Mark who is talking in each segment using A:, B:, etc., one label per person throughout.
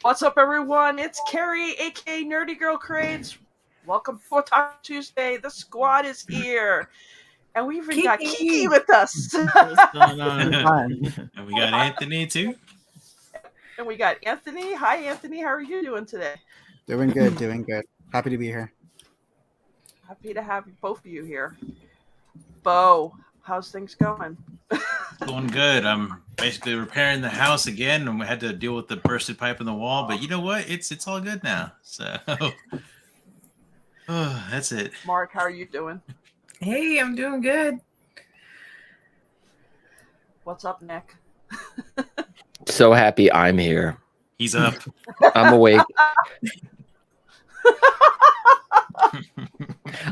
A: What's up, everyone? It's Carrie, aka Nerdygirlcreates. Welcome to Otaku Tuesday. The squad is here. And we even got Kiki with us.
B: What's going on?
C: And we got Anthony too.
A: And we got Anthony. Hi, Anthony. How are you doing today?
D: Doing good, doing good. Happy to be here.
A: Happy to have both of you here. Bo, how's things going?
C: Going good. I'm basically repairing the house again, and we had to deal with the bursted pipe in the wall. But you know what? It's all good now. So, that's it.
A: Mark, how are you doing?
E: Hey, I'm doing good.
A: What's up, Nick?
F: So happy I'm here.
C: He's up.
F: I'm awake.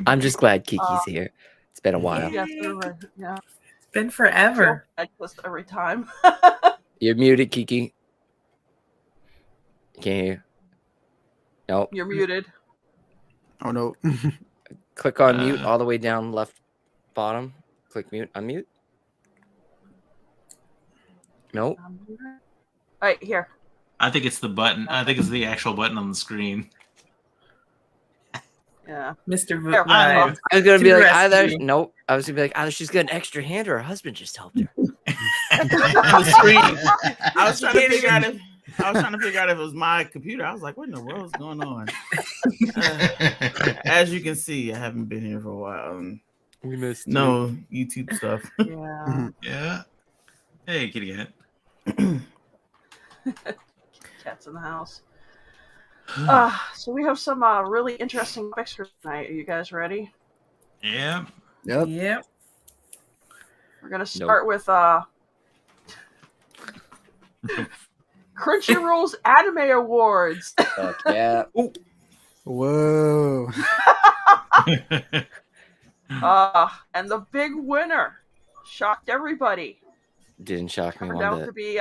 F: I'm just glad Kiki's here. It's been a while.
A: Yeah.
E: It's been forever.
A: Every time.
F: You're muted, Kiki. Can't hear. Nope.
A: You're muted.
D: Oh no.
F: Click on mute all the way down left bottom. Click mute. Unmute. Nope.
A: All right, here.
C: I think it's the button. I think it's the actual button on the screen.
A: Yeah.
E: Mr.
A: Here,
F: I was gonna be like, either
E: rescue.
F: nope. I was gonna be like, either she's got an extra hand or her husband just helped her.
B: On the screen. I was trying to figure out if it was my computer. I was like, what in the world is going on? As you can see, I haven't been here for a while.
F: We missed
B: YouTube stuff.
A: Yeah.
C: Yeah. Hey, kitty cat.
A: Cats in the house. So we have some really interesting topics for tonight. Are you guys ready?
C: Yeah.
D: Yep.
E: Yep.
A: We're gonna start with Crunchyroll's Anime Awards.
F: Fuck yeah. Ooh.
D: Whoa.
A: And the big winner shocked everybody.
F: Didn't shock me
A: Turned
F: one
A: out
F: bit.
A: to be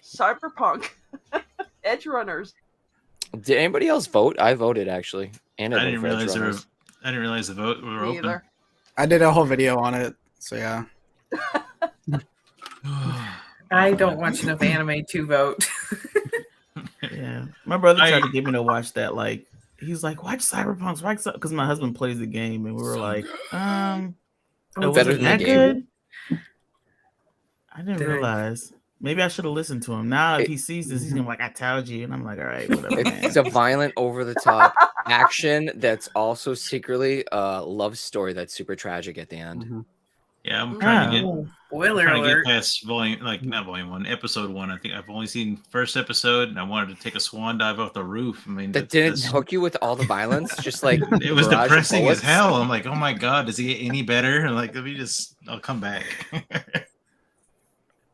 A: Cyberpunk Edge Runners.
F: Did anybody else vote? I voted actually, and
C: I
F: voted
C: didn't
F: for Edge
C: realize
F: Runners.
C: I didn't realize the vote were
A: Me
C: open.
A: either.
D: I did a whole video on it, so yeah.
E: I don't watch enough anime to vote.
B: Yeah. My brother tried to get me to watch that. Like, he's like, watch Cyberpunk. Because my husband plays the game, and we were like,
F: Better
B: was it
F: than
B: that
F: the game.
B: good? I didn't realize. Maybe I should have listened to him. Now, if he sees this, he's gonna be like, I told you. And I'm like, all right, whatever, man.
F: It's a violent, over-the-top action that's also secretly a love story that's super tragic at the end.
D: Mhm.
C: Yeah, I'm trying to get.
E: Oh, spoiler
C: Trying to get
E: alert.
C: past not volume one, episode one. I think I've only seen first episode, and I wanted to take a swan dive off the roof. I mean,
F: That didn't hook you with all the violence, just like
C: it was
F: barrage of
C: depressing as
F: bullets?
C: hell. I'm like, oh my god, does he get any better? Like, I'll come back.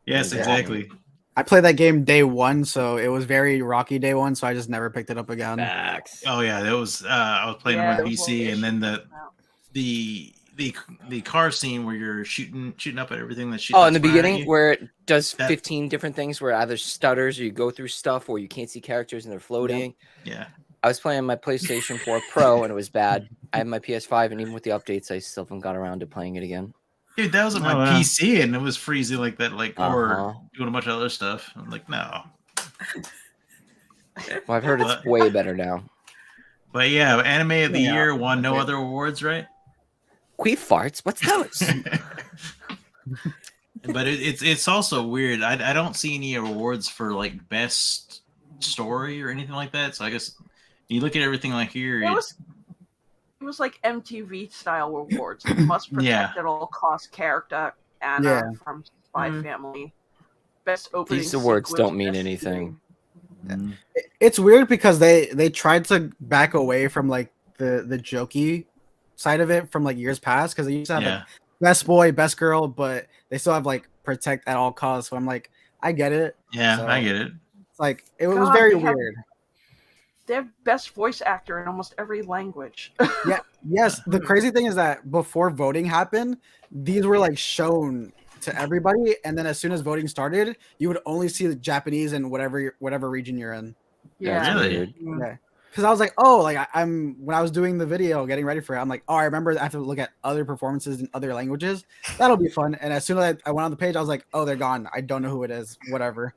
C: Yes,
F: Yeah.
C: exactly.
D: I played that game day one, so it was very rocky day one, so I just never picked it up again.
F: Facts.
C: Oh yeah, that was. I was playing
A: Yeah,
C: on
A: it was
C: PC, and then the
A: the
C: car scene where you're shooting up at everything that shoots.
F: Oh, in the beginning, where it does 15 different things, where either stutters or you go through stuff, or you can't see characters and they're floating.
C: Yeah.
F: I was playing my PlayStation 4 Pro and it was bad. I have my PS5, and even with the updates, I still haven't got around to playing it again.
C: Dude, that was on my PC, and it was freezing like that, or doing a bunch of other stuff. I'm like, no.
F: Well, I've heard it's way better now.
C: But yeah, anime of the year won no other awards, right?
F: Queef farts? What's those?
C: But it's also weird. I don't see any awards for like best story or anything like that. So I guess you look at everything like here.
A: It was like MTV style awards. Must protect at all costs character Anna from Spy Family. Best opening.
F: These awards
A: sequence,
F: don't mean
A: best
F: anything.
A: shooting.
D: It's weird because they tried to back away from like the jokey side of it from like years past, because they used to have like, best boy, best girl, but they still have like protect at all costs. So I'm like, I get it.
C: Yeah,
D: So,
C: I get it.
D: it's like it was very weird.
A: They have best voice actor in almost every language.
D: Yeah. Yes. The crazy thing is that before voting happened, these were like shown to everybody, and then as soon as voting started, you would only see the Japanese in whatever region you're in.
A: Yeah.
C: Really?
D: Yeah. Because I was like, oh, like I'm when I was doing the video, getting ready for it, I'm like, oh, I remember I have to look at other performances in other languages. That'll be fun. And as soon as I went on the page, I was like, oh, they're gone. I don't know who it is. Whatever.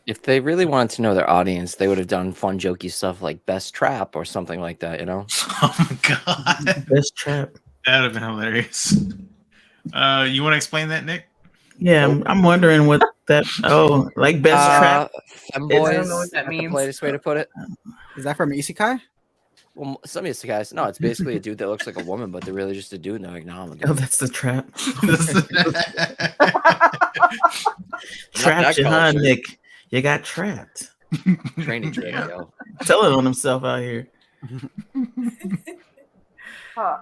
F: If they really wanted to know their audience, they would have done fun, jokey stuff like Best Trap or something like that, you know?
C: Oh my god.
B: Best trap.
C: That would have been hilarious. You want to explain that, Nick?
B: Yeah, I'm wondering what that. Oh, like best trap.
F: Femboys.
E: I don't know what that
F: that's
E: means.
F: the politest way to put it.
D: Is that from Isekai?
F: Well, some of these guys, no, it's basically a dude that looks like a woman, but they're really just a dude. And they're like, no, I'm a dude.
B: Oh, that's the trap.
F: Not
B: Trapped
F: that
B: you, huh,
F: culture.
B: Nick? You got trapped.
F: Training trip, yo.
B: Telling on himself out here.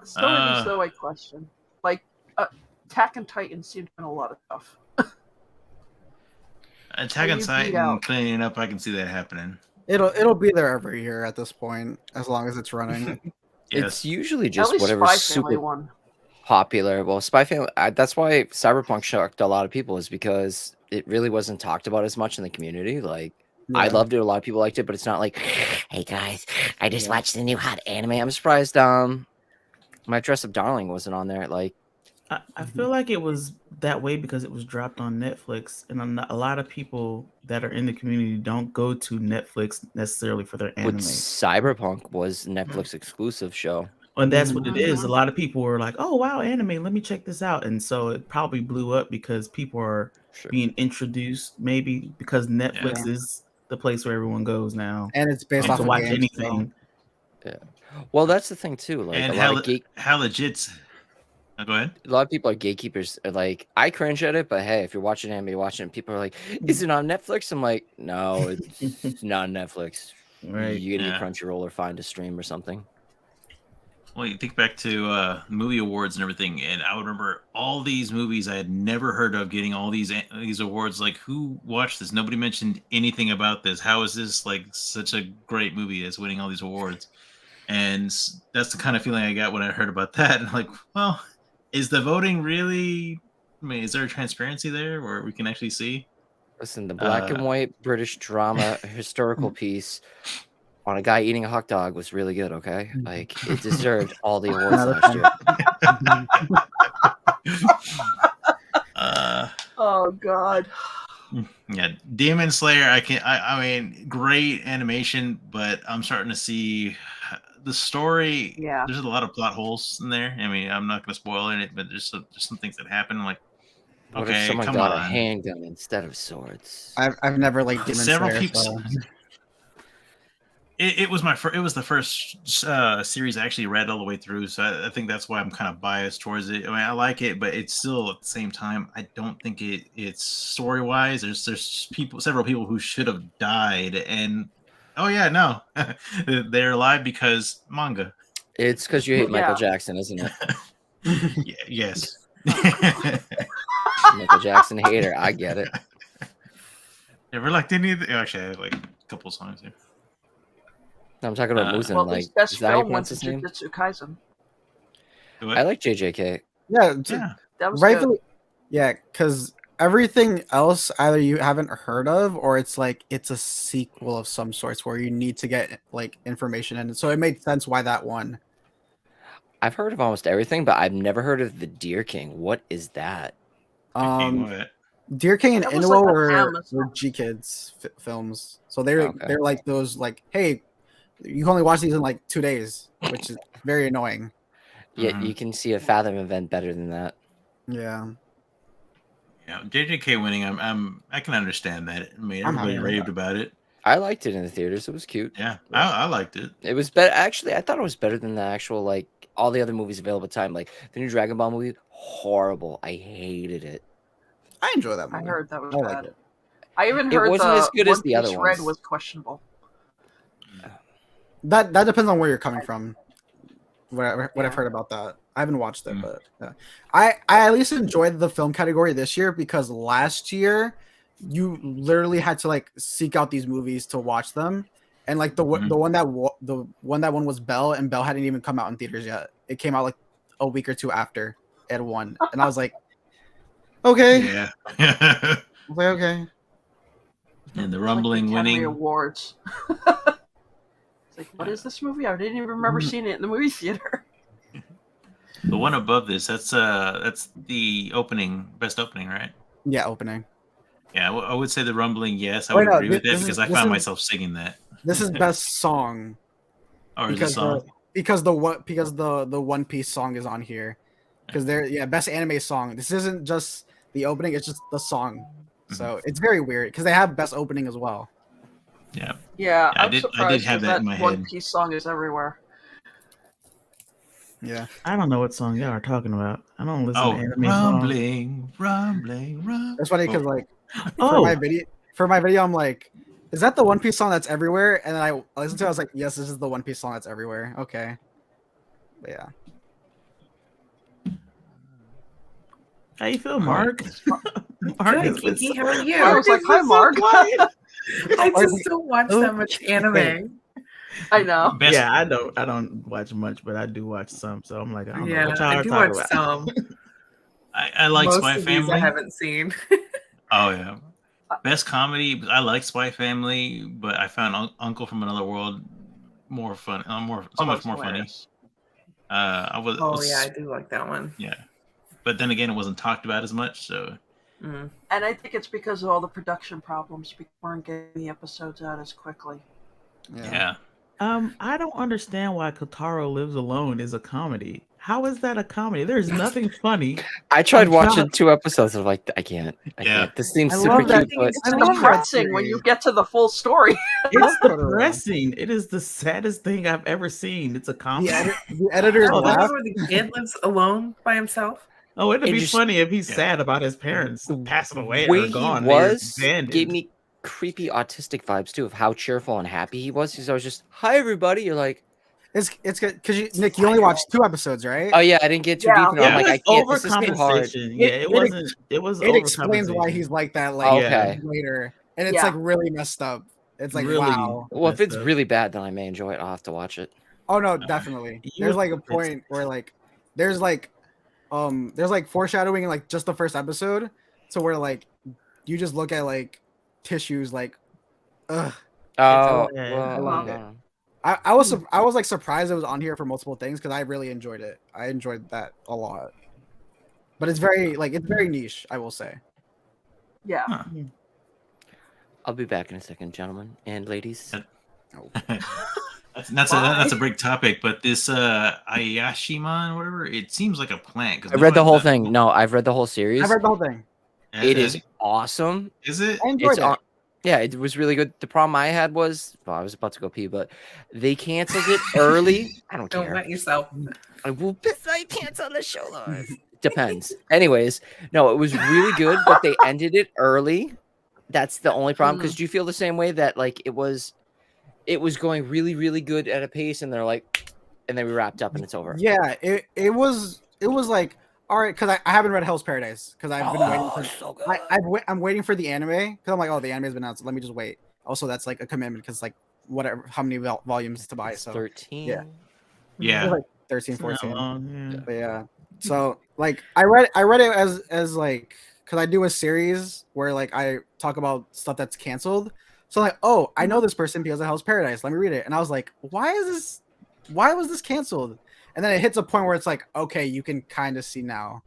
A: Still an Zoe question. Like, Attack on Titan seemed to have a lot of stuff.
C: Attack on Titan cleaning up, I can see that happening.
D: It'll be there every year at this point, as long as it's running.
C: Yes.
F: It's usually
A: At
F: just
A: least
F: whatever's
A: Spy
F: super
A: Family one.
F: popular. Well, Spy Family, that's why Cyberpunk shocked a lot of people, is because it really wasn't talked about as much in the community. Like, I loved it. A lot of people liked it, but it's not like, hey guys, I just watched the new hot anime. I'm surprised My Dress Up Darling wasn't on there. Like,
B: I feel like it was that way because it was dropped on Netflix, and a lot of people that are in the community don't go to Netflix necessarily for their anime.
F: with Cyberpunk was Netflix exclusive show.
B: And that's what it is. A lot of people were like, "Oh wow, anime! Let me check this out." And so it probably blew up because people are being introduced, maybe because Netflix is the place where everyone goes now,
D: and it's based off
B: to
D: of
B: watch
D: games,
B: anything.
F: Yeah. Well, that's the thing too. Like,
C: And
F: a lot of
C: how legit? Go ahead.
F: A lot of people are gatekeepers. Like, I cringe at it, but hey, if you're watching anime, you're watching it. People are like, "Is it on Netflix?" I'm like, "No, it's not on Netflix.
B: Right?
F: You get Crunchyroll or find a stream or something."
C: Well, you think back to movie awards and everything, and I would remember all these movies I had never heard of getting all these awards. Like, who watched this? Nobody mentioned anything about this. How is this like such a great movie that's winning all these awards? And that's the kind of feeling I got when I heard about that. And like, well, is the voting really? I mean, is there a transparency there where we can actually see?
F: Listen, the black and white British drama historical piece on a guy eating a hot dog was really good. Okay, like it deserved all the awards last year.
A: Oh God.
C: Yeah, Demon Slayer. I mean, great animation, but I'm starting to see the story.
A: Yeah,
C: there's a lot of plot holes in there. I mean, I'm not going to spoil it, but there's some things that happen. Like,
F: what
C: okay,
F: if someone
C: come
F: got
C: on.
F: a handgun instead of swords?
D: I've never liked Demon
C: Several
D: Slayer.
C: people.
D: So.
C: It was it was the first series I actually read all the way through, so I think that's why I'm kind of biased towards it. I mean, I like it, but it's still at the same time, I don't think it's story wise. There's several people who should have died, and oh yeah, no, they're alive because manga.
F: It's because you hate Michael Jackson, isn't it?
C: Yes.
F: Michael Jackson hater. I get it.
C: Ever liked any of the? Actually, I have like a couple songs here.
F: I'm talking about Muzan.
A: Well,
F: Like,
A: his best
F: is that how you
A: film went
F: pronounce
A: to
F: his name?
A: Jujutsu Kaisen.
F: I like JJK.
D: Yeah,
A: That was
D: rightfully.
A: good.
D: Yeah, because everything else either you haven't heard of or it's like it's a sequel of some sorts where you need to get like information in it. So it made sense why that won.
F: I've heard of almost everything, but I've never heard of the Deer King. What is that?
D: Deer King and
A: That was
D: Inuo
A: like
D: were
A: Amazon.
D: G Kids films, so they're like those like, hey, you can only watch these in like 2 days, which is very annoying.
F: Yeah, you can see a Fathom event better than that.
D: Yeah.
C: Yeah, JJK winning, I can understand that. I mean, everybody raved about it.
F: I liked it in the theaters. It was cute.
C: Yeah, I liked it.
F: It was better. Actually, I thought it was better than the actual like all the other movies available at the time. Like the new Dragon Ball movie, horrible. I hated it.
D: I enjoy that movie.
A: I heard that was
D: I
A: bad.
D: like it.
A: I even heard
F: it wasn't as good as the
A: One
F: other
A: Piece
F: ones.
A: Red was questionable.
D: That depends on where you're coming from. What I've heard about that. I haven't watched it, but I at least enjoyed the film category this year because last year you literally had to like seek out these movies to watch them, and like the one that won was Belle, and Belle hadn't even come out in theaters yet. It came out like a week or two after it won, and I was like, okay,
C: yeah,
D: I was like, okay.
C: And the rumbling
A: like the Academy
C: winning
A: awards. It's like, what is this movie? I didn't even remember seeing it in the movie theater.
C: The one above this, that's the opening, best opening, right?
D: Yeah, opening.
C: Yeah, I would say the rumbling. Yes, I
D: Wait,
C: would
D: no,
C: agree with that
D: this is-
C: because I
D: this
C: found
D: is-
C: myself singing that.
D: This is best song
C: Or is it
D: because
C: song?
D: the One Piece song is on here. Because best anime song. This isn't just the opening; it's just the song. So it's very weird because they have best opening as well.
C: Yeah.
A: Yeah,
C: I
A: I'm
C: did
A: surprised
C: have that in my
A: One
C: head.
A: Piece song is everywhere.
D: Yeah.
B: I don't know what song y'all are talking about. I don't listen to anime
C: rumbling, rumbling.
D: That's funny because like
B: Oh,
D: for my video, I'm like, is that the One Piece song that's everywhere? And then I listened to it, I was like, yes, this is the One Piece song that's everywhere. Okay. But yeah.
B: how you feel, Mark?
E: Good,
B: is
E: Kiki, how are you?
A: I was like, hi, Mark.
E: I just don't watch that much anime.
A: I know.
B: Yeah, I don't watch much, but I do watch some. So I'm like, I don't know what y'all
E: I
B: are
E: do
B: talking
E: watch
B: about.
E: some.
C: I like
E: Most
C: Spy
E: of these I
C: Family.
E: haven't seen.
C: Oh yeah. Best comedy. I like Spy Family, but I found Uncle from Another World more fun. So much more funny.
E: I do like that one.
C: Yeah, but then again, it wasn't talked about as much. So.
E: Mm.
A: And I think it's because of all the production problems. We weren't getting the episodes out as quickly.
C: Yeah.
B: I don't understand why Kotaro Lives Alone is a comedy. How is that a comedy? There's nothing funny.
F: I tried watching 2 episodes of like I can't. This seems
D: I
F: super
D: love that.
F: cute, but
A: It's depressing when you get to the full story.
B: It's depressing. It is the saddest thing I've ever seen. It's a comedy.
D: The editor's
E: Oh,
D: laugh.
E: where the kid lives alone by himself.
B: Oh, it'd be
F: just-
B: funny if he's sad about his parents passing away
F: way
B: or gone.
F: he was
B: abandoned.
F: gave me creepy autistic vibes too of how cheerful and happy he was. Because I was just, hi everybody. You're like,
D: It's good because Nick, you only watched 2 episodes, right?
F: oh yeah, I didn't get too deep. And I'm like, I can't. This is too hard.
B: overcompensation. Yeah, it wasn't. It was.
D: It explains why
B: overcompensation.
D: he's like that. Like
F: Okay.
D: later, and it's like really messed up. It's like
B: Really
D: wow.
F: Well, if
B: messed
F: it's
B: up.
F: really bad, then I may enjoy it. I'll have to watch it.
D: Oh no, definitely. There's like a point where like there's like foreshadowing in like just the first episode, so where like you just look at like tissues like, ugh.
F: Oh,
B: Yeah,
F: well,
D: I love it.
F: no.
D: I was like surprised it was on here for multiple things because I really enjoyed it. I enjoyed that a lot. But it's very niche, I will say.
A: Yeah.
C: Huh.
F: I'll be back in a second, gentlemen and ladies.
C: That's a big topic, but this Ayashimon, whatever, it seems like a plant.
F: I read the whole thing. No, I've read the whole series.
D: I've read the whole thing.
F: It is awesome.
C: Is it?
D: I enjoyed it.
F: Yeah, it was really good. The problem I had was, well, I was about to go pee, but they canceled it early. I don't
E: Don't
F: care.
E: let yourself.
F: I will piss my pants on the show. Depends. Anyways, no, it was really good, but they ended it early. That's the only problem. Because do you feel the same way that like it was going really, really good at a pace, and they're like, and then we wrapped up and it's over.
D: Yeah, it was like, all right, because I haven't read Hell's Paradise because I've been waiting for.
F: So good.
D: I'm waiting for the anime because I'm like, oh, the anime's been out, so let me just wait. Also, that's like a commitment because like whatever, how many volumes to buy? So
F: 13.
D: yeah.
C: Yeah.
D: like 13,
B: It's not
D: 14.
B: long, yeah.
D: But yeah, so like I read it as like because I do a series where like I talk about stuff that's canceled. So like, oh, I know this person because of Hell's Paradise. Let me read it, and I was like, why was this canceled? And then it hits a point where it's like, okay, you can kind of see now.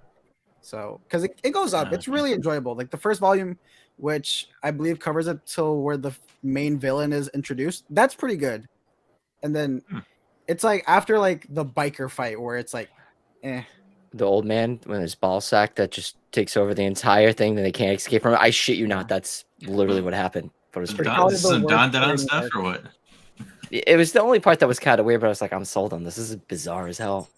D: So because it goes up, it's really enjoyable. Like the first volume, which I believe covers it till where the main villain is introduced. That's pretty good. And then it's like after like the biker fight where it's like, eh.
F: The old man when his ball sack that just takes over the entire thing, then they can't escape from it. I shit you not, that's literally what happened. But it was
C: Some Don stuff or what?
F: It was the only part that was kind of weird, but I was like, I'm sold on this. This is bizarre as hell.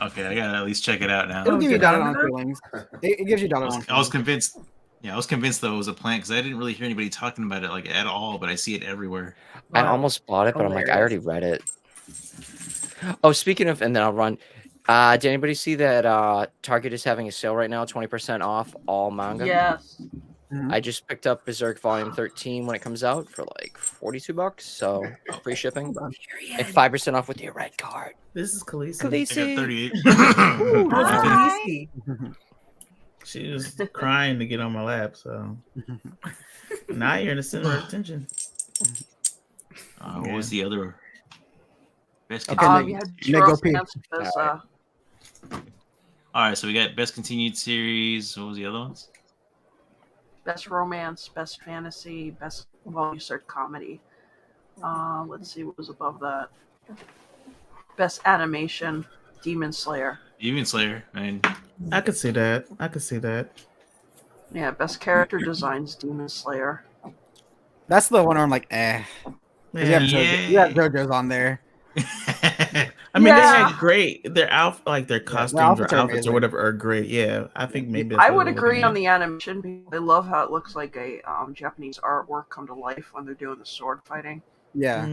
C: Okay, I gotta at least check it out now.
D: It'll give you down feelings. It gives you down on.
C: I was convinced. Yeah, I was convinced though it was a plant because I didn't really hear anybody talking about it like at all, but I see it everywhere.
F: I almost bought it, but I'm like, I already read it. Oh, speaking of, and then I'll run. Did anybody see that Target is having a sale right now, 20% off all manga?
A: Yes.
F: I just picked up Berserk Volume 13 when it comes out for like $42, so free shipping. And 5% off with your red card.
B: This is Khaleesi.
C: I got 38.
B: She was crying to get on my lap, so now you're in the center of attention.
C: What was the other best
D: Okay,
C: continued?
A: You had
D: Nick, go
A: Charles
D: pee.
A: Manson as,
C: All right, so we got best continued series. What was the other ones?
A: Best romance, best fantasy, best you search comedy. Let's see what was above that. Best animation, Demon Slayer.
C: Demon Slayer. I mean,
B: I could see that.
A: Yeah, best character designs, Demon Slayer.
D: That's the one where I'm like, eh.
B: Yeah.
D: You have JoJo's on there.
B: I mean, they had their outfit, like their costumes or outfits
D: amazing.
B: or whatever are great. Yeah, I think maybe
A: I would agree on the animation. I love how it looks like a Japanese artwork come to life when they're doing the sword fighting.
D: Yeah.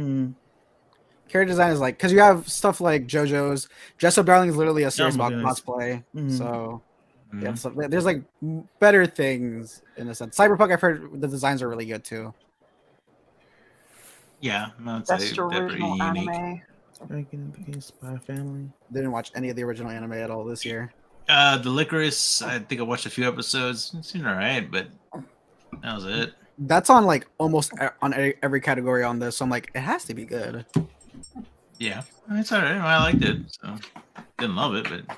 D: Character design is like, because you have stuff like JoJo's. Dress Up Darling is literally a series about cosplay. So yeah, there's like better things in a sense. Cyberpunk, I've heard the designs are really good too.
C: Yeah,
A: Best original anime.
B: Spy Family.
D: Didn't watch any of the original anime at all this year.
C: The Licorice, I think I watched a few episodes. It seemed alright, but that was it.
D: That's on like almost on every category on this. So I'm like, it has to be good.
C: Yeah, it's alright. I liked it. So didn't love it, but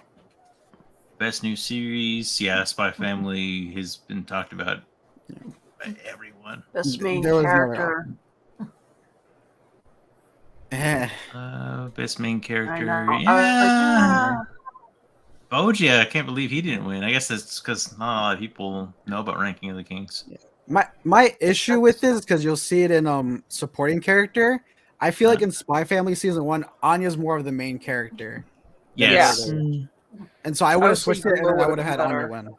C: best new series, yeah, Spy Family has been talked about by everyone.
A: Best main character.
C: Best main character.
A: Yeah.
C: Boji, I can't believe he didn't win. I guess that's because not a lot of people know about Ranking of the Kings.
D: My issue with this is because you'll see it in supporting character. I feel like in Spy Family Season 1, Anya's more of the main character.
C: Yes.
D: And so I would have switched it and I would have had Anya win.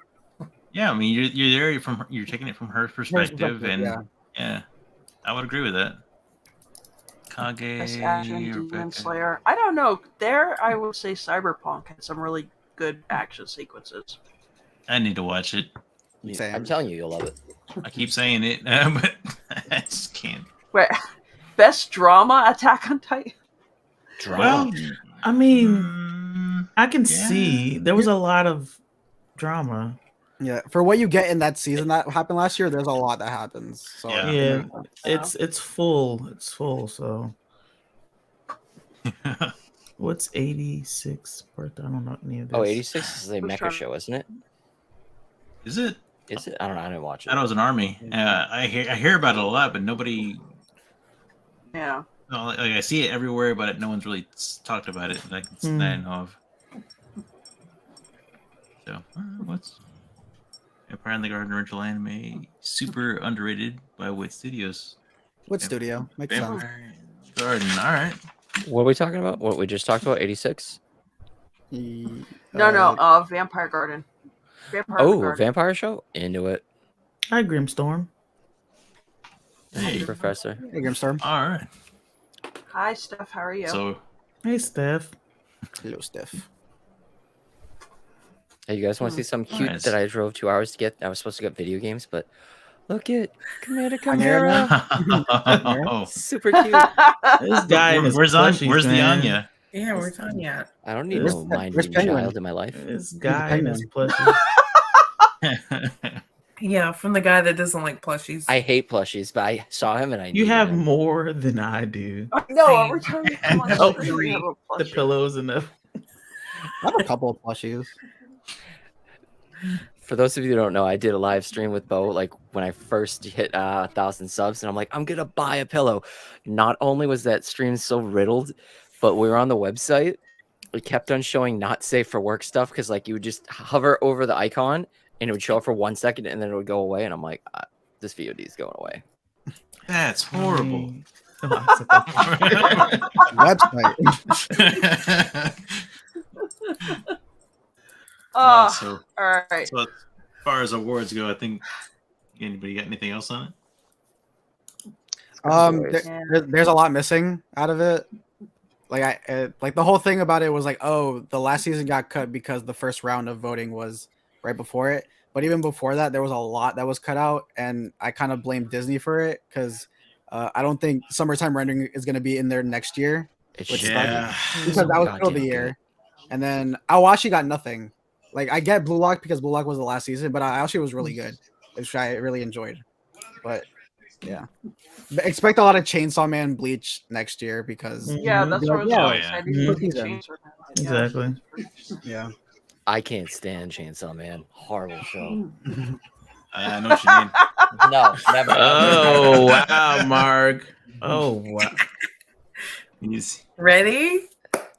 C: Yeah, I mean you're there you're taking it from her perspective, and yeah, I would agree with that. Kage,
A: Demon Slayer. I don't know. There, I would say Cyberpunk had some really good action sequences.
C: I need to watch it.
F: I'm telling you, you'll love it.
C: I keep saying it, but I just can't.
A: Wait, best drama, Attack on Titan.
B: Well, I mean, I can see there was a lot of drama.
D: Yeah, for what you get in that season that happened last year, there's a lot that happens. So
B: yeah, it's full. It's full. So what's 86 birthday? I don't know any of this.
F: 86 is a mecha show, isn't it?
C: Is it?
F: Is it? I don't know. I didn't watch it.
C: I thought it was an army. I hear about it a lot, but nobody.
A: Yeah.
C: No, like I see it everywhere, but no one's really talked about it. Like that I know of. So what's Empire and the Garden original anime super underrated by Wit Studios?
D: What studio? Makes sense.
C: Garden. All right.
F: What are we talking about? What we just talked about? 86.
A: No. Vampire Garden.
F: Vampire show? Into it.
B: Hi, Grimstorm.
F: Hey, Professor.
D: Hey, Grimstorm.
C: All right.
A: Hi, Steph. How are you?
C: So,
B: hey, Steph.
D: Hello, Steph.
F: Hey, you guys want to see something cute that I drove 2 hours to get? I was supposed to get video games, but look at Commander Chimera. Super cute.
B: This guy.
C: Where's the Anya?
E: Yeah, where's Anya?
F: I don't need no mind-reading child in my life.
B: This guy and his plushies.
E: Yeah, from the guy that doesn't like plushies.
F: I hate plushies, but I saw him and I.
B: You have more than I do.
A: No, every time you come on
B: you have the pillows and the.
D: I have a couple of plushies.
F: For those of you who don't know, I did a live stream with Bo, like when I first hit 1,000 subs, and I'm like, I'm gonna buy a pillow. Not only was that stream so riddled, but we were on the website. It kept on showing not safe for work stuff because like you would just hover over the icon and it would show up for 1 second and then it would go away. And I'm like, this VOD is going away.
C: That's horrible.
D: Website.
C: So,
A: all right.
C: So as far as awards go, I think anybody got anything else on
D: it? There's a lot missing out of it. Like like the whole thing about it was like, oh, the last season got cut because the first round of voting was right before it. But even before that, there was a lot that was cut out, and I kind of blame Disney for it because I don't think summertime rendering is going to be in there next year.
F: Because
D: that was still the year. And then Awashi got nothing. Like I get Blue Lock because Blue Lock was the last season, but Awashi was really good, which I really enjoyed. But yeah, expect a lot of Chainsaw Man Bleach next year because
A: that's what I was
B: Exactly.
D: Yeah.
F: I can't stand Chainsaw Man. Horrible show.
C: I know what you mean.
F: No, never.
B: Oh wow, Marg. Oh wow.
E: Ready?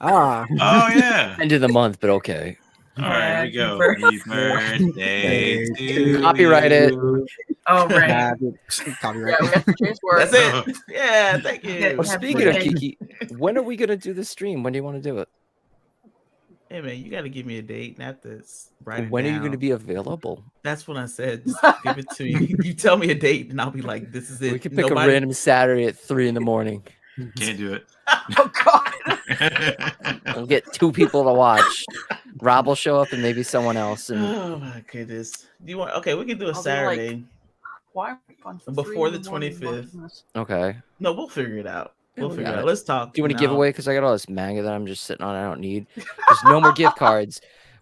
D: Ah.
C: Oh yeah.
F: End of the month, but okay.
C: All right, here we go. Happy birthday to you.
F: Copyright it.
E: Oh, right.
D: Copyright.
A: Yeah, we have to change words.
B: That's it. Yeah, thank you.
E: Yeah,
F: Well,
E: Happy
F: speaking of
E: birthday.
F: Kiki, when are we gonna do the stream? When do you want to do it?
B: Hey man, you got to give me a date, not this. Write
F: When
B: it
F: are you
B: down.
F: gonna be available?
B: That's what I said. Just give it to me. You tell me a date, and I'll be like, "This is it."
F: We could pick a random Saturday at 3 a.m.
C: Can't do it.
A: Oh God.
F: We'll get 2 people to watch. Rob will show up and maybe someone else. And
B: Oh my goodness. Do you want? Okay, we can do a
A: I'll be like,
B: Saturday.
A: Why are we on
B: Before
A: 3
B: the
A: in morning
B: 25th.
A: watching this?
F: okay.
B: No, we'll figure it out. We'll
F: we
B: figure it
F: got
B: out.
F: it.
B: Let's talk.
F: Do you want a
B: now.
F: giveaway? Because I got all this manga that I'm just sitting on. I don't need. There's no more gift cards.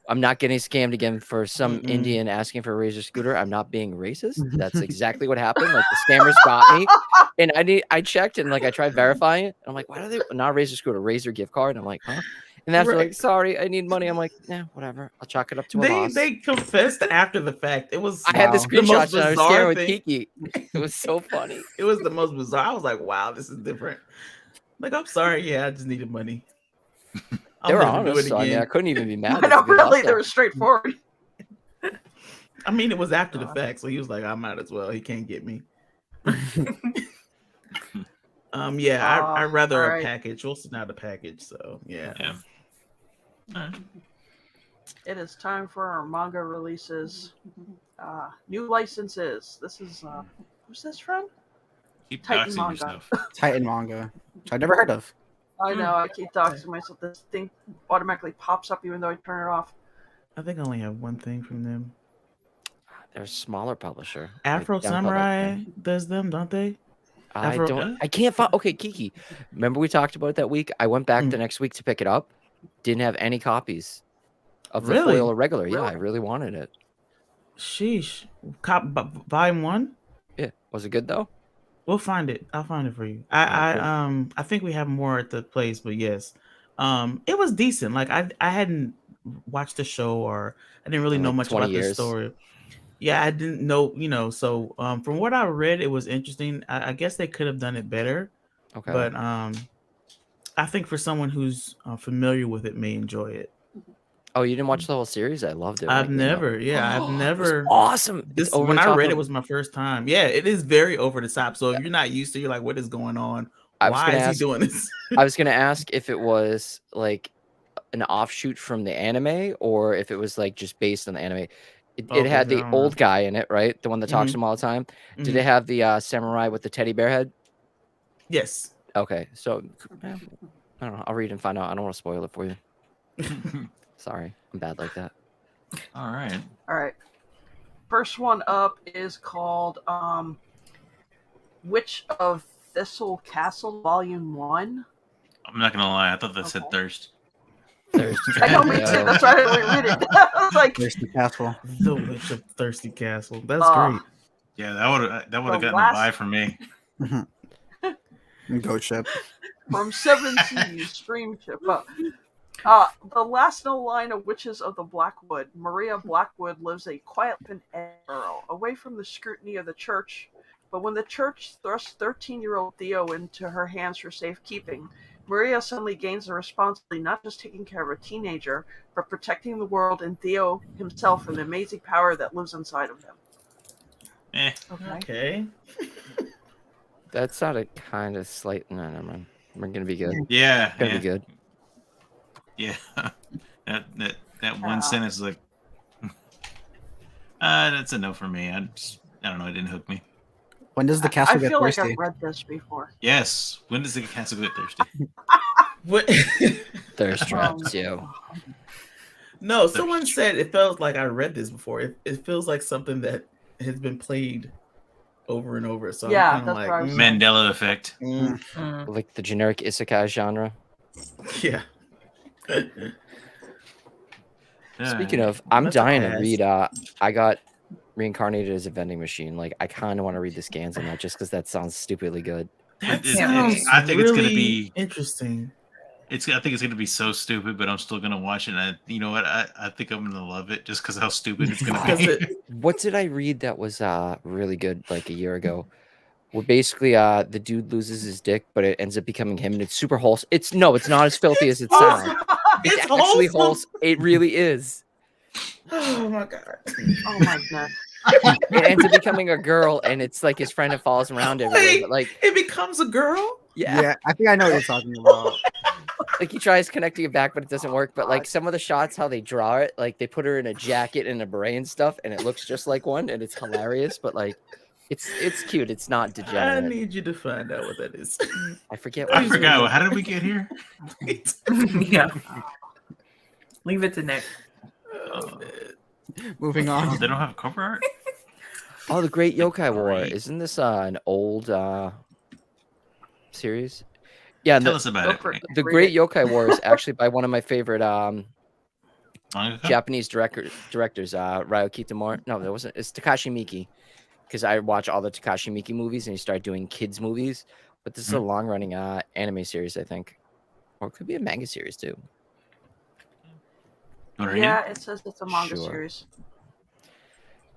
F: I'm not getting scammed again for some Indian asking for a Razor scooter. I'm not being racist. That's exactly what happened. Like the scammers got me, and I checked and like I tried verifying it. And I'm like, why do they not a Razor scooter, Razor gift card? And I'm like, huh? And after like, sorry, I need money. I'm like, nah, whatever. I'll chalk it up to a loss.
B: They confessed after the fact. It was.
F: I had the
B: most
F: screenshots and I was
B: bizarre
F: staring with
B: thing.
F: Kiki. It was so funny.
B: It was the most bizarre. I was like, wow, this is different. Like, I'm sorry. Yeah, I just needed money.
F: They were
B: never do
F: honest.
B: it
F: So, I mean, I
B: again.
F: couldn't even be mad.
A: I know,
F: That's a good
A: really,
F: hustle.
A: they were straightforward.
B: I mean, it was after the fact, so he was like, I might as well. He can't get me. Yeah, I'd rather
A: all
B: a
A: right.
B: package. We'll send out a package. So yeah.
C: Yeah. All right.
A: It is time for our manga releases. New licenses. This is who's this from?
C: Keep
A: Titan
C: doxing
A: manga.
C: yourself.
D: Titan manga, which I've never heard of.
A: I know, I keep doxing myself. This thing automatically pops up even though I turn it off.
B: I think I only have one thing from them.
F: They're a smaller publisher.
B: Afro
F: like Young Public,
B: Samurai
F: yeah.
B: does them, don't they?
F: I
B: Afro-
F: don't. I can't find. Okay, Kiki. Remember we talked about it that week? I went back the next week to pick it up. Didn't have any copies of the
B: Really?
F: foil or regular. Yeah, I
A: Really?
F: really wanted it.
B: Sheesh. Volume 1?
F: Yeah, was it good though?
B: We'll find it. I'll find it for you.
F: Cool.
B: I think we have more at the place, but yes. It was decent. Like I hadn't watched the show or I didn't really
F: In,
B: know
F: like,
B: much
F: 20
B: about the
F: years.
B: story. Yeah, I didn't know, so from what I read, it was interesting. I guess they could have done it better.
F: Okay.
B: But I think for someone who's familiar with it may enjoy it.
F: Oh, you didn't watch the whole series? I loved it.
B: I've never.
F: It was awesome.
B: This
F: It's over
B: when
F: the
B: I
F: top
B: read
F: of-
B: it was my first time. Yeah, it is very over the top. So if you're not used to, you're like, what is going on?
F: I was
B: Why
F: gonna
B: is
F: ask-
B: he doing this?
F: I was gonna ask if it was like an offshoot from the anime or if it was like just based on the anime. It
B: Okay,
F: had
B: I
F: the
B: don't know.
F: old guy in it, right? The one that talks
B: Mhm.
F: to him all the time. Did
B: Mhm.
F: it have the samurai with the teddy bear head?
B: Yes.
F: Okay, so I don't know. I'll read and find out. I don't want to spoil it for you. Sorry, I'm bad like that.
C: All right.
A: All right. First one up is called Witch of Thistle Castle, Volume 1.
C: I'm not gonna lie. I thought that said
A: Okay.
C: thirst.
F: There's
A: I know, me too. That's why I didn't read it. I was like,
D: Thirsty Castle.
B: The Witch of Thirsty Castle. That's
A: Uh,
B: great.
C: Yeah, that would have
A: The
C: gotten a
A: last-
C: buy for me.
D: Goat ship.
A: from 17 stream ship. The last no line of Witches of the Blackwood. Maria Blackwood lives a quiet in Edinburgh, away from the scrutiny of the church. But when the church thrusts 13-year-old Theo into her hands for safekeeping, Maria suddenly gains the responsibility not just taking care of a teenager, but protecting the world and Theo himself from the amazing power that lives inside of him.
B: Okay.
F: That sounded kind of slight. No, never mind. We're gonna be good.
C: Yeah.
F: Gonna
C: Yeah.
F: be good.
C: Yeah. that one
A: Yeah.
C: sentence is like, that's a no for me. I don't know. It didn't hook me.
D: When does the castle
A: I
D: get
A: feel like
D: thirsty?
A: I've read this before.
C: Yes. When does the castle get thirsty?
B: What?
F: Thirst traps, yo.
B: No, someone said it felt like I read this before. It feels like something that has been played over and over. So
A: Yeah,
B: I'm kind of
A: that's
B: like,
A: what I was
C: Mandela effect.
F: Like the generic isekai genre.
B: yeah.
F: Speaking of, I'm
B: That's
F: dying to
B: ass.
F: read. I got reincarnated as a vending machine. Like, I kind of want to read the scans on that just because that sounds stupidly good.
B: That
C: It-
B: sounds
C: I think it's gonna
B: really
C: be-
B: interesting.
C: I think it's gonna be so stupid, but I'm still gonna watch it. And you know what? I think I'm gonna love it just because how stupid it's gonna
B: Because
C: be.
F: What did I read that was really good like a year ago? Where basically the dude loses his dick, but it ends up becoming him, and it's super wholesome. It's not as filthy as it sounds. It's actually wholesome. It really is.
B: Oh my god.
A: Oh my god.
F: It ends up becoming a girl, and it's like his friend that follows him around everywhere.
B: Wait,
F: But like,
B: it becomes a girl?
F: yeah,
D: I think I know what you're talking about.
F: like he tries connecting it back, but it doesn't work. But like some of the shots, how they draw it, like they put her in a jacket and a beret and stuff, and it looks just like one, and it's hilarious. But like, it's cute. It's not
B: I
F: degenerate.
B: need you to find out what that is.
F: I forget.
C: I forgot. How did we get here?
E: Yeah. Leave it to Nick.
D: Moving on.
C: They don't have cover art?
F: Oh, the Great Yokai War. Isn't this an old series? Yeah,
C: Tell us about it.
F: The Great Yokai War is actually by one of my favorite
C: Manga?
F: Japanese directors, Ryo Kitamura. No, that wasn't. It's Takashi Miike, because I watch all the Takashi Miike movies, and he started doing kids movies. But this is a long-running anime series, I think, or it could be a manga series too.
A: Yeah, it says it's a manga series.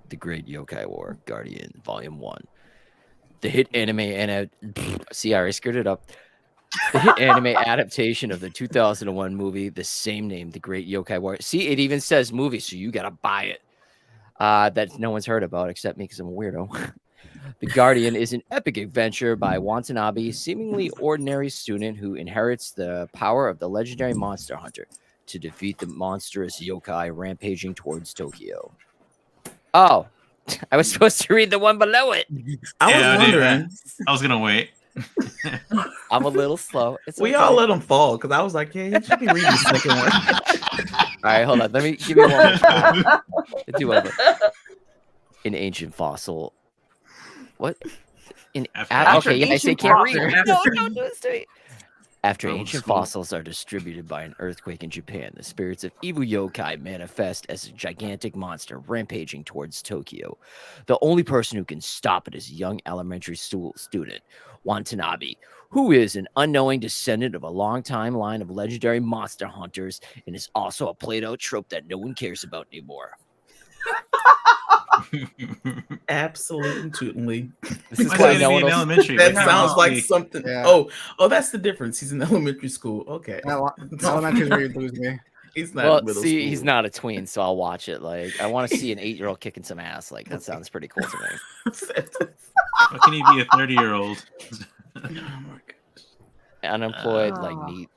F: The Great Yokai War, Guardian, Volume 1. The hit anime see, I already screwed it up. The hit anime adaptation of the 2001 movie, the same name, The Great Yokai War. See, it even says movie, so you gotta buy it. That no one's heard about except me because I'm a weirdo. The Guardian is an epic adventure by Watanabe, seemingly ordinary student who inherits the power of the legendary monster hunter to defeat the monstrous yokai rampaging towards Tokyo. Oh, I was supposed to read the one below it.
B: I was wondering.
C: I was gonna wait.
F: I'm a little slow.
B: We all let them fall because I was like, yeah, you should be reading the second one.
F: All right, hold on. Let me give me one more try. Do whatever. An ancient fossil. What? Okay, yeah, I say can't read. No, do this to me. After ancient fossils are distributed by an earthquake in Japan, the spirits of evil yokai manifest as a gigantic monster rampaging towards Tokyo. The only person who can stop it is a young elementary school student, Watanabe, who is an unknowing descendant of a long-time line of legendary monster hunters and is also a played-out trope that no one cares about anymore.
B: Absolutely.
F: This is why no one else.
C: Elementary.
B: That sounds like something.
D: Yeah.
B: Oh, that's the difference. He's in elementary school. Okay.
D: Elementary is where you lose me.
B: He's not.
F: Well,
B: middle
F: see,
B: school.
F: he's not a tween, so I'll watch it. Like, I want to see an 8-year-old kicking some ass. Like, that sounds pretty cool to me.
C: How can he be a 30-year-old?
B: Oh my gosh.
F: Unemployed, like neat.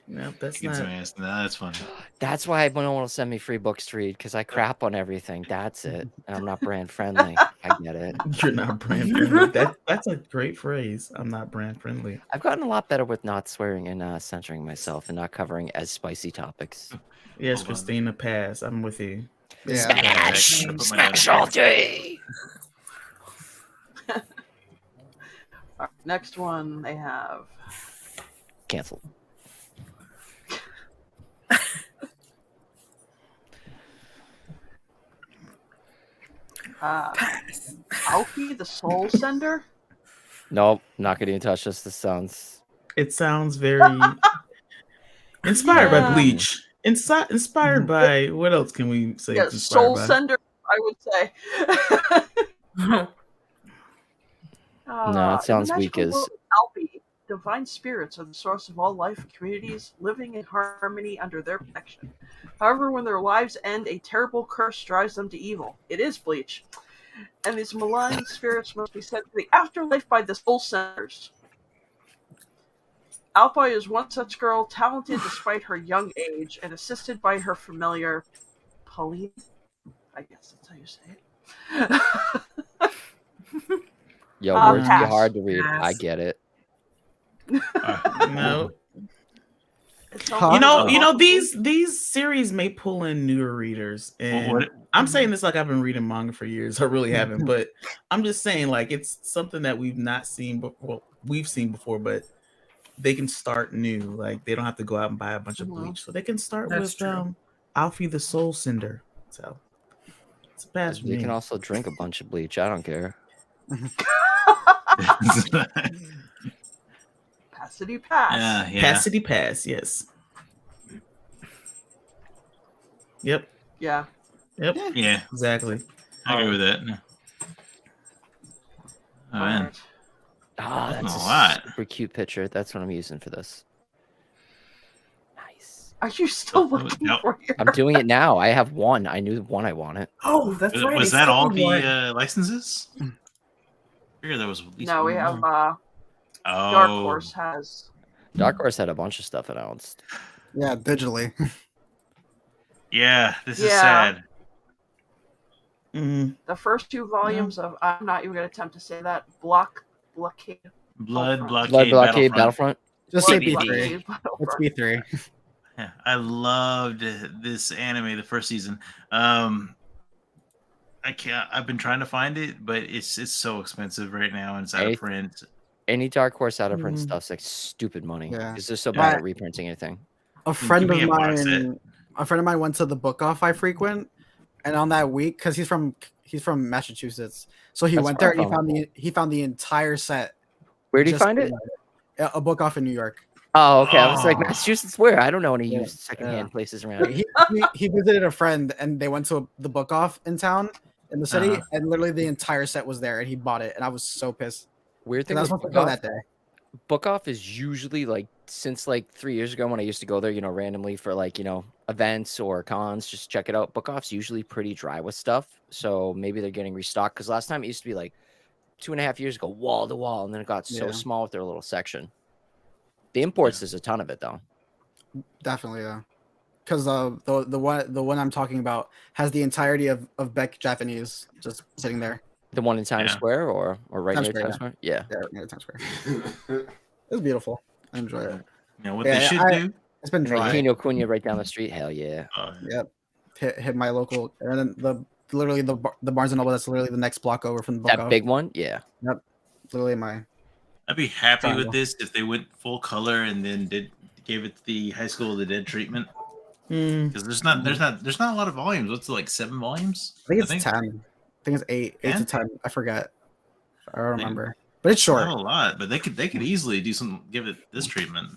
B: No, that's
C: Get
B: not.
C: some ass. No, that's funny.
F: That's why no one will send me free books to read, because I crap on everything. That's it. And I'm not brand friendly. I get it.
B: You're not brand friendly. That's a great phrase. I'm not brand friendly.
F: I've gotten a lot better with not swearing and censoring myself and not covering as spicy topics.
B: Yes,
C: Hold on.
B: Christina, pass. I'm with you.
D: Yeah.
F: Smash all day.
A: All right, next one they have.
F: Cancel.
A: Alfie the Soul Sender.
F: Nope, not gonna even touch this. This sounds.
B: It sounds very inspired by Bleach. Inspired by what else can we say?
A: Yeah,
B: it's inspired
A: Soul
B: by?
A: Sender, I would say.
F: No, it sounds
A: in the
F: weak
A: magical
F: as-
A: world of Alfie, divine spirits are the source of all life and communities living in harmony under their protection. However, when their lives end, a terrible curse drives them to evil. It is Bleach. And these malign spirits must be sent to the afterlife by the Soul Senders. Alpha is one such girl, talented despite her young age, and assisted by her familiar Pauline. I guess that's how you say it.
F: Yo, words be
A: pass.
F: hard to read.
E: Pass.
F: I get it.
B: No.
A: It's
B: You know, these series may pull in newer readers, and I'm saying this like I've been reading manga for years. I really haven't, but I'm just saying like it's something that we've not seen before. Well, we've seen before, but they can start new. Like they don't have to go out and buy a bunch of Bleach, so they can start
E: That's
B: with
E: true.
B: Alfie the Soul Sender. So it's a pass for
F: You
B: me.
F: can also drink a bunch of bleach. I don't care.
A: Passity pass.
C: Yeah.
B: Passity pass, yes. Yep.
A: Yeah.
B: Yep.
C: Yeah,
B: Exactly.
C: I agree with that. Oh, man.
A: Alright.
F: Ah,
C: That's
F: that's
C: a
F: a
C: lot.
F: super cute picture. That's what I'm using for this. Nice.
A: Are you still
C: Oh,
A: looking
C: no.
A: for your...
F: I'm doing it now. I have one. I knew one I wanted.
E: Oh, that's right.
C: Was
E: I
C: that
E: still
C: all
E: need
C: the
E: one.
C: licenses? I figured there was at least
A: No, we
C: one
A: have
C: more.
A: Dark Horse has.
F: Dark Horse had a bunch of stuff announced.
D: Yeah, digitally.
C: Yeah, this is
A: Yeah.
C: sad.
B: Mm.
A: The first 2 volumes of, I'm not even going to attempt to say that, Blockade.
C: Blood Blockade,
F: Blood Blockade
C: Battlefront.
F: Battlefront.
D: Just say
A: Blood
D: B3.
A: Blockade
D: It's B3.
C: Yeah, I loved this anime the first season. I can't. I've been trying to find it, but it's so expensive right now, and it's out of print.
F: Any Dark Horse out of print stuff's like stupid money
D: Yeah.
F: because they're so bad at reprinting anything.
D: A friend
C: Give me
D: of
C: a box set.
D: mine went to the book off I frequent, and on that week, because he's from Massachusetts, so he
F: That's
D: went
F: where
D: there
F: I'm
D: and he found the entire set.
F: Where did you
D: just
F: find it?
D: A book off in New York.
F: Oh, okay. I was like,
C: Oh.
F: Massachusetts, where? I don't know any
D: Yeah,
F: used secondhand places around.
D: He visited a friend, and they went to the book off in town in the city,
C: Uh-huh.
D: and literally the entire set was there, and he bought it, and I was so pissed.
F: Weird thing
D: And I was
F: with
D: supposed to
F: Book
D: go
F: Off,
D: that day.
F: Book Off is usually like since like 3 years ago when I used to go there, randomly for like, events or cons, just check it out. Book Off's usually pretty dry with stuff. So maybe they're getting restocked because last time it used to be like 2.5 years ago, wall to wall, and then it got so
D: Yeah.
F: small with their little section. The imports, there's a ton of it though.
D: Definitely, yeah. Because the one I'm talking about has the entirety of Beck Japanese just sitting there.
F: The one in Times
C: Yeah.
F: Square or right
D: Times
F: near
D: Square,
F: Times Square? Yeah.
D: Yeah, near Times Square. It was beautiful. I enjoy it.
C: You know what
D: Yeah,
C: they should do?
D: It's been
F: And then
D: dry.
F: Kino Kuniya right down the street. Hell yeah.
D: Yep. Hit my local, and then literally the Barnes and Noble that's literally the next block over from the book
F: That
D: off.
F: big one? Yeah.
D: Literally my.
C: I'd be happy with
D: Triangle.
C: this if they went full color and then gave it the High School of the Dead treatment. Because there's not a lot of volumes. What's it, like 7 volumes?
D: I think it's 10. I think it's 8 to
C: 10?
D: 10. I forget. I don't remember. But it's short.
C: Not a lot, but they could easily give it this treatment.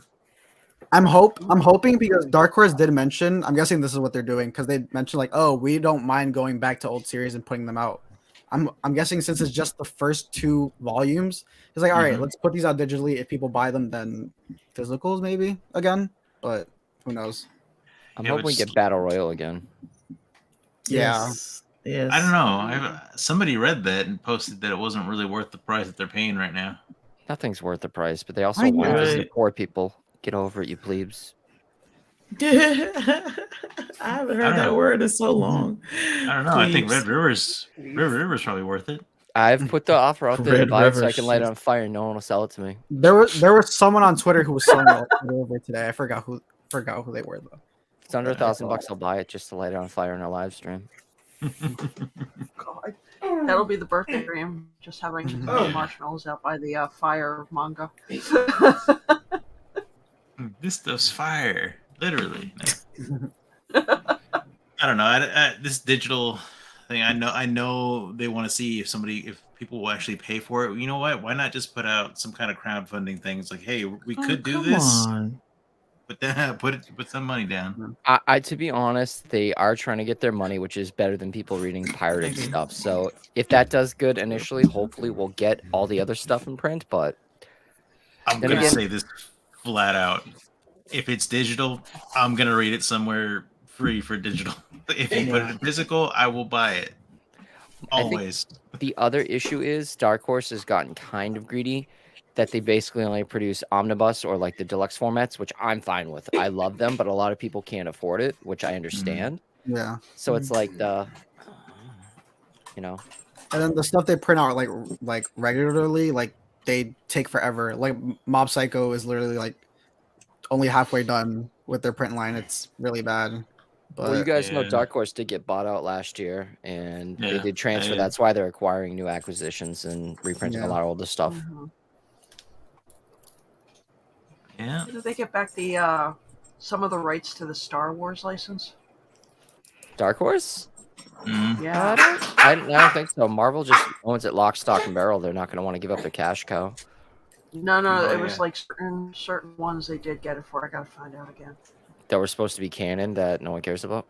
D: I'm hoping because Dark Horse did mention. I'm guessing this is what they're doing because they mentioned like, oh, we don't mind going back to old series and putting them out. I'm guessing since it's just the first 2 volumes, it's like, all right, let's put these out digitally. If people buy them, then physicals maybe again. But who knows?
F: I'm
C: Yeah,
F: hoping
C: but
F: we get Battle Royale again.
D: Yeah.
B: Yes.
C: I don't know. Somebody read that and posted that it wasn't really worth the price that they're paying right now.
F: Nothing's worth the price, but they also
D: I
F: want to
B: know.
F: visit poor people. Get over it, you plebes.
B: I haven't heard that word in so long.
C: I don't know. I think
B: Please.
C: Red River's probably worth it.
F: I've put the offer out there to
B: Red
F: buy it so I
B: River
F: can light it
B: shit.
F: on fire and no one will sell it to me.
D: There was someone on Twitter who was selling it over today. I forgot who they were though.
F: If it's under $1,000, I'll buy it just to light it on fire in our live stream.
A: God. That'll be the birthday dream. Just having marshmallows out by the fire manga.
C: This stuff's fire, literally. I don't know. This digital thing, I know they want to see if people will actually pay for it. You know what? Why not just put out some kind of crowdfunding thing? It's like, hey, we could do
B: come
C: this,
B: on.
C: but then put some money down.
F: I to be honest, they are trying to get their money, which is better than people reading pirated stuff. So if that does good initially, hopefully we'll get all the other stuff in print. But
C: I'm
F: then
C: gonna
F: again-
C: say this flat out. If it's digital, I'm gonna read it somewhere free for digital. If you put it in physical, I will buy it.
F: I think-
C: Always.
F: the other issue is Dark Horse has gotten kind of greedy that they basically only produce omnibus or like the deluxe formats, which I'm fine with. I love them, but a lot of people can't afford it, which I understand.
D: Yeah.
F: So it's like
D: And then the stuff they print out like regularly, like they take forever. Like Mob Psycho is literally like only halfway done with their print line. It's really bad. But
F: well, you guys know
C: Yeah.
F: Dark Horse did get bought out last year, and they
C: Yeah,
F: did transfer.
C: I-
F: That's why they're acquiring new acquisitions and reprinting
D: Yeah.
F: a lot of older stuff.
A: Mhm.
C: Yeah.
A: Did they get back the some of the rights to the Star Wars license?
F: Dark Horse?
C: Mhm.
A: Yeah.
F: I don't think so. Marvel just owns it lock, stock, and barrel. They're not going to want to give up their cash cow.
A: No,
C: Oh,
A: it was
C: yeah.
A: like certain ones they did get it for. I gotta find out again.
F: That were supposed to be canon that no one cares about.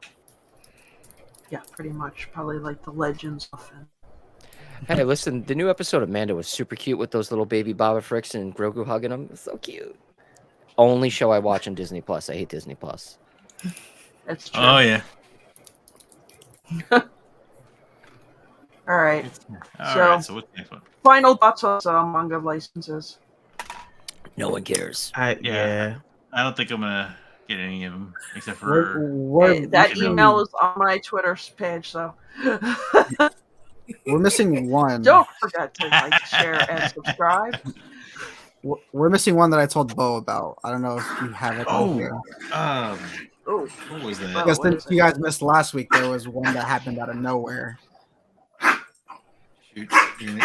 A: Yeah, pretty much. Probably like the Legends stuff.
F: Hey, listen, the new episode of Manda was super cute with those little baby Baba Fricks and Grogu hugging them. It's so cute. Only show I watch on Disney Plus. I hate Disney Plus.
A: That's true.
C: Oh yeah.
A: All right.
C: All right. So what's the next one?
A: Final thoughts on manga licenses.
F: No one cares.
B: Yeah.
C: I don't think I'm gonna get any of them except for
A: That email is on my Twitter page, so
D: we're missing one.
A: don't forget to like, share, and subscribe.
D: We're missing one that I told Bo about. I don't know if you have it.
C: What was that?
D: Because since you guys missed last week, there was one that happened out of nowhere.
C: Shoot, you're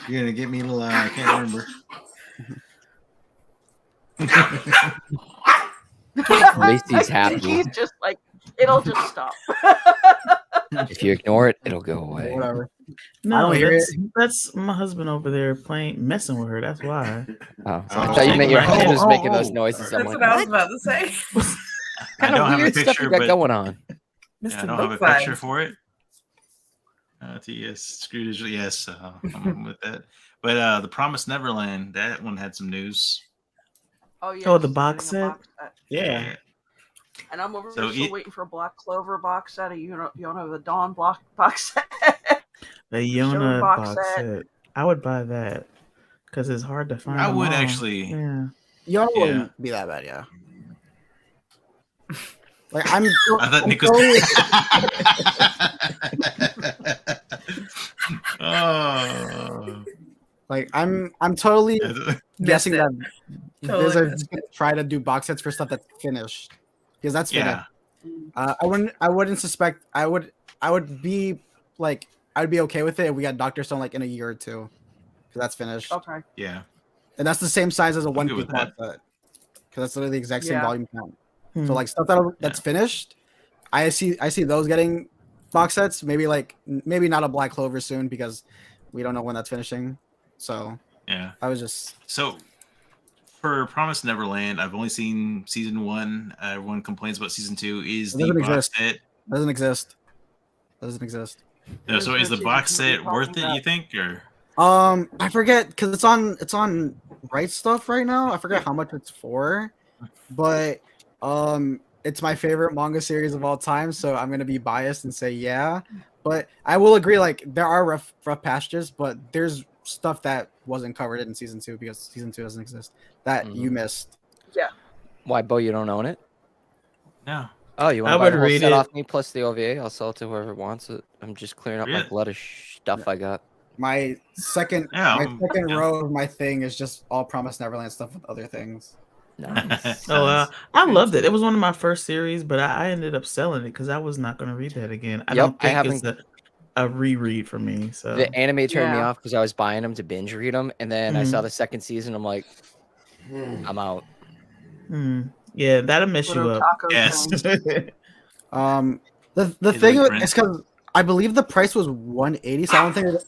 C: gonna get me a little. I can't remember.
F: Lacey's happy.
A: He's just like, it'll just stop.
F: If you ignore it, it'll go away.
D: Whatever.
B: No, that's my husband over there messing with her. That's why.
F: Oh, so I thought you meant your husband was making those noises.
E: That's what I was about to say.
C: I don't have a picture,
F: but going on.
C: Yeah, I don't have a picture for it. Yes, Screw Digital. Yes, I'm with that. But the Promised Neverland, that one had some news.
A: Oh yeah.
B: Oh, the box set.
C: Yeah.
A: And I'm still waiting for a Black Clover box set. You know the Dawn box set.
B: The Yona box set. I would buy that because it's hard to find.
C: I would actually.
B: Yeah.
D: Yona wouldn't be that bad, yeah. Like I
C: thought Nick was.
D: Like I'm totally guessing that there's a try to do box sets for stuff that's finished because that's finished. I wouldn't suspect. I would be like I'd be okay with it if we got Dr. Stone like in a year or two because that's finished.
A: Okay.
C: Yeah.
D: And that's the same size as a One Piece box set because that's literally the exact same volume count. So like stuff that's finished, I see those getting box sets. Maybe not a Black Clover soon because we don't know when that's finishing. So
C: yeah,
D: I was just
C: for Promised Neverland. I've only seen season 1. Everyone complains about season 2. Is the box set
D: doesn't exist?
C: No, so is the box set worth it? You think or?
D: I forget because it's on Right Stuff right now. I forget how much it's for, but it's my favorite manga series of all time, so I'm gonna be biased and say yeah. But I will agree, like there are rough passages, but there's stuff that wasn't covered in season 2 because season 2 doesn't exist that you missed.
A: Yeah.
F: Why, Bo? You don't own it?
C: No.
F: Oh, you want to buy the whole set off me plus the OVA? I'll sell it to whoever wants it. I'm just clearing up my glut of stuff I got.
D: My second row of my thing is just all Promised Neverland stuff with other things.
F: Nice.
B: I loved it. It was one of my first series, but I ended up selling it because I was not going to read that again. I don't think it's a reread for me. So
F: the anime turned me off because I was buying them to binge read them, and then I saw the second season. I'm like, I'm out.
B: Yeah, that'll mess you up.
C: Yes.
D: The thing is because I believe the price was $180, so I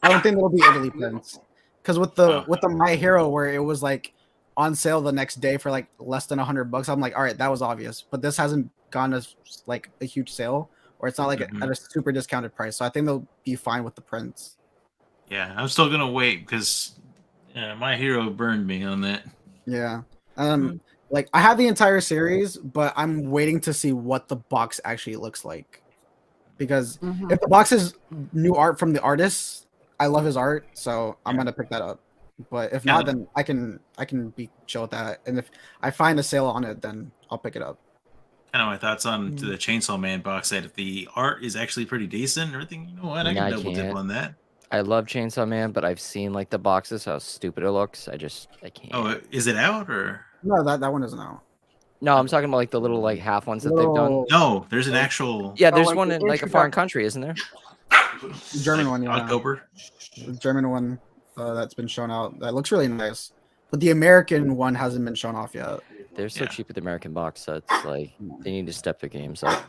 D: don't think it'll be Italy prints. Because with the My Hero where it was like on sale the next day for like less than $100, I'm like, all right, that was obvious. But this hasn't gone as like a huge sale, or it's not like at a super discounted price. So I think they'll be fine with the prints.
C: Yeah, I'm still gonna wait because My Hero burned me on that.
D: Yeah. Like I have the entire series, but I'm waiting to see what the box actually looks like. Because if the box is new art from the artist, I love his art, so I'm gonna pick that up. But if not, then I can be chill with that. And if I find a sale on it, then I'll pick it up.
C: Kind of my thoughts on to the Chainsaw Man box set. If the art is actually pretty decent and everything, you know what? I can double dip on that.
F: I love Chainsaw Man, but I've seen like the boxes, how stupid it looks. I can't.
C: Oh, is it out or?
D: No, that one isn't out.
F: No, I'm talking about like the little like half ones that they've done.
C: No, there's an actual.
F: Yeah, there's one in like a foreign country, isn't there?
D: The German one, yeah.
C: October.
D: The German one that's been shown out. That looks really nice. But the American one hasn't been shown off yet.
F: They're so cheap with American box sets. Like they need to step their games up.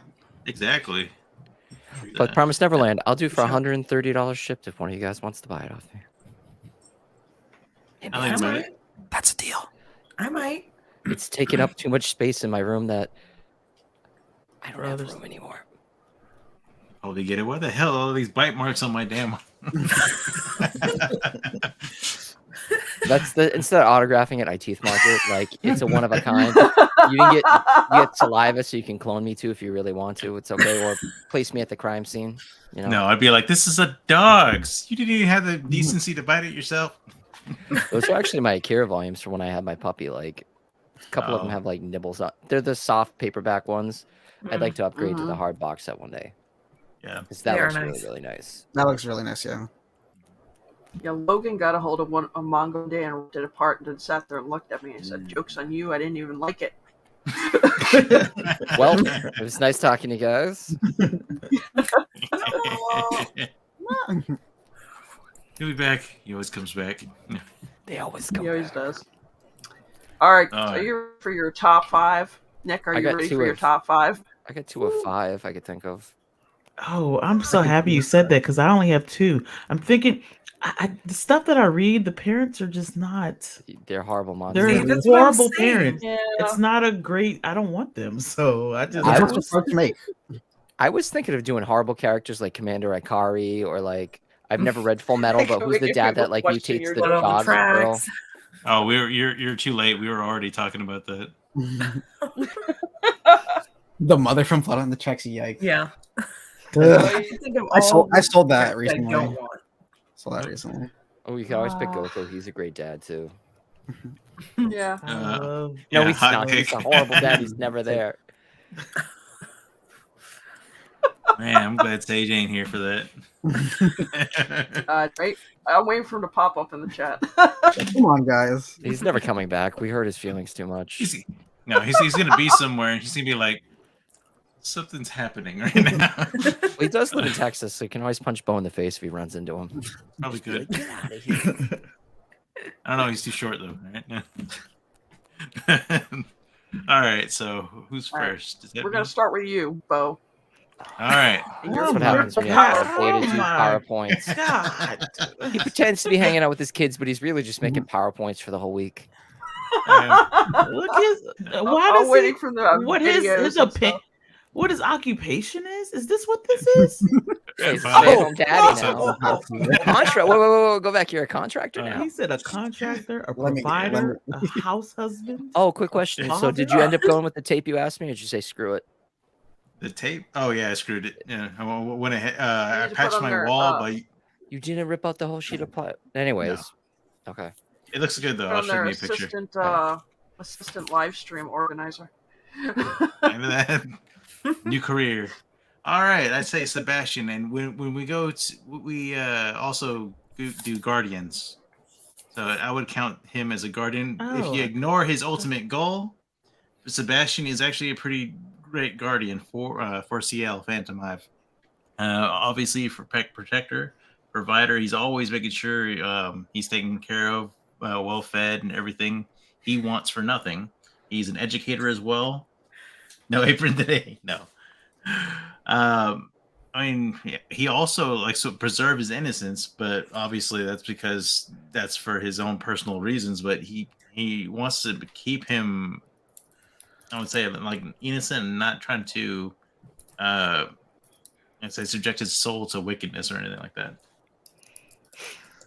C: Exactly.
F: But Promised Neverland, I'll do for $130 shipped if one of you guys wants to buy it off me.
C: I might.
D: That's a deal.
E: I might.
F: It's taking up too much space in my room that I don't have room anymore.
C: Probably get it. What the hell? All these bite marks on my damn.
F: That's the instead of autographing it, I teeth mark it. Like it's a one of a kind. You can get saliva, so you can clone me too if you really want to. It's okay, or place me at the crime scene. You know?
C: No, I'd be like, this is a dog's. You didn't even have the decency to bite it yourself.
F: Those are actually my Akira volumes from when I had my puppy. Like a couple of them have like nibbles on. They're the soft paperback ones. I'd like to upgrade to the hard box set one day.
C: Yeah,
F: because that looks really, really nice.
D: That looks really nice, yeah.
A: Yeah, Logan got a hold of a manga one day and ripped it apart and then sat there and looked at me and said, "Joke's on you, I didn't even like it."
F: Well, it was nice talking to you guys.
C: He'll be back. He always comes back.
F: They always come.
A: He always does. All right, are you ready for your top 5? Nick, are you ready for your top 5?
F: I got 2 of 5 I could think of.
B: Oh, I'm so happy you said that because I only have 2. I'm thinking the stuff that I read, the parents are just not.
F: They're horrible monsters.
B: They're horrible parents. Yeah. It's not a great. I don't want them. So I
F: was thinking of doing horrible characters like Commander Ikari or like I've never read Full Metal, but who's the dad that like mutates the dog girl?
C: Oh, you're too late. We were already talking about that.
D: The mother from Flood on the Tracks. Yikes.
E: Yeah.
D: I sold that recently. Sold that recently.
F: Oh, you can always pick Goku. He's a great dad too.
A: Yeah.
F: No, he's not. He's a horrible dad. He's never there.
C: Man, I'm glad Sage ain't here for that.
A: Right? I'm waiting for him to pop up in the chat.
D: Come on, guys.
F: He's never coming back. We hurt his feelings too much.
C: He's gonna be somewhere and he's gonna be like, something's happening right now.
F: Well, he does live in Texas, so he can always punch Bo in the face if he runs into him.
C: Probably good.
F: Get out of here.
C: I don't know. He's too short though, right? All right. So who's first?
A: We're gonna start with you, Bo.
C: All right.
F: That's what happens when you have updated PowerPoints.
B: God.
F: He pretends to be hanging out with his kids, but he's really just making PowerPoints for the whole week.
B: Look his. What his occupation is? Is this what this is?
F: He's a stay-at-home daddy now. Whoa, go back. You're a contractor now.
B: He said a contractor, a provider, a house husband.
F: Oh, quick question. So did you end up going with the tape you asked me, or did you say screw it?
C: The tape? Oh yeah, I screwed it. Yeah, I went ahead. I patched my wall, but
F: you didn't rip out the whole sheet of ply. Anyways, okay.
C: It looks good though. I'll show you a picture.
A: Assistant live stream organizer.
C: New career. All right, I'd say Sebastian, and when we go to, we also do Guardians. So I would count him as a Guardian. If you ignore his ultimate goal, Sebastian is actually a pretty great Guardian for CL Phantom Hive. Obviously, for protector, provider, he's always making sure he's taken care of, well fed, and everything he wants for nothing. He's an educator as well. No apron today. No. I mean, he also likes to preserve his innocence, but obviously that's because that's for his own personal reasons. But he wants to keep him, I would say, like innocent and not trying to, I'd say, subject his soul to wickedness or anything like that.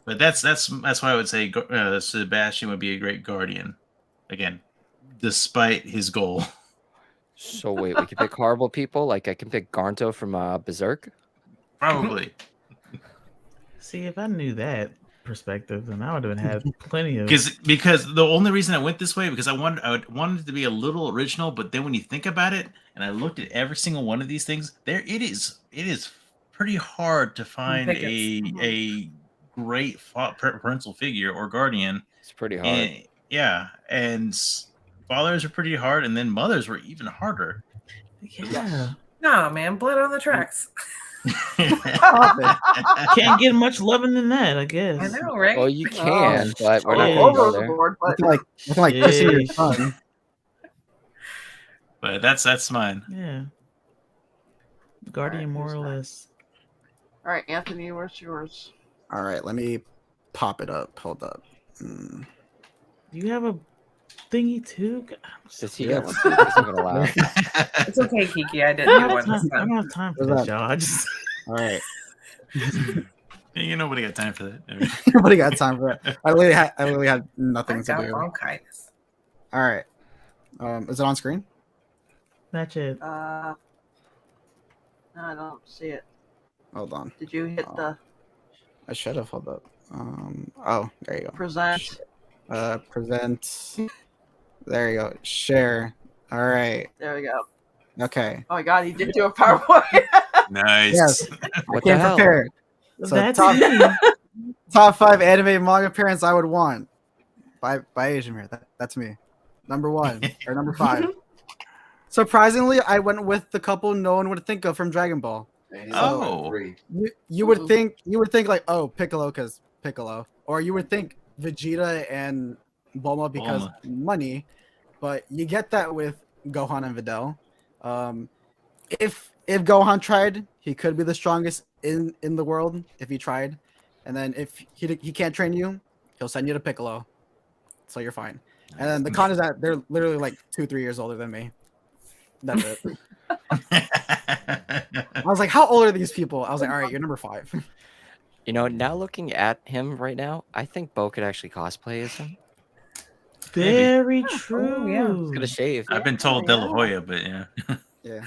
C: But that's why I would say Sebastian would be a great Guardian, again, despite his goal.
F: So wait, we can pick horrible people. Like I can pick Garnto from Berserk.
C: Probably.
B: See, if I knew that perspective, then I would have had plenty of.
C: Because the only reason I went this way because I wanted it to be a little original, but then when you think about it, and I looked at every single one of these things, it is pretty hard to find a great parental figure or guardian.
F: It's pretty hard.
C: And fathers are pretty hard, and then mothers were even harder.
B: Yeah.
E: No, man, blood on the tracks.
B: Can't get much loving than that, I guess.
E: I know, right?
F: Well, you can, but we're not
B: Yeah.
F: going to go
A: Over the
F: there.
A: board, but
D: like kissing your son.
C: But that's mine.
B: Yeah. Guardian, more or less.
A: all right, Anthony, where's yours?
D: All right, let me pop it up. Hold up.
B: Do you have a thingy too?
F: Does he have one? He's not gonna laugh.
E: It's okay, Kiki. I
B: I
E: didn't
B: don't
E: do
B: have
E: one this
B: time, I
E: time.
B: don't have time for this, y'all.
D: All right.
C: Yeah, nobody got time for that.
D: Nobody got time for that. I literally had nothing
E: I
D: to
E: got
D: do.
E: bronchitis.
D: All right. Is it on screen?
B: That's it.
A: No, I don't see it.
D: Hold on.
A: Did you hit the
D: I should have. Hold up. Oh, there you go.
A: present?
D: Present. There you go. Share. All right.
A: There we go.
D: Okay.
A: Oh my god, he did do a PowerPoint.
C: Nice.
D: Yes.
F: What
D: I
F: the
D: came
F: hell?
D: prepared. So
B: That's
D: top,
B: me.
D: top 5 anime manga parents I would want by Asianmerr. That's me. Number 1 or number 5. Surprisingly, I went with the couple no one would think of from Dragon Ball.
C: Oh.
D: You would think like, oh, Piccolo because Piccolo, or you would think Vegeta and Bulma because money, but you get that with Gohan and Videl. If Gohan tried, he could be the strongest in the world if he tried, and then if he can't train you, he'll send you to Piccolo, so you're fine. And then the con is that they're literally like 2-3 years older than me. That's it. I was like, how old are these people? I was like, all right, you're number 5.
F: You know, now looking at him right now, I think Bo could actually cosplay as him.
B: Very true.
E: Oh, yeah.
F: He's gonna shave.
C: I've been told De La Hoya, but yeah.
D: Yeah.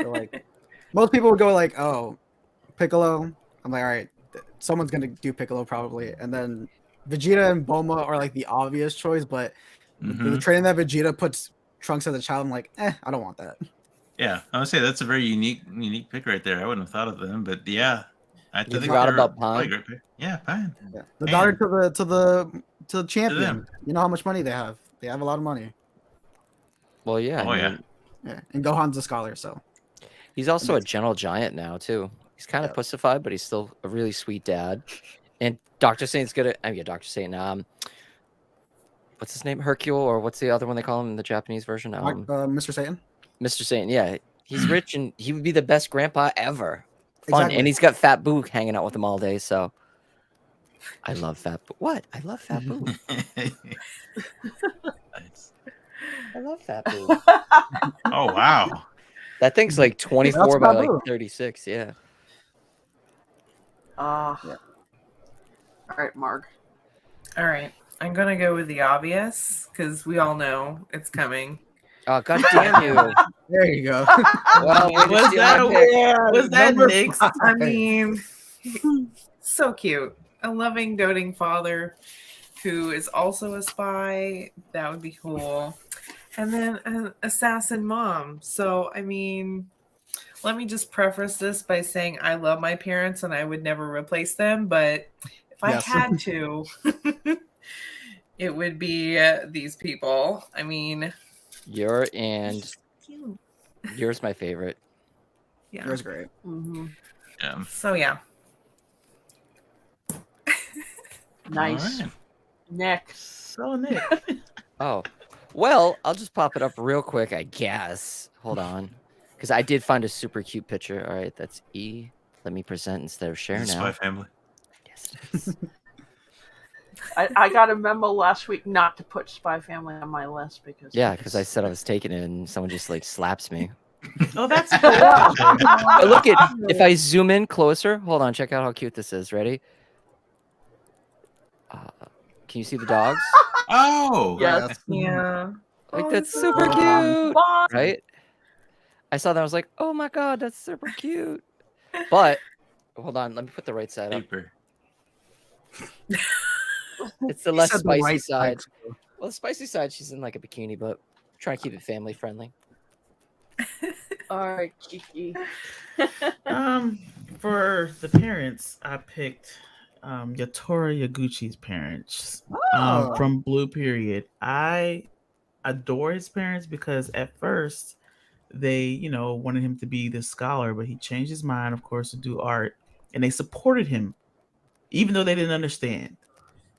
D: So like, most people would go like, oh, Piccolo. I'm like, all right, someone's gonna do Piccolo probably, and then Vegeta and Bulma are like the obvious choice, but the training that Vegeta puts Trunks as a child, I'm like, I don't want that.
C: Yeah, I would say that's a very unique pick right there. I wouldn't have thought of them, but yeah, I
F: You
C: think
F: forgot
C: they're
F: about
C: probably
F: Pine?
C: great pick. Yeah, Pine.
D: Yeah. The
C: Man.
D: daughter to the champion.
C: them.
D: You know how much money they have? They have a lot of money.
F: Well, yeah.
C: Oh,
F: I
C: yeah.
F: mean,
D: Yeah, and Gohan's a scholar, so
F: he's also a gentle giant now too. He's kind of pussified, but he's still a really sweet dad. And Dr. Saint's gonna. I mean, Dr. Saint. What's his name? Hercule, or what's the other one they call him in the Japanese version?
D: Mr. Satan.
F: Mr. Saint. Yeah, he's rich and he would be the best grandpa ever. Fun,
D: Exactly.
F: and he's got Fat Boo hanging out with him all day. So I love Fat Boo. What? I love Fat Boo.
C: Nice.
F: I love Fat Boo.
C: Oh wow.
F: That thing's like 24 by
D: Fat
F: like
D: Boo.
F: 36. Yeah.
A: All right, Marg.
E: All right. I'm going to go with the obvious because we all know it's coming.
F: Oh, god damn you.
D: There you go.
F: Well, way to
B: Was
F: steal
B: that
F: my
B: a
F: pick.
B: was that
D: Number
B: Nick's?
D: 5.
E: I mean, so cute. A loving, doting father who is also a spy. That would be cool. And then an assassin mom. So, I mean, let me just preface this by saying I love my parents and I would never replace them. But if I
D: Yes.
E: had to, it would be these people. I mean,
F: You're and
E: cute.
F: yours my favorite.
E: Yeah.
D: It was great.
A: Mm-hmm.
C: Yeah.
E: So, yeah.
A: Nice.
C: All right.
A: Next.
B: So Nick.
F: Oh, well, I'll just pop it up real quick, I guess. Hold on. Because I did find a super cute picture. All right, that's E. Let me present instead of share
C: Spy
F: now.
C: Family.
F: Yes, it is.
A: I got a memo last week not to put Spy Family on my list because
F: Yeah, because I said I was taking it and someone just like slaps me.
B: Oh, that's cool.
F: But look at, if I zoom in closer, hold on, check out how cute this is. Ready? Can you see the dogs?
C: Oh.
A: Yes.
E: Yeah.
F: Like,
E: Oh,
F: that's
E: so
F: super
E: cute.
F: cute.
A: Fun.
F: Right? I saw that. I was like, oh my God, that's super cute. But, hold on, let me put the right side up.
C: Paper.
F: It's the
D: He
F: less
D: said the
F: spicy
D: right
F: side.
D: too.
F: Well, the spicy side, she's in like a bikini, but I'm trying to keep it family friendly.
A: All right, Kiki.
B: For the parents, I picked Yatora Yaguchi's parents
D: Oh.
B: from Blue Period. I adore his parents because at first they, wanted him to be the scholar, but he changed his mind, of course, to do art, and they supported him, even though they didn't understand.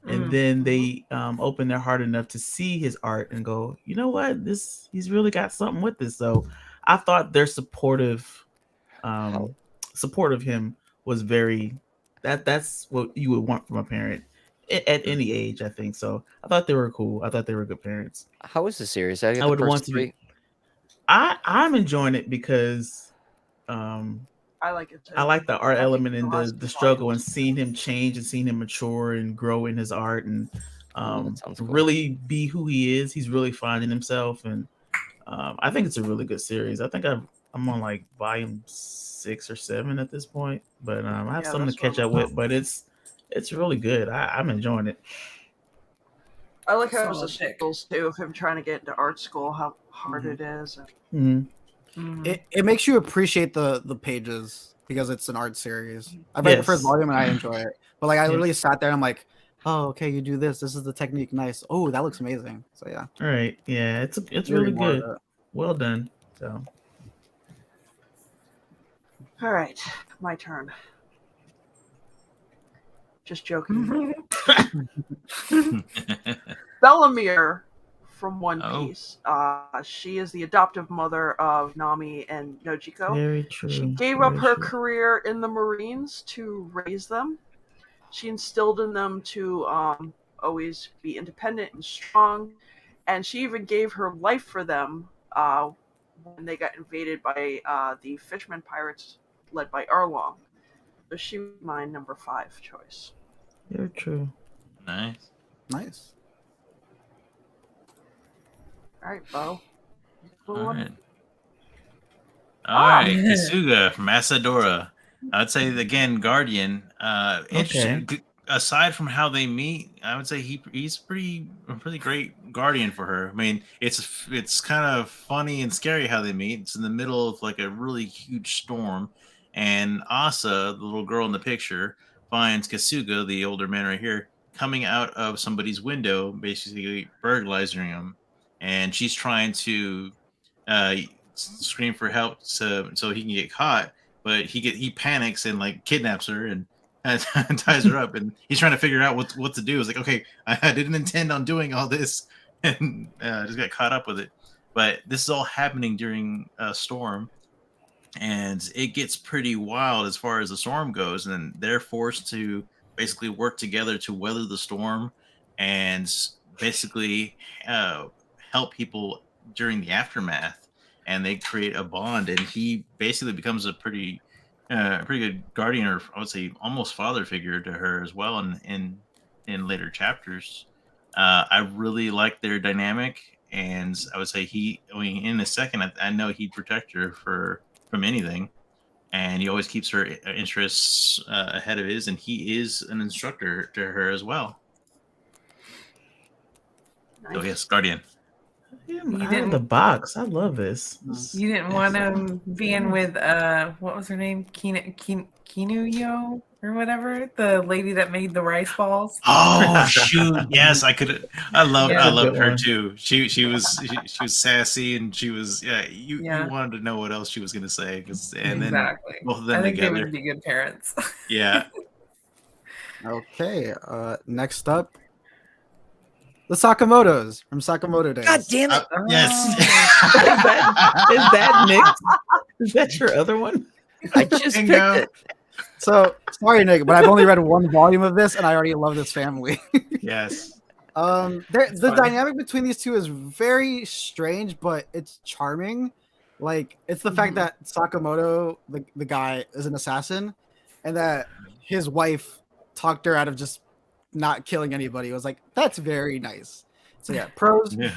B: And then they opened their heart enough to see his art and go, you know what, he's really got something with this. So I thought their supportive support of him was very that's what you would want from a parent at any age, I think. So I thought they were cool. I thought they were good parents.
F: How was the series? I
B: would want to
F: three.
B: I'm enjoying it because
A: I I like it too.
B: I like the art
A: I think
B: element and
A: last
B: the struggle and
A: volumes-
B: seeing him change and seeing him mature and grow in his art and
F: that sounds cool.
B: really be who he is. He's really finding himself, and I think it's a really good series. I think I'm on like volume 6 or 7 at this point, but I have
A: Yeah,
B: something to
A: that's what
B: catch
A: I'm
B: up with. But it's really good. I'm enjoying it.
A: I like how there's the
E: Solid pick.
A: struggles too of him trying to get into art school, how hard
D: Mhm.
A: it is.
B: Mhm.
D: It makes you appreciate the pages because it's an art series. I read the first
B: Yes.
D: volume and I enjoy it, but like I
B: Yeah.
D: literally sat there and I'm like, oh, okay, you do this. This is the technique. Nice. Oh, that looks amazing. So yeah,
B: All right. Yeah, it's
D: Reading
B: really
D: more of
B: good.
D: it.
B: Well done. So
A: All right, my turn. Just joking. Bellamere from One
C: Oh.
A: Piece. She is the adoptive mother of Nami and Nojiko.
B: very true.
A: She gave
B: very
A: up her
B: true.
A: career in the Marines to raise them. She instilled in them to always be independent and strong, and she even gave her life for them when they got invaded by the fisherman pirates led by Arlong. So she was my number 5 choice.
B: Very true.
C: Nice.
D: Nice.
A: All right, Bo.
C: All
A: One.
C: right. All right, Kasuga from Asadora. I'd say again, Guardian. Interesting. Aside from how they meet, I would say he's a pretty great guardian for her. I mean, it's kind of funny and scary how they meet. It's in the middle of like a really huge storm, and Asa, the little girl in the picture, finds Kasuga, the older man right here, coming out of somebody's window, basically burglarizing him, and she's trying to scream for help so he can get caught, but he panics and like kidnaps her and ties her up, and he's trying to figure out what to do. It's like, okay, I didn't intend on doing all this, and just got caught up with it. But this is all happening during a storm, and it gets pretty wild as far as the storm goes, and they're forced to basically work together to weather the storm and basically help people during the aftermath, and they create a bond, and he basically becomes a pretty good guardian, or I would say almost father figure to her as well in later chapters. I really like their dynamic, and I would say in a second, I know he'd protect her from anything, and he always keeps her interests ahead of his, and he is an instructor to her as well.
A: Nice.
C: So yes, guardian.
B: I'm out of the box. I love this.
E: You didn't want to be in with what was her name? Kinuyo or whatever, the lady that made the rice balls.
C: Oh shoot! Yes, I could. I loved her
B: one.
C: too. She was sassy, and she was You wanted to know what else she was gonna say, and then both of them
E: I think
C: together.
E: they would be good parents.
C: Yeah.
D: Okay. Next up, the Sakamotos from Sakamoto Days.
F: God damn it!
C: Yes.
B: Is that Nick? Is that your other one?
F: I just picked
C: Bingo.
F: it.
D: So sorry, Nick, but I've only read one volume of this, and I already love this family.
C: Yes.
D: The dynamic between these two is very strange, but it's charming. Like, it's the fact that Sakamoto, the guy, is an assassin, and that his wife talked her out of just not killing anybody. It was like, that's very nice. So yeah, pros,
C: Yeah.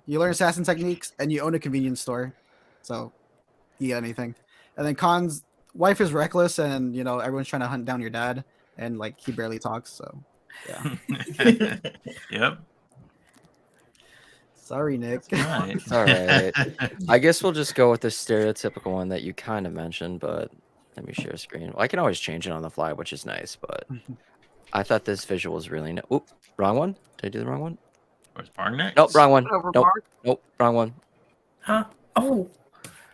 D: you learn assassin techniques, and you own a convenience store, so you get anything. And then cons, wife is reckless, and everyone's trying to hunt down your dad, and like he barely talks. So yeah.
C: Yep.
D: Sorry, Nick.
C: Right.
F: It's all right. I guess we'll just go with the stereotypical one that you kind of mentioned, but let me share a screen. Well, I can always change it on the fly, which is nice, but I thought this visual was really nice. Oop, wrong one? Did I do the wrong one?
C: Where's Barn next?
F: Nope, wrong one.
A: Over
F: Nope,
A: Mark.
F: nope, wrong one.
E: Huh? Oh,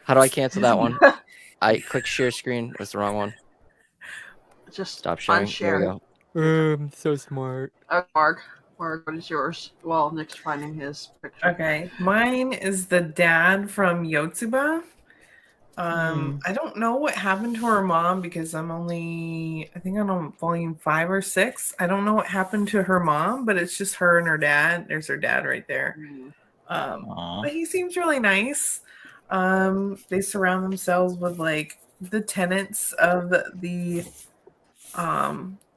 F: How do I cancel that one? I click share screen. That's the wrong one.
A: Just
F: Stop sharing. There we
A: unshare.
F: go. So smart.
A: Mark, what is yours? Well, Nick's finding his picture.
E: okay. Mine is the dad from Yotsuba. I don't know what happened to her mom because I'm I think I'm on volume 5 or 6. I don't know what happened to her mom, but it's just her and her dad. There's her dad right there.
C: Aw.
E: But he seems really nice. They surround themselves with like the tenants of the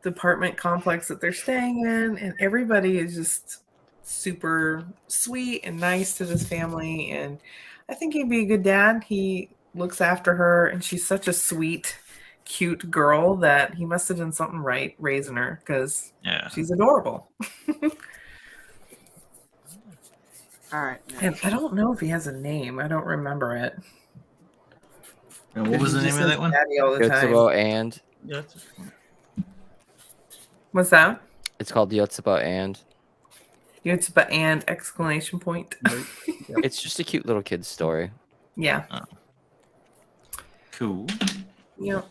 E: apartment complex that they're staying in, and everybody is just super sweet and nice to this family. And I think he'd be a good dad. He looks after her, and she's such a sweet, cute girl that he must have done something right raising her, because she's adorable.
A: All right.
E: And I don't know if he has a name. I don't remember it.
C: And what was the name of that one?
E: Daddy all the time.
F: Yotsuba and.
E: What's that?
F: It's called Yotsuba and.
E: Yotsuba and exclamation point.
F: It's just a cute little kid's story.
E: Yeah.
C: Cool.
E: Yep.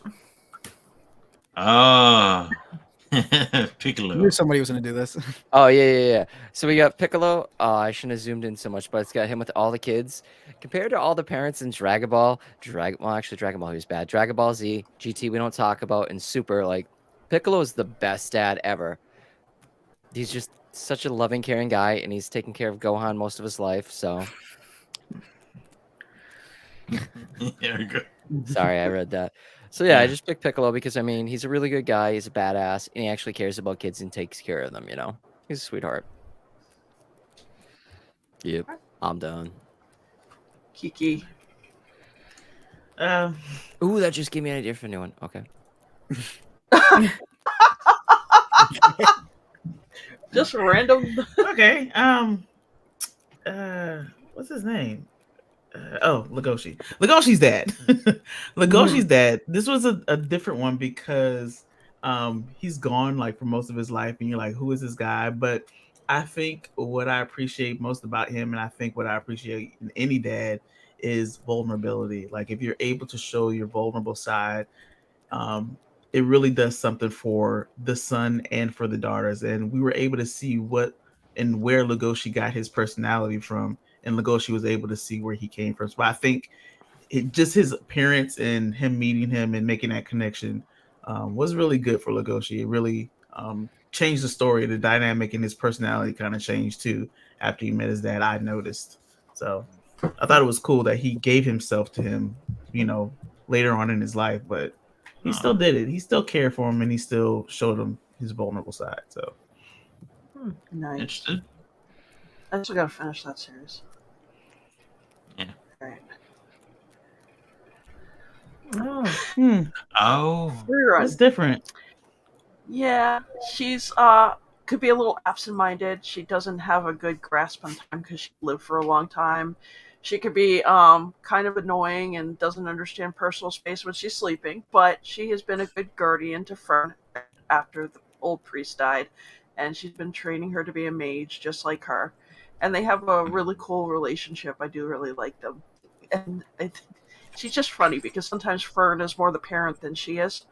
C: Oh. Piccolo.
D: I knew somebody was going to do this.
F: Oh, yeah. So we got Piccolo. I shouldn't have zoomed in so much, but it's got him with all the kids. Compared to all the parents in Dragon Ball, Dragon Ball, he was bad. Dragon Ball Z, GT, we don't talk about, and Super, like, Piccolo is the best dad ever. He's just such a loving, caring guy, and he's taken care of Gohan most of his life, so.
C: There we go.
F: Sorry, I read that. So yeah, I just picked Piccolo because, I mean, he's a really good guy. He's a badass, and he actually cares about kids and takes care of them, you know? He's a sweetheart. Yep, I'm done.
A: Kiki.
F: Ooh, that just gave me an idea for a new one. Okay.
A: Just random.
B: Okay. What's his name? Legoshi. Legoshi's dad. Legoshi's dad. This was a different one because he's gone like for most of his life, and you're like, who is this guy? But I think what I appreciate most about him, and I think what I appreciate in any dad, is vulnerability. Like if you're able to show your vulnerable side, it really does something for the son and for the daughters. And we were able to see what and where Legoshi got his personality from, and Legoshi was able to see where he came from. So I think just his appearance and him meeting him and making that connection was really good for Legoshi. It really changed the story. The dynamic and his personality kind of changed too after he met his dad, I noticed. So I thought it was cool that he gave himself to him, you know, later on in his life, but he still did it. He still cared for him, and he still showed him his vulnerable side. So
A: Nice.
C: Interested?
A: I still gotta finish that series.
C: Yeah.
A: All right.
C: Oh.
B: That's different.
A: Yeah, she's could be a little absent-minded. She doesn't have a good grasp on time because she lived for a long time. She could be kind of annoying and doesn't understand personal space when she's sleeping, but she has been a good guardian to Fern after the old priest died, and she's been training her to be a mage just like her. And they have a really cool relationship. I do really like them. And she's just funny because sometimes Fern is more the parent than she is.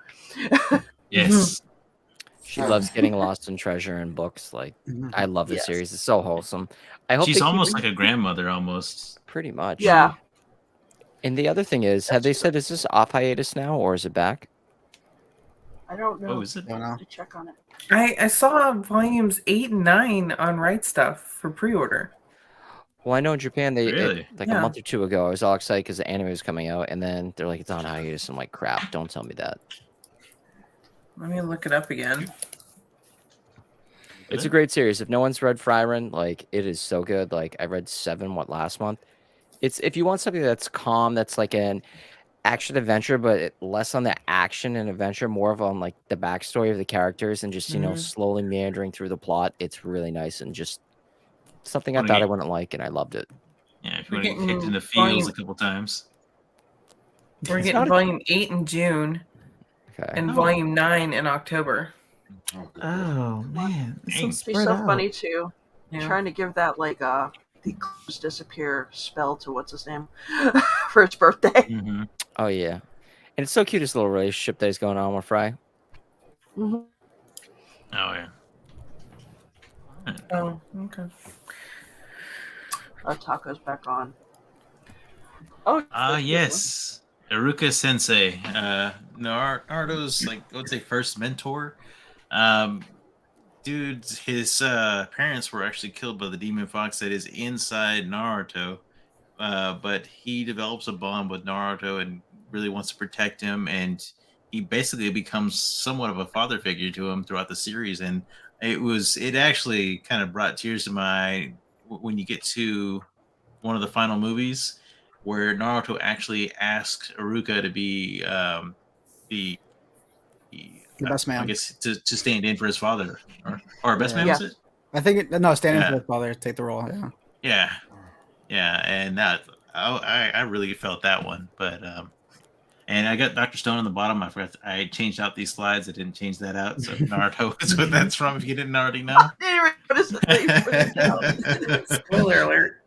C: Yes.
F: She loves getting lost in treasure and books. Like, I love this series. It's so wholesome. I hope
C: she's almost like a grandmother, almost.
F: Pretty much.
A: Yeah.
F: And the other thing is, have they said, is this off hiatus now, or is it back?
A: I don't know.
C: Oh, is it?
A: I have to check on it.
E: I saw volumes 8 and 9 on Right Stuff for pre-order.
F: Well, I know in Japan, they
C: Really?
F: a month or two ago, I was all excited because the anime was coming out, and then they're like, it's on hiatus. I'm like, crap, don't tell me that.
E: Let me look it up again.
F: It's a great series. If no one's read Frieren, like, it is so good. Like, I read 7 last month. It's if you want something that's calm, that's like an action adventure, but less on the action and adventure, more of on like the backstory of the characters and just you know slowly meandering through the plot. It's really nice and just something I thought I wouldn't like, and I loved it.
C: Yeah, if you want to get kicked in the fields a couple times.
E: We're getting volume 8 in June, and volume 9 in October.
B: Oh man,
A: It's so funny too. Yeah. Trying to give that like the clues disappear spell to what's his name for his birthday.
F: Oh yeah, and it's so cute, this little relationship that is going on with Fry.
C: Oh yeah.
E: Oh, okay.
A: Taco's back on. Oh
C: yes. Iruka Sensei, Naruto's like I would say first mentor. Dude, his parents were actually killed by the demon fox that is inside Naruto. But he develops a bond with Naruto and really wants to protect him, and he basically becomes somewhat of a father figure to him throughout the series. And it actually kind of brought tears to my eye when you get to one of the final movies where Naruto actually asks Iruka to be the
D: best man.
C: I guess to stand in for his father, or best man,
A: Yeah.
C: was it?
D: I think standing
C: Yeah.
D: for his father, take the role. Yeah.
C: Yeah, and that I really felt that one, but and I got Dr. Stone on the bottom. I forgot I changed out these slides. I didn't change that out, so Naruto is what that's from. If you didn't already know.
A: What is it?
E: Spoiler alert.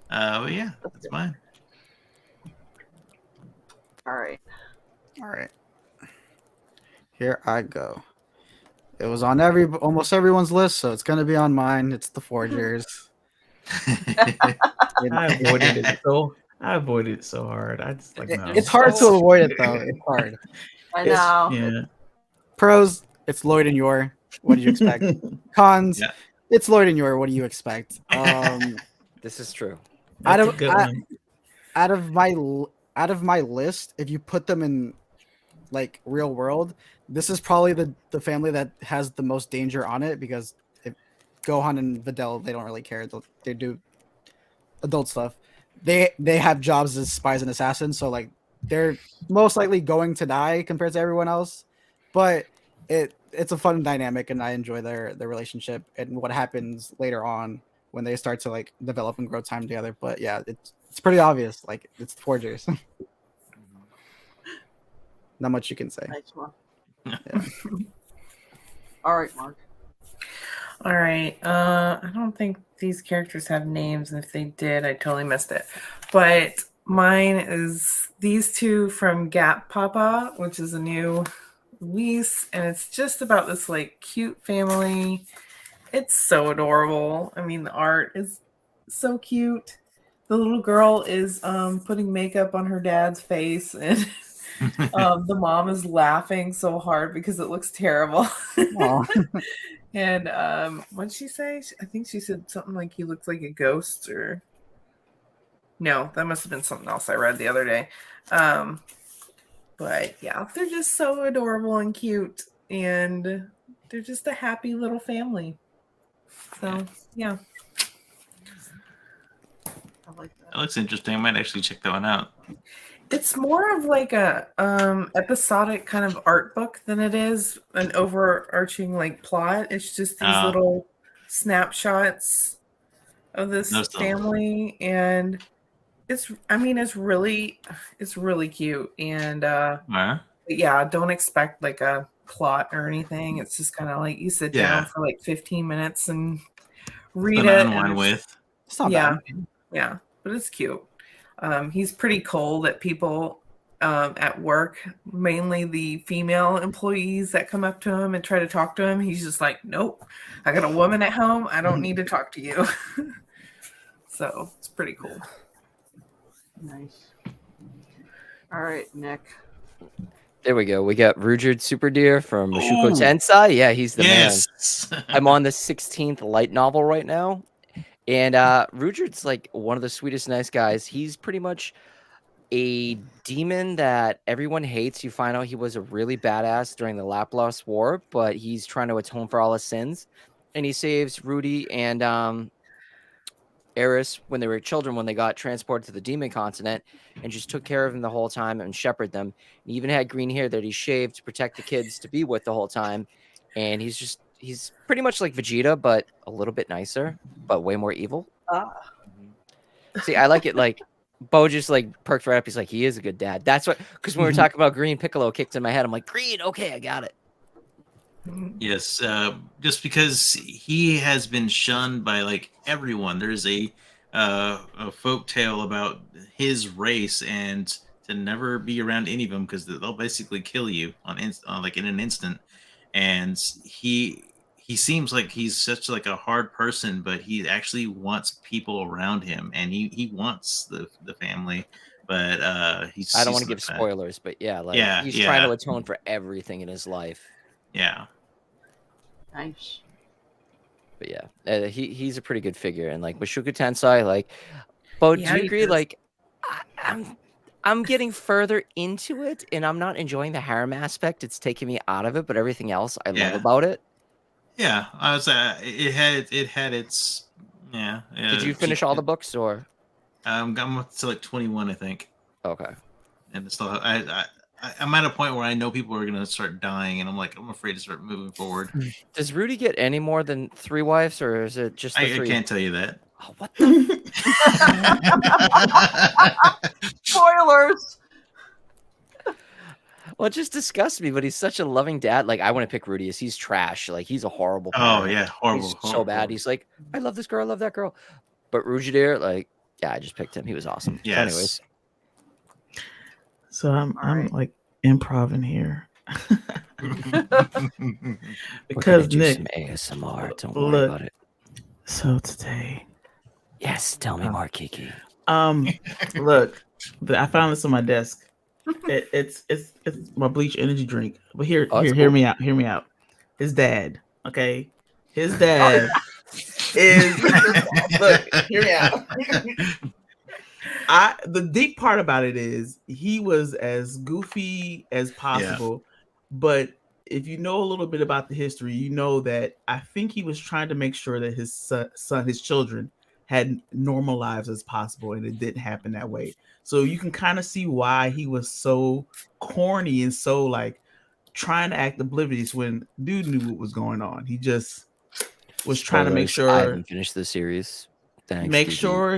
C: But yeah, that's mine.
A: All right.
D: Here I go. It was on almost everyone's list, so it's gonna be on mine. It's the Forgers.
B: I avoided it so hard. I just like no.
D: It's hard to avoid it though. It's hard.
A: I know.
B: Yeah.
D: Pros, it's Lloyd and Yor. What do you expect? Cons,
C: Yeah.
D: it's Lloyd and Yor. What do you expect?
F: This is true.
B: That's a good one.
D: Out of my list, if you put them in like real world, this is probably the family that has the most danger on it, because if Gohan and Videl, they don't really care. They do adult stuff. They have jobs as spies and assassins, so like they're most likely going to die compared to everyone else. But it's a fun dynamic, and I enjoy their relationship and what happens later on when they start to like develop and grow time together. But yeah, it's pretty obvious. Like, it's the Forgers. Not much you can say.
A: Nice one.
D: Yeah.
A: All right, Mark.
E: All right. I don't think these characters have names, and if they did, I totally missed it. But mine is these two from Gap Papa, which is a new release, and it's just about this like cute family. It's so adorable. I mean, the art is so cute. The little girl is putting makeup on her dad's face, and the mom is laughing so hard because it looks terrible. And what did she say? I think she said something like he looks like a ghost, or no, that must have been something else I read the other day. But yeah, they're just so adorable and cute, and they're just a happy little family. So yeah.
A: I like that.
C: That looks interesting. I might actually check that one out.
E: It's more of like a episodic kind of art book than it is an overarching like plot. It's just these little snapshots of this family, and it's really cute. And yeah, don't expect like a plot or anything. It's just kind of like you sit down for like 15 minutes and read it.
D: It's not bad.
E: Yeah, but it's cute. He's pretty cold at people at work, mainly the female employees that come up to him and try to talk to him. He's just like, nope, I got a woman at home. I don't need to talk to you. So it's pretty cool.
A: Nice. All right, Nick.
F: There we go. We got Ruijerd Super Deer from Mushoku Tensei. Yeah, he's the man. I'm on the 16th light novel right now. And Ruijerd's like one of the sweetest, nice guys. He's pretty much a demon that everyone hates. You find out he was a really badass during the Laplace War, but he's trying to atone for all his sins. And he saves Rudy and Eris when they were children, when they got transported to the demon continent, and just took care of them the whole time and shepherded them. He even had green hair that he shaved to protect the kids to be with the whole time. And he's pretty much like Vegeta, but a little bit nicer, but way more evil. See, I like it. Like, Bo just like perked right up. He's like, he is a good dad. That's what, because when we were talking about Green, Piccolo kicked in my head. I'm like, Green, okay, I got it.
C: Yes, just because he has been shunned by like everyone. There's a folk tale about his race, and to never be around any of them because they'll basically kill you like in an instant. And he seems like he's such like a hard person, but he actually wants people around him, and he wants the family. But I
F: don't want to give spoilers, but yeah, he's trying to atone for everything in his life.
C: Yeah.
A: Nice.
F: But yeah, he's a pretty good figure, and like Mushoku Tensei, like, Bo, do you agree? Like, I'm getting further into it, and I'm not enjoying the harem aspect. It's taking me out of it, but everything else I love about it.
C: Yeah, I was. It had its. Yeah.
F: Did you finish all the books, or?
C: I'm up to like 21, I think.
F: Okay.
C: And it's still, I'm at a point where I know people are gonna start dying, and I'm afraid to start moving forward.
F: Does Rudy get any more than 3 wives, or is it just the 3?
C: I can't tell you that.
F: Oh, what the?
A: Spoilers.
F: Well, it just disgusts me, but he's such a loving dad. Like, I want to pick Rudy as he's trash. Like, he's a horrible parent.
C: Oh yeah, horrible.
F: He's so bad. He's like, I love this girl, I love that girl. But Rujidir, like, yeah, I just picked him. He was awesome.
C: Yes.
F: Anyways.
B: So I'm like improvising here. Because Nick,
F: some ASMR. Don't worry about it.
B: So today.
F: Yes, tell me more, Kiki.
B: Look, I found this on my desk. It's my bleach energy drink. But hear me out. Hear me out. His dad. Okay, his dad is. Look, hear me out. The deep part about it is he was as goofy as possible, but if you know a little bit about the history, you know that I think he was trying to make sure that his son, his children, had normal lives as possible, and it didn't happen that way. So you can kind of see why he was so corny and so like trying to act oblivious when dude knew what was going on. He just was trying to make sure.
F: I haven't finished the series. Thanks.
B: Make
F: Kiki.
B: sure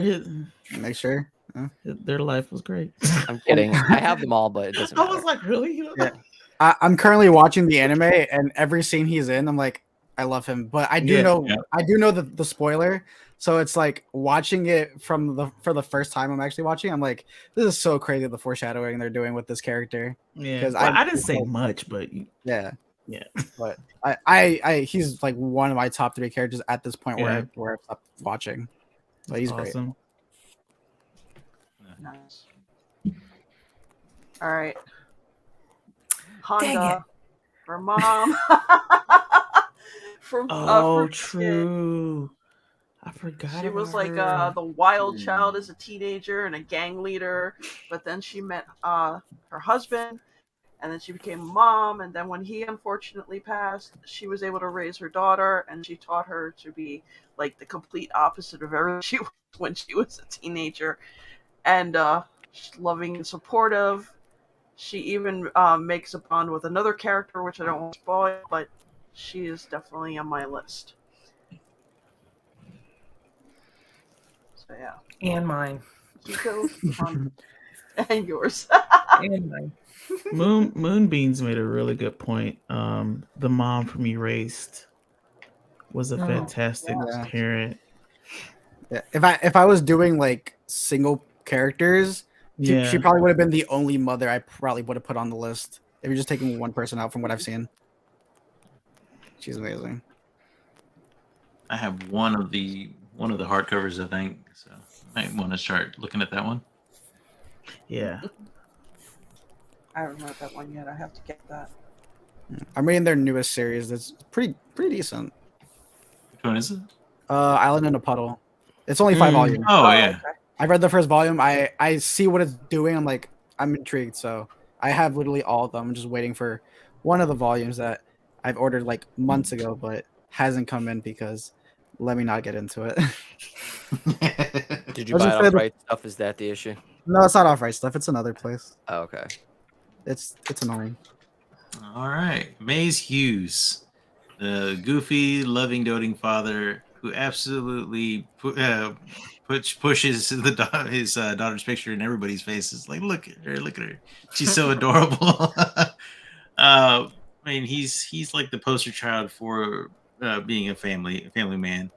B: their life was great.
F: I'm kidding. I have them all, but it doesn't matter.
B: I was like, really?
D: Yeah. I'm currently watching the anime, and every scene he's in, I'm like, I love him. But I do know the spoiler. So it's like watching it for the first time I'm actually watching. I'm like, this is so crazy, the foreshadowing they're doing with this character.
B: Yeah, because I didn't say much, but
D: yeah. But I he's like one of my top 3 characters at this point where I've stopped watching. So he's awesome.
A: Great. Nice. All right. Honda, her mom.
B: From true. I forgot.
A: She was like the wild child as a teenager and a gang leader, but then she met her husband, and then she became a mom. And then when he unfortunately passed, she was able to raise her daughter, and she taught her to be like the complete opposite of everything she was when she was a teenager, and loving and supportive. She even makes a bond with another character, which I don't want to spoil, but she is definitely on my list. So yeah.
E: And mine.
A: Kiko, and yours.
E: And mine.
B: Moonbeams made a really good point. The mom from Erased was a fantastic parent.
D: Yeah. If I was doing like single characters, she probably would have been the only mother I probably would have put on the list. If you're just taking one person out from what I've seen. She's amazing.
C: I have one of the hardcovers, I think, so I might want to start looking at that one.
B: Yeah.
A: I haven't read that one yet. I have to get that.
D: I'm reading their newest series. That's pretty decent.
C: Which one is it?
D: Island in a Puddle. It's only 5 volumes.
C: Oh yeah.
A: Okay.
D: I read the first volume. I see what it's doing. I'm like, I'm intrigued. So I have literally all of them. I'm just waiting for one of the volumes that I've ordered like months ago, but hasn't come in because let me not get into it.
F: Did you buy it off Right Stuff? Is that the issue?
D: No, it's not off Right Stuff. It's another place.
F: Oh, okay.
D: It's annoying.
C: All right, Maze Hughes, the goofy, loving, doting father who absolutely pushes his daughter's picture in everybody's faces. Like, look at her, she's so adorable. I mean, he's like the poster child for being a family man.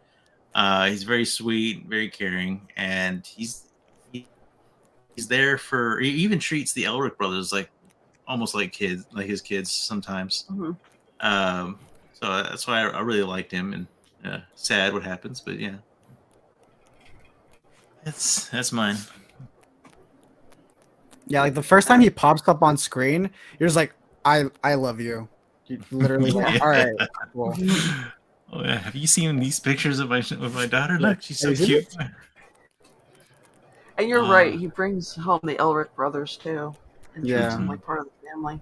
C: He's very sweet, very caring, and he's there for. He even treats the Elric brothers like almost like kids, like his kids sometimes.
A: Mm-hmm.
C: So that's why I really liked him, and sad what happens, but yeah, that's mine.
D: Yeah, like the first time he pops up on screen, you're just like, I love you. You literally like, all right, cool.
C: Oh yeah, have you seen these pictures of my daughter? Look, she's so cute.
A: And you're right, he brings home the Elric brothers too, and treats them like part of the family.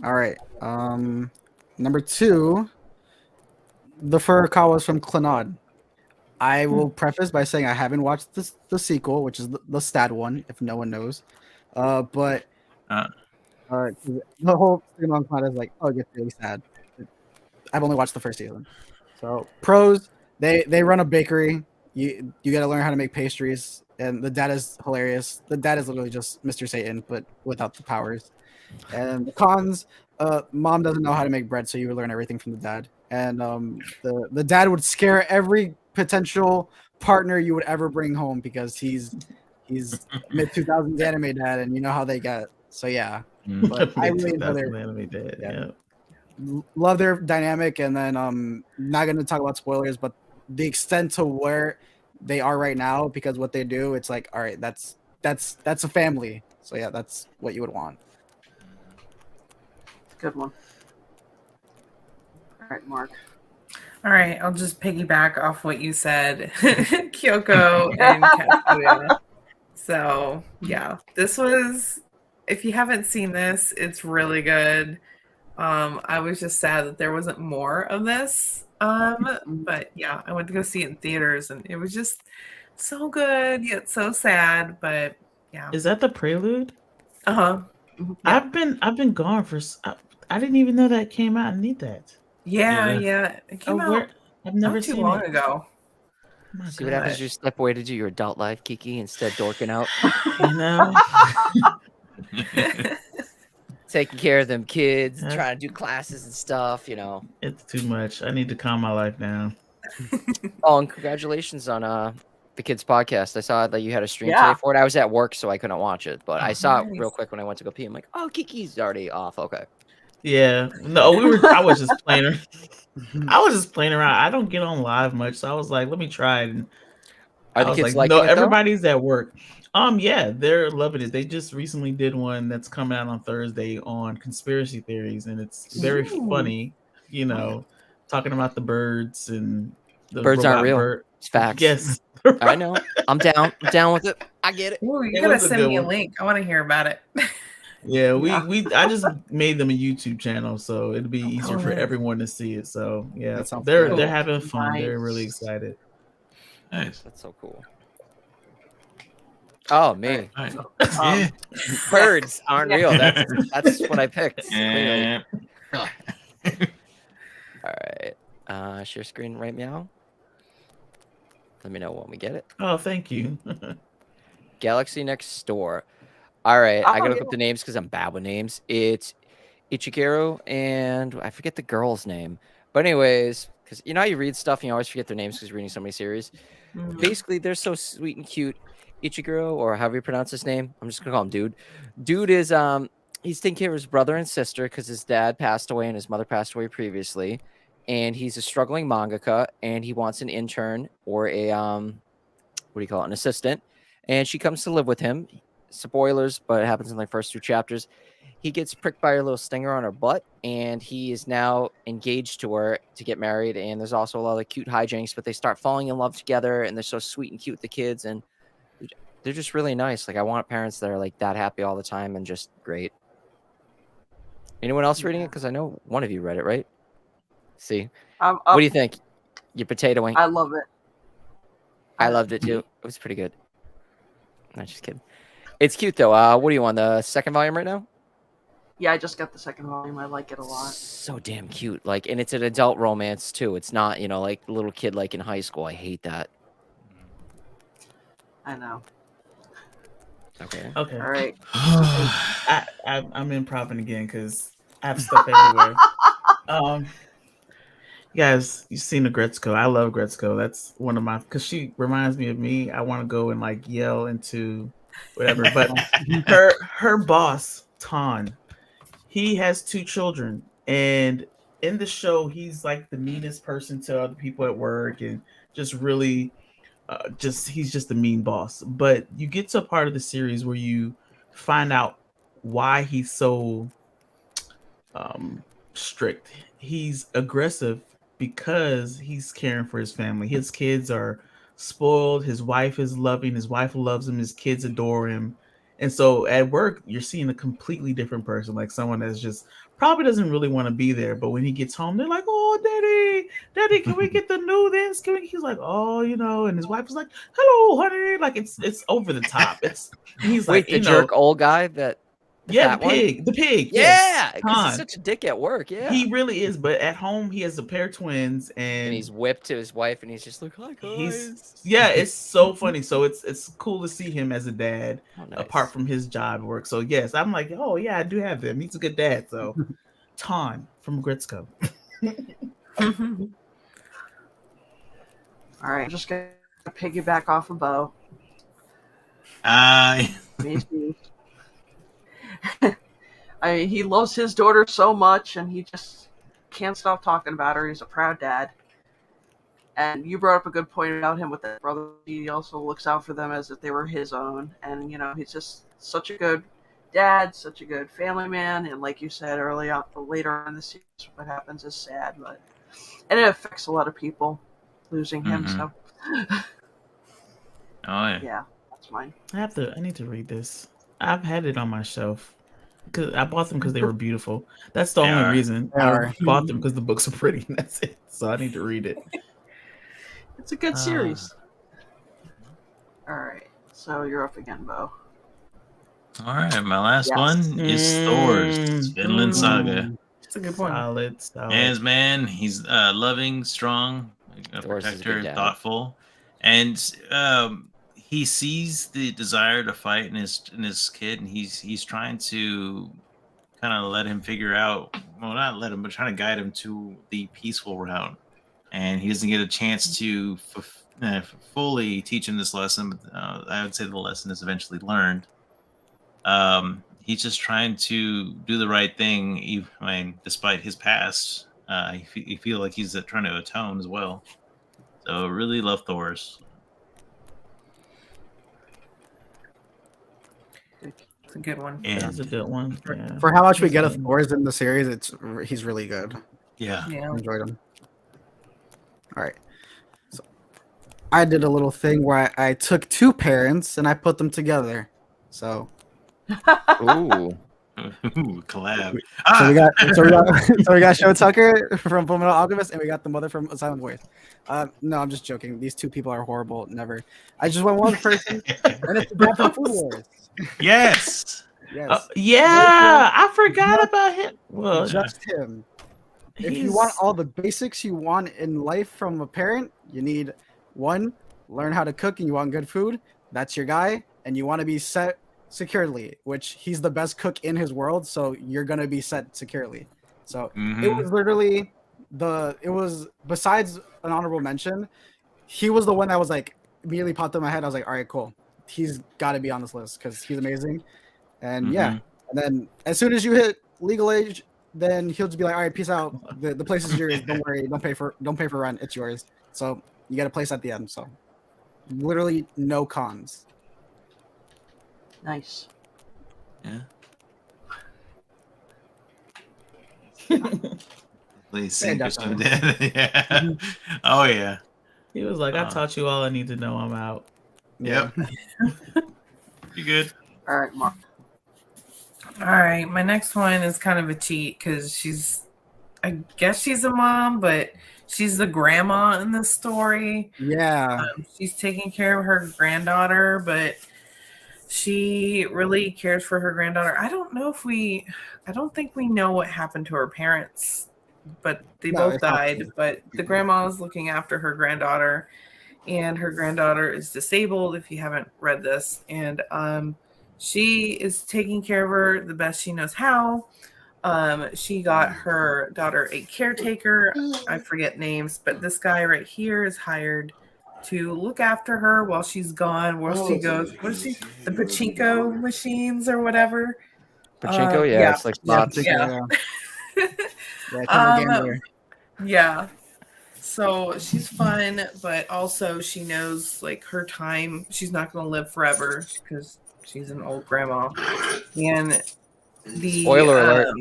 D: All right. Number 2, the Furukawas from Clannad. I will preface by saying I haven't watched the sequel, which is the sad one, if no one knows. But the whole thing on Clannad is like, oh, it gets really sad. I've only watched the first season. So pros, they run a bakery. You got to learn how to make pastries, and the dad is hilarious. The dad is literally just Mr. Satan, but without the powers. And the cons, mom doesn't know how to make bread, so you would learn everything from the dad. And the dad would scare every potential partner you would ever bring home because he's mid 2000s anime dad, and you know how they get. So yeah, but I really enjoy their
B: anime dad. Yeah.
D: Love their dynamic, and then not going to talk about spoilers, but the extent to where they are right now, because what they do, it's like, all right, that's a family. So yeah, that's what you would want.
A: Good one. All right, Mark.
E: All right, I'll just piggyback off what you said, Kyoko and Katsuya. So yeah, this was. If you haven't seen this, it's really good. I was just sad that there wasn't more of this. But yeah, I went to go see it in theaters, and it was just so good yet so sad. But yeah,
B: Is that the prelude?
E: yeah.
B: I've been gone for. I didn't even know that came out. I need that.
E: Yeah. It came out.
B: I've never
E: not too
B: seen
E: long
B: it.
E: ago.
F: See what happens? You step away to do your adult life, Kiki, instead dorking out.
B: You know.
F: Taking care of them kids, trying to do classes and stuff, you know.
B: It's too much. I need to calm my life down.
F: Oh, and congratulations on the kids podcast. I saw that you had a stream today for it. I was at work, so I couldn't watch it, but I saw it real quick when I went to go pee. I'm like, oh, Kiki's already off. Okay.
B: Yeah. No, I was just playing. I was just playing around. I don't get on live much, so I was like, let me try it. And
F: Are the kids liking
B: no,
F: it,
B: everybody's at work. Yeah, they're loving it. They just recently did one that's coming out on Thursday on conspiracy theories, and it's very funny. You know, talking about the birds and the
F: birds aren't real. It's facts.
B: Yes,
F: I know. I'm down. I'm down with it. I get it.
E: Ooh, you gotta send me a link. I want to hear about it.
B: Yeah, I just made them a YouTube channel, so it'll be easier for everyone to see it. So yeah, they're having fun. Nice. They're really excited.
C: Nice.
F: That's so cool. Oh, me.
C: Right.
F: Birds aren't real. That's what I picked. All right. Share screen right meow. Let me know when we get it.
B: Oh, thank you.
F: Galaxy Next Door. All right. I gotta look up the names because I'm bad with names. It's Ichigaru and I forget the girl's name. But anyways, because you know how you read stuff and you always forget their names because you're reading so many series. Basically, they're so sweet and cute. Ichiguro, or however you pronounce his name. I'm just gonna call him Dude. Dude is he's taking care of his brother and sister because his dad passed away and his mother passed away previously. And he's a struggling mangaka and he wants an intern or a what do you call it? An assistant. And she comes to live with him. Spoilers, but it happens in the first 2 chapters. He gets pricked by a little stinger on her butt, and he is now engaged to her to get married. And there's also a lot of cute hijinks, but they start falling in love together, and they're so sweet and cute with the kids, and they're just really nice. Like, I want parents that are like that happy all the time and just great. Anyone else reading it? Because I know one of you read it, right? See, what do you think? Your potatoing.
A: I love it.
F: I loved it too. It was pretty good. I'm just kidding. It's cute though. What are you on, the second volume right now?
A: Yeah, I just got the second volume. I like it a lot.
F: So damn cute. Like, and it's an adult romance too. It's not, like a little kid like in high school. I hate that.
A: I know.
F: Okay.
B: All
A: right.
B: I'm improvising again because I have stuff everywhere. You guys, you've seen the Gretzko. I love Gretzko. That's one of my, because she reminds me of me. I want to go and like yell into whatever. But her boss, Ton, he has 2 children. And in the show, he's like the meanest person to other people at work and just really, he's just a mean boss. But you get to a part of the series where you find out why he's so strict. He's aggressive because he's caring for his family. His kids are spoiled. His wife is loving. His wife loves him. His kids adore him. And so at work, you're seeing a completely different person, like someone that's just probably doesn't really want to be there. But when he gets home, they're like, "Oh, daddy, can we get the new this? Can we?" He's like, "Oh, you know." And his wife is like, "Hello, honey." Like it's over the top. He's
F: Wait,
B: like,
F: the jerk old guy that.
B: The pig.
F: Yeah, because
B: yes,
F: he's such a dick at work. Yeah,
B: he really is. But at home, he has a pair of twins,
F: and he's whipped to his wife, and he's just like, "Hi guys."
B: It's so funny. So it's cool to see him as a dad,
F: nice.
B: apart from his job work. So yes, I'm like, oh yeah, I do have him. He's a good dad. So Ton from Gritsco.
A: All right, I'm just gonna piggyback off of Bo. I mean, he loves his daughter so much, and he just can't stop talking about her. He's a proud dad. And you brought up a good point about him with that brother. He also looks out for them as if they were his own. And, you know, he's just such a good dad, such a good family man. And like you said later on in the series, what happens is sad. And it affects a lot of people, losing him. So, yeah, that's mine.
B: I need to read this. I've had it on my shelf. Cause I bought them because they were beautiful. That's the only reason. I bought them because the books are pretty. And that's it. So I need to read it.
A: It's a good series. All right, so you're up again, Bo.
C: All right, my last one is Thor's Vinland Saga.
E: It's a good one.
B: Solid.
C: Man's man. He's loving, strong, a protector, thoughtful, and he sees the desire to fight in his kid, and he's trying to kind of let him figure out, well, not let him, but trying to guide him to the peaceful route. And he doesn't get a chance to fully teach him this lesson, but I would say the lesson is eventually learned. He's just trying to do the right thing, despite his past. You feel like he's trying to atone as well. So really love Thor's.
E: It's a good one.
B: That's a good one.
D: Yeah. For how much we get of Thor's in the series, he's really good.
C: Yeah.
D: I enjoyed him. All right. So I did a little thing where I took two parents and I put them together. So
F: Ooh.
C: Collab.
D: So we got Show Tucker from Fullmetal Alchemist, and we got the mother from Silent Voice. No, I'm just joking. These two people are horrible. Never. I just want one person, and it's the guy from Food Wars.
C: Yes.
D: Yes.
B: I forgot about him. Well,
D: just him. If you want all the basics you want in life from a parent, you need one, learn how to cook, and you want good food. That's your guy, and you want to be set securely, which he's the best cook in his world, so you're gonna be set securely. So it was literally besides an honorable mention, he was the one that was like immediately popped in my head. I was like, all right, cool, he's got to be on this list because he's amazing. And yeah, and then as soon as you hit legal age, then he'll just be like, all right, peace out, the place is yours, don't worry, don't pay for rent, it's yours. So you get a place at the end. So literally no cons.
A: Nice.
C: Yeah. Please sing or something. Yeah. Oh yeah.
B: He was like, I taught you all I need to know. I'm out.
C: Yep. You good?
A: All right, Mark.
E: All right, my next one is kind of a cheat because I guess she's a mom, but she's the grandma in this story.
D: Yeah.
E: She's taking care of her granddaughter, but she really cares for her granddaughter. I don't think we know what happened to her parents, but they both died. But the grandma is looking after her granddaughter, and her granddaughter is disabled, if you haven't read this. And she is taking care of her the best she knows how. She got her daughter a caretaker. I forget names, but this guy right here is hired to look after her while she's gone, where she goes. What is she? The pachinko machines or whatever.
F: Pachinko, yeah, it's like slots.
E: Yeah. So she's fun, but also she knows like her time. She's not going to live forever because she's an old grandma. And the
F: spoiler alert.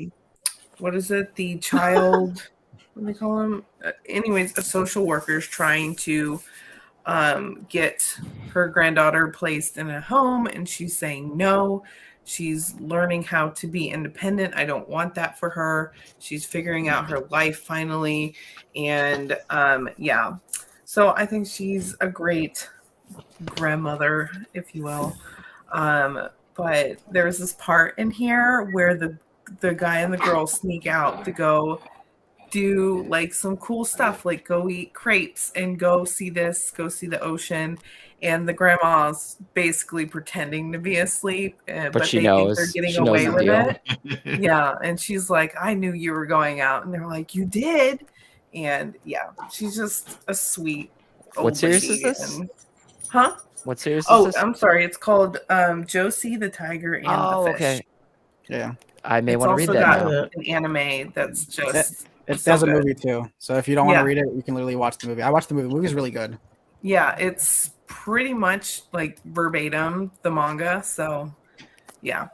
E: What is it? The child. What do they call him? Anyways, a social worker is trying to get her granddaughter placed in a home, and she's saying no. She's learning how to be independent. I don't want that for her. She's figuring out her life finally. And yeah, so I think she's a great grandmother, if you will. But there's this part in here where the guy and the girl sneak out to go do like some cool stuff, like go eat crepes and go see the ocean. And the grandma's basically pretending to be asleep, but
F: she
E: they
F: knows.
E: think they're
F: She
E: getting
F: knows
E: away
F: the
E: with
F: deal.
E: it. Yeah, and she's like, I knew you were going out. And they're like, you did? And yeah, she's just a sweet old
F: What series
E: lady.
F: is this?
E: And, huh?
F: What series is
E: Oh,
F: this?
E: I'm sorry. It's called Josie the Tiger and the Fish.
F: Okay.
D: Yeah.
F: I may
E: It's
F: want to read
E: also
F: that
E: got
F: now.
E: an anime that's just
D: It
E: so
D: has a
E: good.
D: movie too. So if you don't want
E: Yeah.
D: to read it, you can literally watch the movie. I watched the movie. The movie's really good.
E: Yeah, it's pretty much like verbatim the manga. So yeah,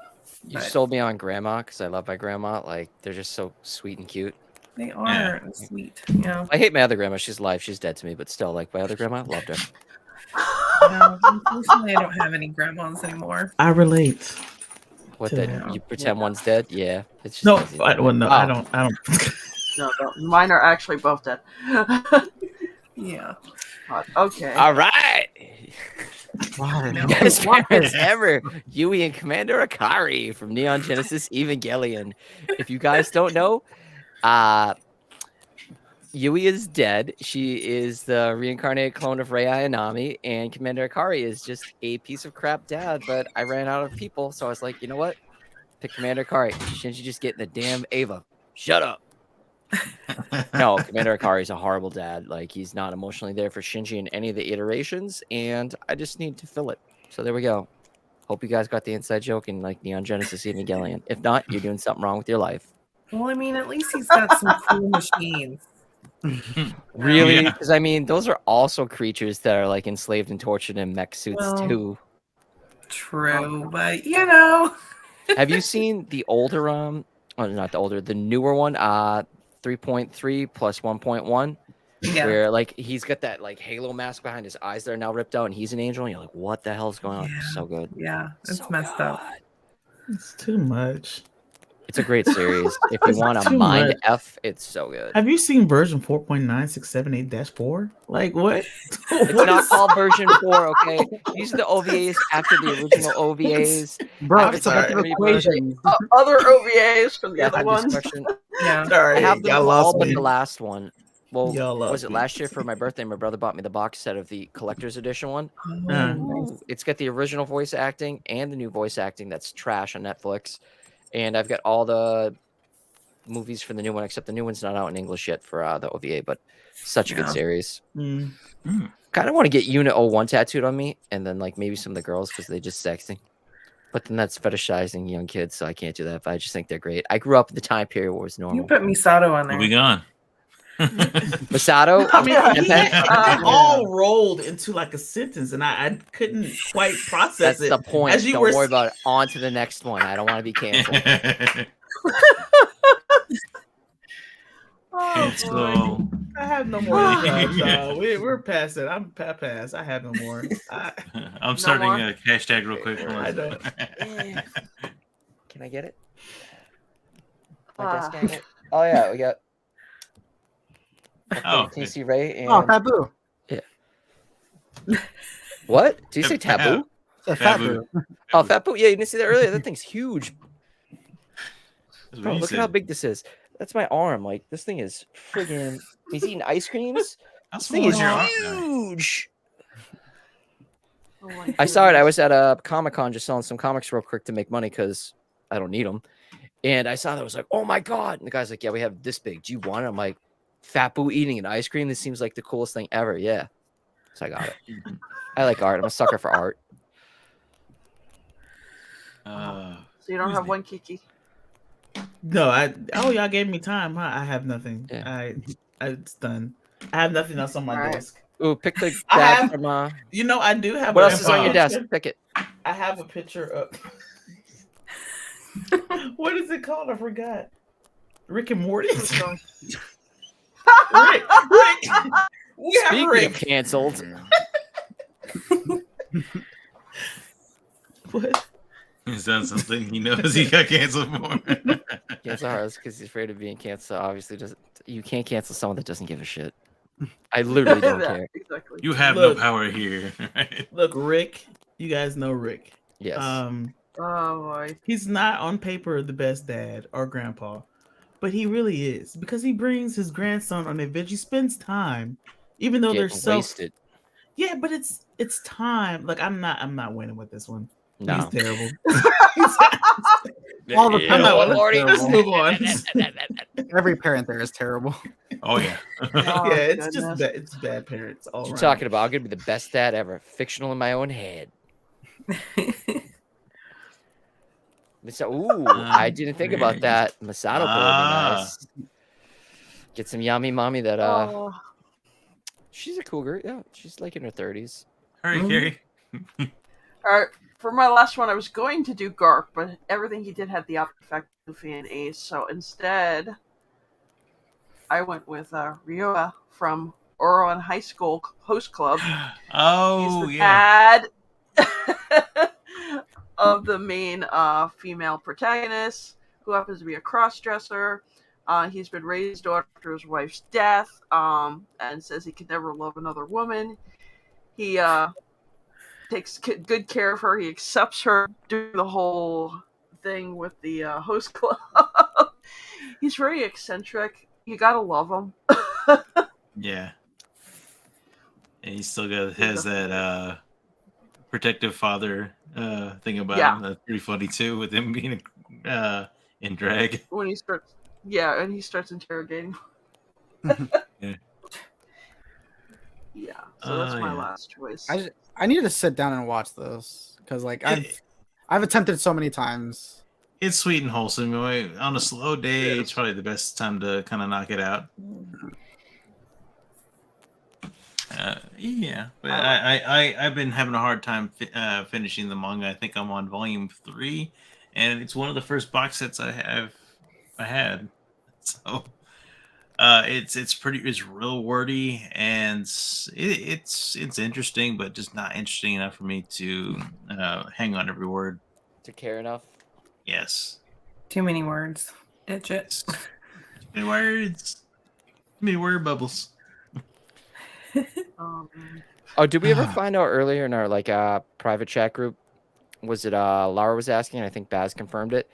F: You
E: but
F: sold me on grandma because I love my grandma. Like, they're just so sweet and cute.
E: they are sweet. Yeah.
F: I hate my other grandma. She's alive. She's dead to me, but still, like, my other grandma, loved her.
E: No, unfortunately, I don't have any grandmas anymore.
B: I relate.
F: What,
B: to
F: that
B: that.
F: you pretend one's dead? Yeah. It's just
B: No,
F: easy.
B: well, no,
F: Oh.
B: I don't.
A: No, mine are actually both dead.
E: Yeah.
A: Okay.
F: All right.
D: Wow.
F: Best parents ever. Yui and Commander Akari from Neon Genesis Evangelion. If you guys don't know, Yui is dead. She is the reincarnated clone of Rei Ayanami, and Commander Akari is just a piece of crap dad, but I ran out of people, so I was like, you know what? Pick Commander Akari. Shinji just getting the damn Ava. Shut up. No, Commander Akari is a horrible dad. Like, he's not emotionally there for Shinji in any of the iterations, and I just need to fill it. So there we go. Hope you guys got the inside joke in like Neon Genesis Evangelion. If not, you're doing something wrong with your life.
E: Well, I mean, at least he's got some cool machines.
F: Really?
C: Yeah.
F: Because I mean, those are also creatures that are like enslaved and tortured in mech suits
E: Well,
F: too.
E: True, but you know.
F: Have you seen the older oh, not the older, the newer one, 3.3 plus 1.1?
E: Yeah.
F: Where like he's got that like halo mask behind his eyes that are now ripped out and he's an angel, and you're like, what the hell's going on?
E: Yeah.
F: So good.
E: Yeah, it's
F: So
E: messed up.
F: good.
B: It's too much.
F: It's a great series. If you
B: It's
F: want a
B: too
F: mind
B: much.
F: F, it's so good.
B: Have you seen version 4.9678-4? Like what?
F: It's not called version 4, okay? These are the OVAs after the original OVAs.
D: Bro,
F: After
D: it's a bunch
F: the
D: of equations.
A: Other OVAs from the
F: Yeah,
A: other
F: that
A: ones.
F: discussion.
E: Yeah.
F: I
B: Sorry,
F: have them
B: y'all
F: all
B: lost
F: but
B: me.
F: the last one. Well,
B: Y'all lost
F: was it
B: me.
F: last year for my birthday? My brother bought me the box set of the collector's edition one.
E: Nice.
F: It's got the original voice acting and the new voice acting that's trash on Netflix. And I've got all the movies for the new one, except the new one's not out in English yet for the OVA, but such a good
E: Yeah.
F: series.
B: Mm.
F: Kind of want to get Unit 01 tattooed on me, and then like maybe some of the girls because they just sexy. But then that's fetishizing young kids, so I can't do that. But I just think they're great. I grew up in the time period where it was
E: You
F: normal.
E: put Misato on
C: We'll be
E: there.
C: gone.
F: Masato,
B: I mean,
F: Senpai?
B: it all rolled into like a sentence, and I couldn't quite process
F: That's
B: it.
F: the point.
B: As you
F: Don't
B: were
F: worry about it. On to the next one. I don't want to be canceled.
A: Oh,
C: And
A: boy.
C: so
B: I have no more recaps, y'all. We're past it. I'm past. I have no more.
C: I'm starting
A: more?
C: a hashtag real quick.
B: I don't.
F: Can I get it? My desk
A: Ah.
F: magnet? Oh yeah, we got
C: Oh,
F: TC Ray and
D: Oh, taboo.
F: what? Did you say taboo?
D: It's a
C: Taboo.
D: taboo.
F: Oh, Fat Boo. Yeah, you didn't see that earlier. That thing's huge.
C: That's what
F: Bro,
C: he
F: look at
C: said.
F: how big this is. That's my arm. Like this thing is friggin'. He's eating ice creams.
C: How
F: This
C: small
F: thing
C: is
F: is
C: your arm?
F: huge.
A: Oh my
F: I saw it. I
A: goodness.
F: was at a Comic-Con just selling some comics real quick to make money because I don't need them. And I saw that. I was like, oh my God. And the guy's like, yeah, we have this big. Do you want it? I'm like, Fat Boo eating an ice cream? This seems like the coolest thing ever. Yeah. So I got it. I like art. I'm a sucker for art.
A: So you don't
C: who's
A: have
C: the-
A: one Kiki.
B: No, y'all gave me time, huh? I have nothing.
F: Yeah.
B: It's done. I have nothing else on my
A: Alright.
B: desk.
F: Ooh, pick the
B: I
F: bag
B: have-
F: from
B: You know, I do have.
F: what
B: a-
F: else is on your desk? Pick it.
B: I have a picture of. What is it called? I forgot. Rick and Morty. Rick. We have
F: Speaking
B: Rick.
F: of canceled,
B: What?
C: Is that something he knows he got canceled for?
F: Cancel Hartless because he's afraid of being canceled. Obviously, doesn't. You can't cancel someone that doesn't give a shit. I literally don't
A: Yeah,
F: care.
A: exactly.
C: You have
B: Look.
C: no power here. Right?
B: Look, Rick. You guys know Rick.
F: Yes.
A: Oh boy.
B: He's not on paper the best dad or grandpa, but he really is because he brings his grandson on adventure. He spends time, even though they're
F: Get
B: so
F: wasted.
B: yeah, but it's time. Like I'm not winning with this one.
F: No.
B: He's terrible.
D: All the
B: I'm not
D: parents
B: winning.
D: are
B: Let's
D: terrible.
B: move on.
D: Every parent there is terrible.
C: Oh yeah.
A: Oh,
B: Yeah, it's just
A: goodness.
B: bad. It's bad parents all
F: What you
B: around.
F: talking about? I'm gonna be the best dad ever. Fictional in my own head. Ooh, I didn't think about that. Masato would be nice. Get some yummy mommy that
A: Oh,
F: she's a cougar. Yeah, she's like in her 30s.
C: Hurry, Carrie.
A: all right. For my last one, I was going to do Garp, but everything he did had the opposite effect of Luffy and Ace. So instead, I went with Ryoa from Oron High School Host Club.
C: Oh
A: He's the
C: yeah.
A: dad of the main female protagonist, who happens to be a cross-dresser. He's been raised after his wife's death, and says he could never love another woman. He takes good care of her. He accepts her, do the whole thing with the host club. He's very eccentric. You gotta love him.
C: Yeah. And he still has that protective father thing about him. That's pretty funny too, with him being in drag.
A: When he starts, and he starts interrogating.
C: Yeah.
A: Yeah, so that's my
C: Yeah.
A: last choice.
D: I need to sit down and watch this because like I've attempted so many times.
C: It's sweet and wholesome. On a slow day, it's probably the best time to kind of knock it out. Yeah, but I've been having a hard time finishing the manga. I think I'm on volume 3, and it's one of the first box sets I had. So it's real wordy, and it's interesting, but just not interesting enough for me to hang on every word.
F: To care enough.
C: Yes.
E: Too many words. Itch it.
C: Too many words. Too many word bubbles.
F: Oh, did we ever find out earlier in our like private chat group? Was it Laura was asking? I think Baz confirmed it.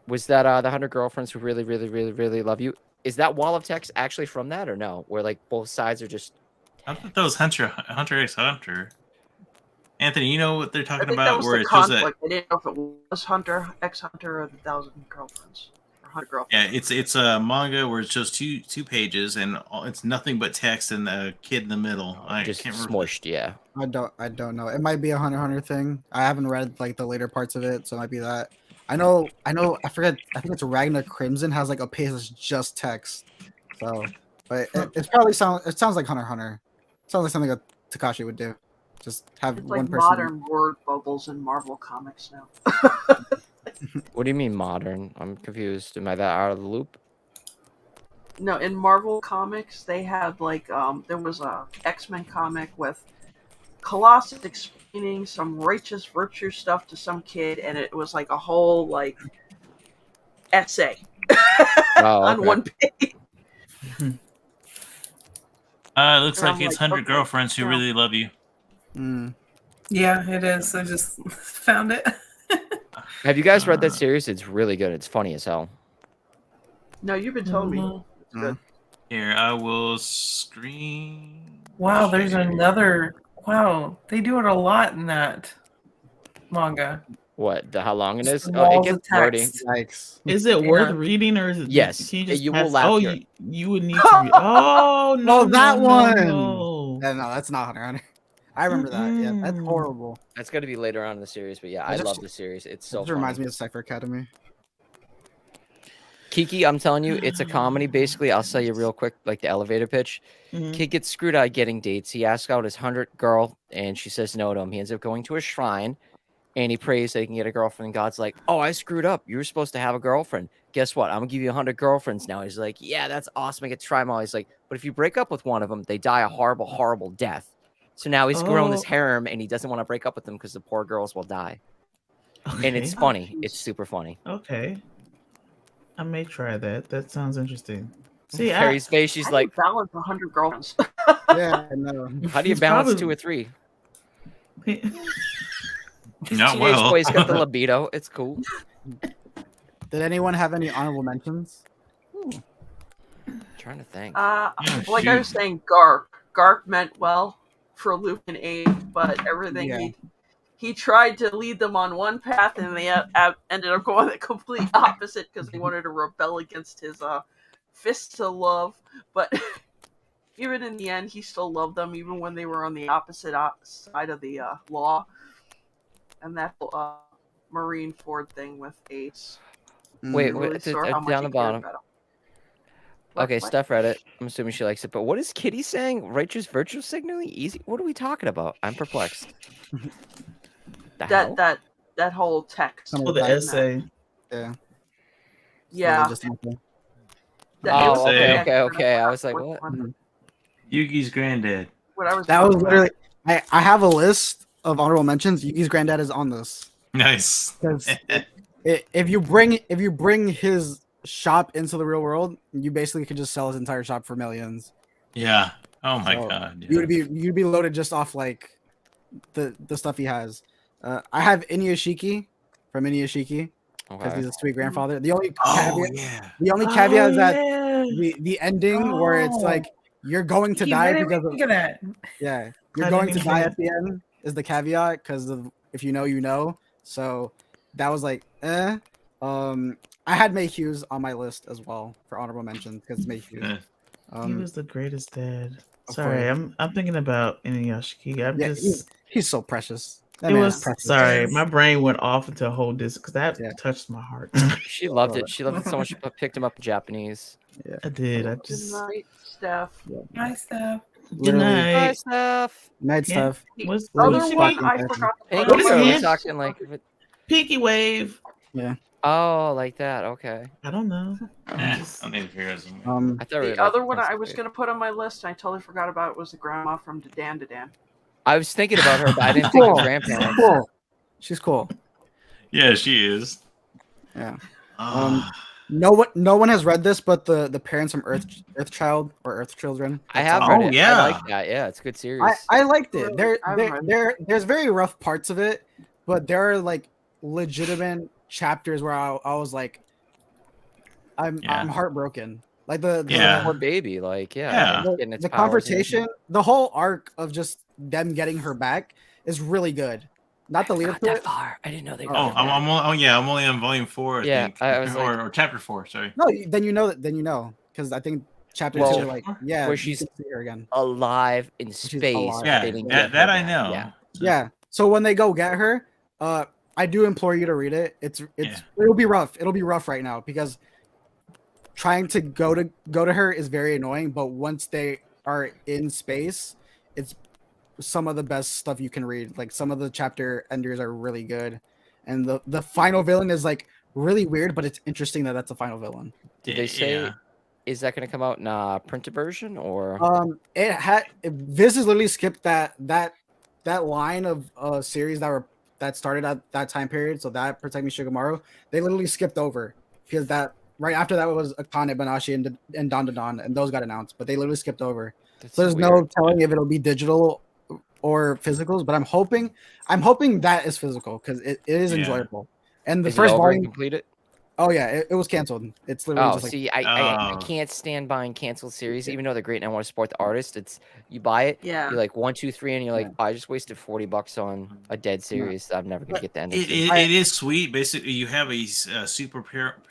F: Was that the 100 girlfriends who really, really, really, really love you? Is that wall of text actually from that or no? Where like both sides are just.
C: I thought that was Hunter x Hunter. Anthony, you know what they're
A: I
C: talking
A: think
C: about?
A: that was
C: Where
A: the
C: it shows that.
A: conflict. I didn't know if it was Hunter x Hunter or the 1,000 girlfriends. Or 100 girlfriends.
C: Yeah, it's a manga where it's just two pages and it's nothing but text and the kid in the middle. I
F: Just
C: can't remember.
F: smushed, yeah.
D: I don't know. It might be a Hunter thing. I haven't read like the later parts of it, so it might be that. I know. I forget. I think it's Ragnar Crimson has like a page that's just text. So, but it probably sounds like Hunter. Sounds like something that Takashi would do. Just have
A: It's
D: one
A: like
D: person.
A: modern word bubbles in Marvel Comics now.
F: What do you mean modern? I'm confused. Am I that out of the loop?
A: No, in Marvel Comics, they had like there was a X-Men comic with Colossus explaining some righteous virtue stuff to some kid, and it was like a whole like essay on one page.
C: It looks
A: And
C: like
A: I'm
C: it's
A: like,
C: 100
A: okay,
C: girlfriends who
A: yeah.
C: really love you.
E: Yeah, it is. I just found it.
F: Have you guys read that series? It's really good. It's funny as hell.
A: No, you've been telling me. It's good.
C: Here, I will screen.
E: Wow, there's
C: share.
E: another. Wow, they do it a lot in that manga.
F: What? How long it is?
E: Just
F: Oh, it
E: walls of
F: gets flirty.
E: text.
D: Yikes.
B: Is it worth reading or is it?
F: Yes,
B: Can you just
F: you
B: pass-
F: will laugh.
B: Oh,
F: your-
B: you would need to read. Oh no!
D: Oh, that
B: no,
D: one.
B: No.
D: Yeah, no, that's not Hunter. I remember that. Yeah, that's horrible.
F: That's gonna be later on in the series, but yeah, I love the series. It's so
D: It reminds
F: funny.
D: me of Cypher Academy.
F: Kiki, I'm telling you, it's a comedy. Basically, I'll tell you real quick, like the elevator pitch. Kid gets screwed out getting dates. He asks out his 100th girl, and she says no to him. He ends up going to a shrine, and he prays that he can get a girlfriend. And God's like, "Oh, I screwed up. You were supposed to have a girlfriend. Guess what? I'm gonna give you 100 girlfriends now." He's like, "Yeah, that's awesome. I get to try them all." He's like, "But if you break up with one of them, they die a horrible, horrible death." So now he's grown this
B: Oh.
F: harem, and he doesn't want to break up with them because the poor girls will die.
B: Okay.
F: And it's funny. It's super funny.
B: Okay. I may try that. That sounds interesting. See,
F: Carrie's face, she's
A: How do
F: like,
A: you balance 100 girlfriends?
D: Yeah, I know.
F: how do you
B: He's
F: balance
B: probably-
F: 2 or 3?
C: Not
F: Teenage
C: well.
F: boy's got the libido. It's cool.
D: Did anyone have any honorable mentions?
F: Trying to think.
A: Like I was saying, Gark. Gark meant well for Luke and Abe, but everything
D: Yeah.
A: he tried to lead them on one path, and they ended up going the complete opposite because they wanted to rebel against his fists of love. But even in the end, he still loved them, even when they were on the opposite side of the law. And that Marine Ford thing with Ace.
F: Wait,
A: Really
F: wait,
A: saw how much
F: down
A: he
F: the
A: cared
F: bottom.
A: about him.
F: Okay,
A: What?
F: Steph read it. I'm assuming she likes it. But what is Kitty saying? Righteous virtue signaling? Easy? What are we talking about? I'm perplexed. The hell?
A: That whole text.
D: Some
B: Oh,
D: of
B: the
D: that.
B: essay.
D: Yeah.
A: Yeah.
D: Just nothing.
A: That- it was
F: Oh,
C: okay,
A: the text
F: okay. I
A: for
F: was like,
A: which
F: what?
A: one.
C: Yugi's granddad.
A: What I was
D: That was
A: talking about.
D: literally. I have a list of honorable mentions. Yugi's granddad is on this
C: Nice.
D: because if you bring his shop into the real world, you basically could just sell his entire shop for millions.
C: Yeah. Oh my
D: So,
C: god. Yeah.
D: You'd be loaded just off like the stuff he has. I have Inuyashiki from Inuyashiki because
F: Okay.
D: he's a sweet grandfather. The only
C: Oh
D: caveat,
C: yeah.
D: the only caveat is that
B: yeah.
D: the ending where it's
E: Oh.
D: like you're going to
E: He
D: die
E: didn't
D: because of
E: think of that.
D: yeah you're
B: I
D: going
B: didn't
D: to
B: even
D: die
B: think-
D: at the end is the caveat because of if you know you know. So that was like I had May Hughes on my list as well for honorable mentions because May Hughes.
C: Yeah.
B: He was the greatest dad.
D: of
B: Sorry,
D: course.
B: I'm thinking about Inuyashiki. I'm
D: Yeah,
B: just
D: he's so precious. That
B: it
D: man
B: was
D: is precious.
B: sorry, my brain went off into a whole because that
D: Yeah.
B: touched my heart.
F: She loved it. She loved it so much. She picked him up in Japanese.
B: I did. I
A: Good
B: just
A: night, Steph.
E: Nice stuff.
B: good
D: Literally.
F: Hi,
B: night.
F: Steph.
D: Night
B: Yeah.
D: stuff.
A: The
B: What's
A: other
B: what's
A: one
B: Pinky-
A: I forgot. to
F: Hey,
A: put on
B: What is
A: my
B: it?
F: we're
A: list.
F: talking like,
B: Pinky wave?
F: oh, like that. Okay.
B: I don't know.
C: Eh,
B: Just-
C: I think here's
D: Um,
F: I thought we were
A: The
F: like
A: other one I
F: Prince
A: was
F: Wave.
A: going to put on my list, and I totally forgot about, was the grandma from Dan to Dan.
F: I was thinking about her, but I didn't think of
D: Cool.
F: grandparents.
D: cool. She's cool.
C: Yeah, she is.
D: Yeah.
C: Ah,
D: No one has read this, but the parents from Earthchild or Earth Children.
F: I have
C: Oh,
F: read it. I
C: yeah.
F: like that. Yeah, it's a good series.
D: I liked it.
A: Really?
D: There
A: I haven't
D: there's very rough parts of it, but there are like legitimate chapters where I was like, I'm heartbroken. Like the
C: Yeah.
F: Poor baby. Like, yeah.
C: Yeah.
F: it's getting its
D: the
F: powers and
D: confrontation, the whole arc of just them getting her back is really good. Not the
F: everything.
D: lead
F: I
D: up
F: got
D: to
F: that
D: it.
F: far. I didn't know they.
D: Oh,
F: got
C: I'm
F: that.
C: only on volume 4. I
F: Yeah,
C: think.
F: I was like-
C: or chapter 4. Sorry.
D: No, then you know because I think chapter
F: Well,
D: 2 are like yeah,
F: where
D: you
F: she's
D: can see her again.
F: alive in
D: She's
F: space.
D: alive.
C: Yeah,
F: they didn't get
C: that
F: her
C: I
F: back.
C: know.
F: Yeah.
D: Yeah. So when they go get her, I do implore you to read it. It'll be rough. It'll be rough right now because trying to go to her is very annoying. But once they are in space, it's some of the best stuff you can read. Like some of the chapter enders are really good, and the final villain is like really weird, but it's interesting that that's a final villain.
F: Did they say?
C: Yeah.
F: Is that going to come out in a printed version or?
D: Viz has literally skipped that line of series that started at that time period. So that Protect Me Shigemaru, they literally skipped over because that right after that was Akane Banashi and Don Don, and those got announced, but they literally skipped over.
F: That's
D: So there's no
F: weird.
D: telling if it'll be digital or physicals, but I'm hoping that is physical because it is
C: Yeah.
D: enjoyable. And the
F: Is
D: first
F: it over
D: volume,
F: and completed?
D: oh yeah, it was canceled. It's literally
F: Oh,
D: just like
F: see, I
C: Oh.
F: can't stand buying canceled series, even though they're great and I want to support the artist. It's you buy it,
A: Yeah.
F: you're like 1, 2, 3, and you're like, I just wasted $40 on a dead series. I'm never gonna get the end of it.
C: It is sweet. Basically, you have a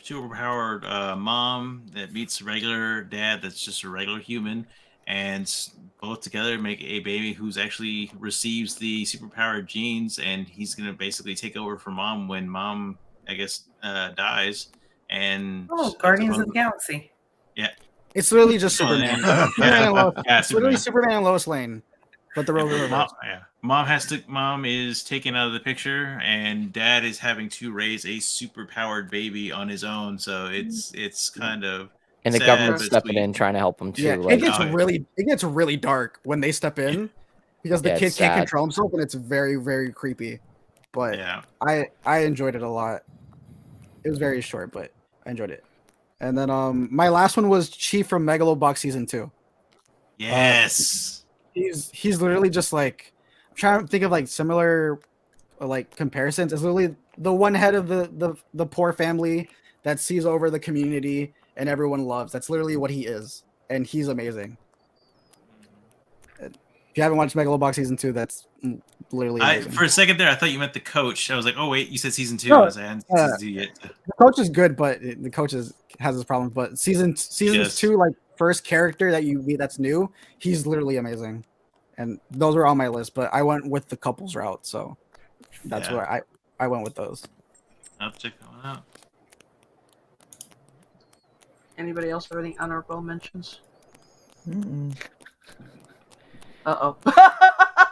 C: superpowered mom that meets a regular dad that's just a regular human, and both together make a baby who's actually receives the superpowered genes, and he's gonna basically take over for mom when mom, I guess, dies. And
E: Oh, Guardians of the Galaxy.
D: it's literally just
C: Oh,
D: Superman.
C: yeah.
D: Superman and Lois,
C: Yeah,
D: it's literally
C: Superman.
D: Superman and Lois Lane, but the roles are
C: Mom,
D: reversed.
C: Mom is taken out of the picture, and dad is having to raise a super powered baby on his own. So it's kind of
F: And the
C: sad,
F: government's
C: but
F: stepping
C: sweet.
F: in trying to help them too.
D: Yeah,
F: like,
C: Oh, yeah.
D: it gets really dark when they step in, because the
F: Yeah,
D: kid
F: it's
D: can't
F: sad.
D: control himself, and it's very, very creepy. But
C: Yeah.
D: I enjoyed it a lot. It was very short, but I enjoyed it. And then my last one was Chief from Megalobox season 2.
C: Yes.
D: He's literally just like, I'm trying to think of like similar like comparisons. It's literally the one head of the poor family that sees over the community and everyone loves. That's literally what he is, and he's amazing. If you haven't watched Megalobox season 2, that's literally amazing.
C: For a second there, I thought you meant the coach. I was like, oh wait, you said season 2.
D: No,
C: I was like, I haven't seen season 2 yet.
D: The coach is good, but the coach has his problems. But seasons
C: Yes.
D: 2, like first character that you meet that's new, he's literally amazing. And those were on my list, but I went with the couples route, so that's
C: Yeah.
D: where I went with those.
C: I'll have to check that one out.
A: Anybody else have any honorable mentions?
B: Mm-mm.
A: Uh-oh.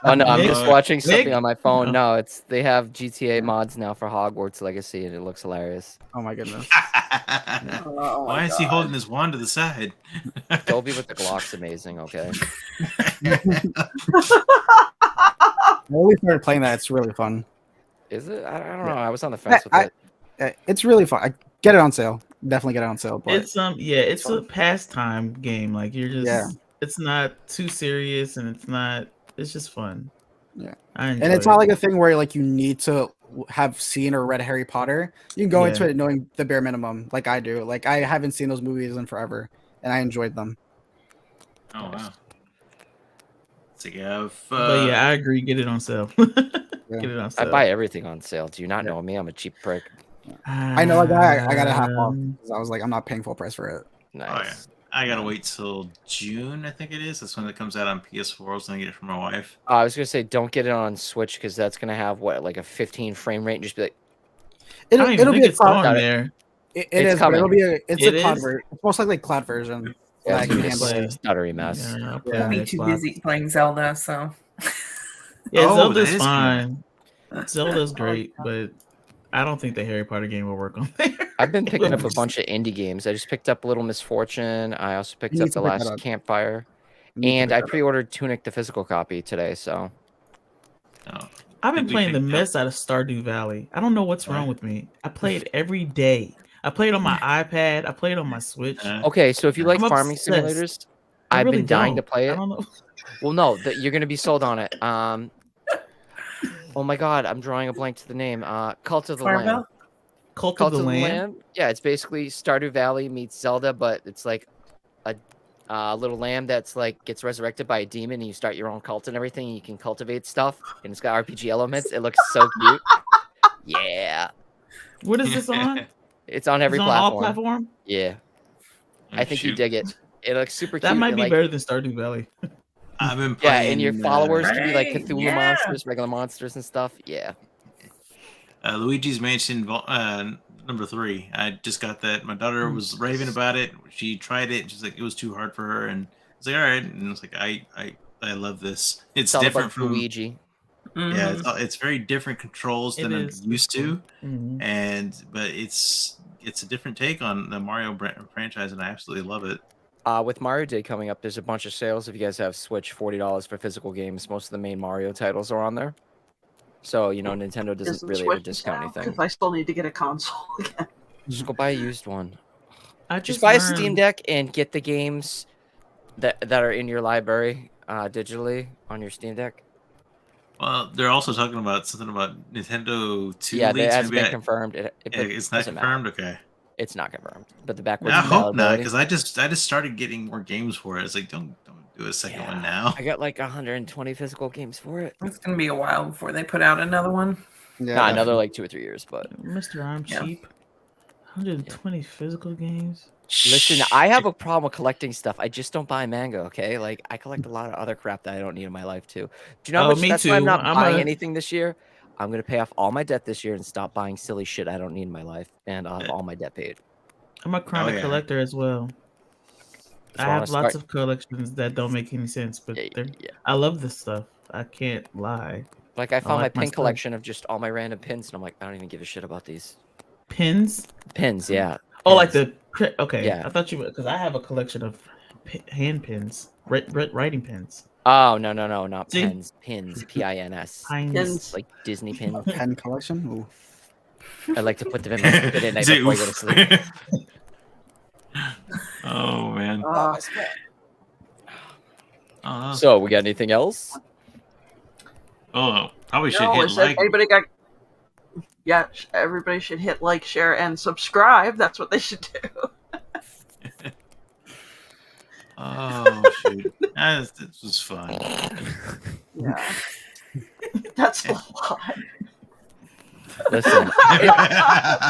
F: Oh no, I'm
B: Nick-
F: just watching something
B: Nick-
F: on my phone.
B: Oh.
F: No, they have GTA mods now for Hogwarts Legacy, and it looks hilarious.
D: Oh my goodness.
A: Oh my
C: Why is he
A: God.
C: holding his wand to the side?
F: Toby with the Glock's amazing. Okay.
D: I only started playing that. It's really fun.
F: Is it? I don't know. I was on the fence with it.
D: It's really fun. I get it on sale. Definitely get it on sale. But
B: It's it's a pastime game. Like you're just
D: Yeah.
B: it's not too serious and it's just fun.
D: Yeah.
B: And
D: it's not like a thing where like you need to have seen or read Harry Potter. You can go
B: Yeah.
D: into it knowing the bare minimum, like I do. Like I haven't seen those movies in forever, and I enjoyed them.
C: Oh wow. So you have.
B: But yeah, I agree. Get it on sale. Get it on
F: I
B: sale.
F: buy everything on sale. Do you not know me? I'm a cheap prick.
D: I know, like I got a half off
B: Um,
D: because I was like, I'm not paying full price for it.
F: Nice.
C: Oh, yeah. I gotta wait till June, I think it is. That's when it comes out on PS4. I was gonna get it from my wife.
F: I was gonna say don't get it on Switch because that's gonna have what like a 15 frame rate and just be like,
B: I don't even
D: It'll
B: think
D: be a
B: it's
D: cloud.
B: on there.
D: It
F: It's
D: is, but it'll
F: coming.
D: be it's
B: It
D: a cloud
B: is?
D: version. It's most likely a cloud version.
F: yeah,
D: that
F: it's
D: can
F: gonna be
D: handle
F: a
D: it.
F: stuttery mess.
B: Yeah, I'll play
D: Yeah.
B: on
E: I'll be too
B: Xbox.
E: busy playing Zelda, so
B: Yeah,
C: Oh,
B: Zelda's
C: that is
B: fine. Zelda's great, but I don't think the Harry Potter game will work on there.
F: I've been picking up a bunch of indie games. I just picked up Little Misfortune. I also picked
D: You
F: up
D: need to
F: The
D: pick that
F: Last
D: up.
F: Campfire,
D: You need to
F: and
D: pick
F: I
D: that up.
F: pre-ordered Tunic, the physical copy today. So
C: Oh.
B: I've been
C: Did we
B: playing the
C: pick up-
B: mess out of Stardew Valley. I don't know what's wrong with me. I play it every day. I play it on my iPad. I play it on my Switch.
F: okay, so if you like
B: I'm
F: farming
B: obsessed.
F: simulators,
B: I
F: I've
B: really
F: been dying to
B: don't.
F: play
B: I
F: it.
B: don't know.
F: Well, no, you're gonna be sold on it. Oh my god, I'm drawing a blank to the name. Cult of the Lamb.
E: Farmville?
B: Cult
F: Cult
B: of the Lamb.
F: Yeah, it's basically Stardew Valley meets Zelda, but it's like a little lamb that's like gets resurrected by a demon, and you start your own cult and everything. And you can cultivate stuff, and it's got RPG elements. It looks so cute. Yeah,
B: What is this on?
F: it's on every
B: It's on all
F: platform.
B: platform.
F: Yeah, I think you
C: Shoot.
F: dig it. It looks super cute.
B: That might
F: and,
B: be
F: like,
B: better than Stardew Valley.
C: I've been
F: yeah,
C: playing.
F: and your followers can be like
E: Right,
F: Cthulhu
E: yeah.
F: monsters, regular monsters, and stuff. Yeah.
C: Luigi's Mansion number 3. I just got that. My daughter was raving about it. She tried it. And she's like, it was too hard for her, and I was like, all right. And it's like, I love this. It's
F: all
C: different
F: about
C: from
F: Luigi.
C: Yeah,
E: Mhm.
C: it's very different controls
B: It
C: than I'm
B: is.
C: used to,
B: Mhm.
C: but it's a different take on the Mario franchise, and I absolutely love it.
F: With Mario Day coming up, there's a bunch of sales. If you guys have Switch, $40 for physical games. Most of the main Mario titles are on there. So, you know, Nintendo doesn't
A: Isn't
F: really ever
A: Switch
F: discount
A: now?
F: anything.
A: Because I still need to get a console again.
F: Just go buy a used one.
B: I
F: Just buy a Steam
B: learned-
F: Deck and get the games that are in your library digitally on your Steam Deck.
C: Well, they're also talking about something about Nintendo 2
F: Yeah, that
C: leaks.
F: has
C: Maybe
F: been confirmed.
C: it's not
F: doesn't matter.
C: confirmed. Okay,
F: It's not confirmed. But the backwards
C: I hope not,
F: compatibility.
C: because I just started getting more games for it. It's like don't do a second one now.
F: I got like 120 physical games for it.
E: It's gonna be a while before they put out another one.
D: Yeah,
F: Nah, another like 2 or 3 years, but
B: Mr. I'm
E: Yeah.
B: cheap. 120 physical games.
F: listen, I have a problem with collecting stuff. I just don't buy manga, okay? Like I collect a lot of other crap that I don't need in my life too. Do you know how
B: Oh,
F: much
B: me
F: that's why I'm
B: too.
F: not
B: I'm
F: buying
B: a-
F: anything this year? I'm gonna pay off all my debt this year and stop buying silly shit I don't need in my life, and I'll have all my debt paid.
B: I'm a chronic
C: yeah.
B: collector as well.
F: So
B: I
F: I wanna
B: have lots
F: start-
B: of collections that don't make any sense, but
F: Yeah,
B: they're
F: yeah.
B: I love this stuff. I can't lie.
F: Like I found
B: like
F: my
B: my
F: pin
B: stuff.
F: collection of just all my random pins, and I'm like, I don't even give a shit about these
B: Pins?
F: pins. Yeah.
B: Oh, like
F: pins.
B: okay.
F: Yeah.
B: I thought you because I have a collection of hand pins, writing pins.
F: Oh no, not
B: See?
F: pens. Pins. Pins.
B: Pines.
F: Like Disney pins.
D: A pen collection. Ooh.
F: I like to put them in my spit at night
C: Say,
F: before I go to
C: "Oof."
F: sleep.
C: Oh man.
A: Uh,
C: Oh,
F: So we got anything else?
C: Probably should
A: no,
C: hit
A: is that
C: like.
A: anybody got? Yeah, everybody should hit like, share, and subscribe. That's what they should do.
C: Oh shoot, this was fun.
A: Yeah, that's a lot.
F: Listen,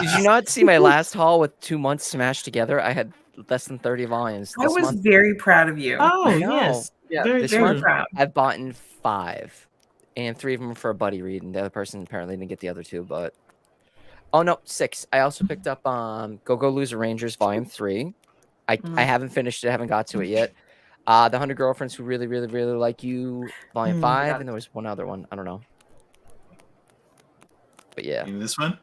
F: did you not see my last haul with 2 months smashed together? I had less than 30 volumes.
E: I
F: This
E: was
F: month,
E: very proud of you.
B: Oh
F: I know.
B: yes,
A: Yeah,
B: very
F: This
E: very
F: month,
B: true.
E: proud.
F: I've bought in 5, and 3 of them for a buddy read, and the other person apparently didn't get the other 2. But oh no, 6. I also picked up Go Go Loser Rangers Volume 3. I haven't finished it. I haven't got to it yet. The 100 Girlfriends Who Really, Really, Really Like You Volume 5,
A: Yeah.
F: and there was one other one. I don't know. But yeah,
C: In this one.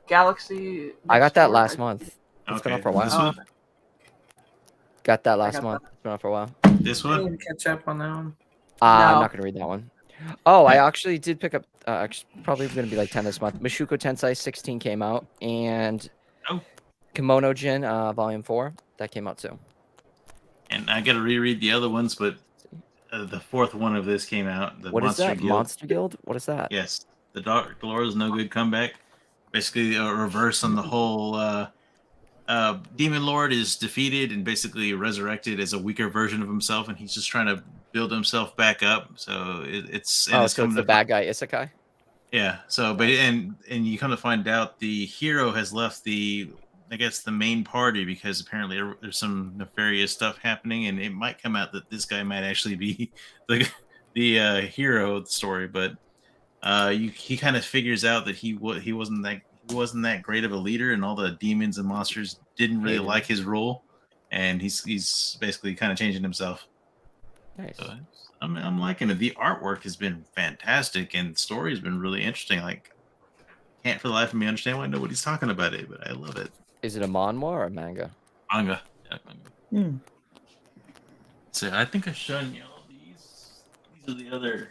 A: Galaxy.
F: I got that
A: Next
F: last
A: Door,
F: month. It's been
C: Okay.
F: out for a while.
C: This one.
F: Got that last
A: got
F: month. It's been out for a while.
C: This
E: I
C: one.
E: need to catch up on that one.
F: I'm
A: No.
F: not gonna read that one. Oh, I actually did pick up. Probably gonna be like 10 this month. Mashuko Tensei 16 came out, and
C: Oh.
F: Kimono Jin Volume 4 that came out too.
C: And I got to reread the other ones, but the 4th one of this came out. The
F: What is
C: Monster
F: that?
C: Guild.
F: Monster Guild? What is that?
C: Yes, the Dark Lord's No Good Comeback. Basically, a reverse on the whole. Demon Lord is defeated and basically resurrected as a weaker version of himself, and he's just trying to build himself back up. So it's
F: Oh,
C: it's
F: so it's the bad guy Isekai.
C: Yeah. So, but and you kind of find out the hero has left the main party because apparently there's some nefarious stuff happening, and it might come out that this guy might actually be the hero of the story. But he kind of figures out that he wasn't that great of a leader, and all the demons and monsters didn't really like his role, and he's basically kind of changing himself.
F: Nice.
C: So, I'm liking it. The artwork has been fantastic, and the story has been really interesting. Like, can't for the life of me understand why nobody's talking about it, but I love it.
F: Is it a manhwa or a manga?
C: Manga. Yeah, manga.
B: Hmm.
C: So I think I've shown you all these. These are the other.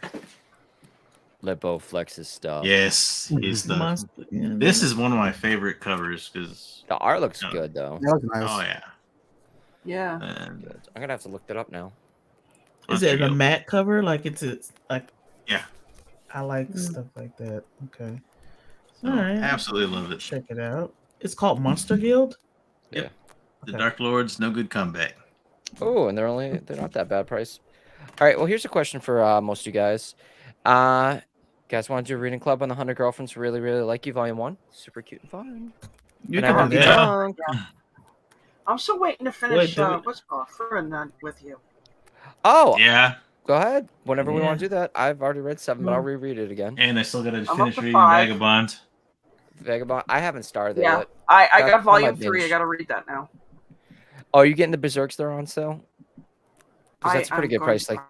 F: Lipo flexes stuff.
C: Yes, his stuff.
B: Monster- yeah,
C: This is one of my favorite covers because.
F: The art looks
C: No.
F: good though.
D: That was nice.
C: Oh yeah.
A: Yeah.
C: And
F: Good. I'm gonna have to look that up now.
B: Is it a matte cover? Like it's like.
C: Yeah.
B: I like stuff like that. Okay.
C: So,
B: All right.
C: absolutely love it.
B: Check it out. It's called Monster Guild.
C: The
B: Okay.
C: Dark Lord's No Good Comeback.
F: Oh, and they're not that bad price. All right, well here's a question for most of you guys. Guys want to do a reading club on the 100 Girlfriends Who Really, Really Like You Volume 1? Super cute and fun.
B: You
F: And I
B: can
F: won't
B: do
F: be
B: that.
F: drunk.
A: I'm still waiting to finish.
B: do it.
A: What's called Furren with you.
F: Oh,
C: Yeah,
F: go ahead. Whenever we
B: Yeah.
F: want to do that. I've already read 7, but I'll reread it again.
C: and I still got to
A: up
C: finish
A: to
C: reading
A: 5.
C: Vagabond.
F: Vagabond. I haven't started it
A: Yeah.
F: yet.
A: I
F: That's
A: got
F: on my
A: volume 3. I
F: binge.
A: got to read that now.
F: Oh, are you getting the Berserks that are on sale? Because that's a pretty
A: I'm
F: good
A: going
F: price,
A: to
F: like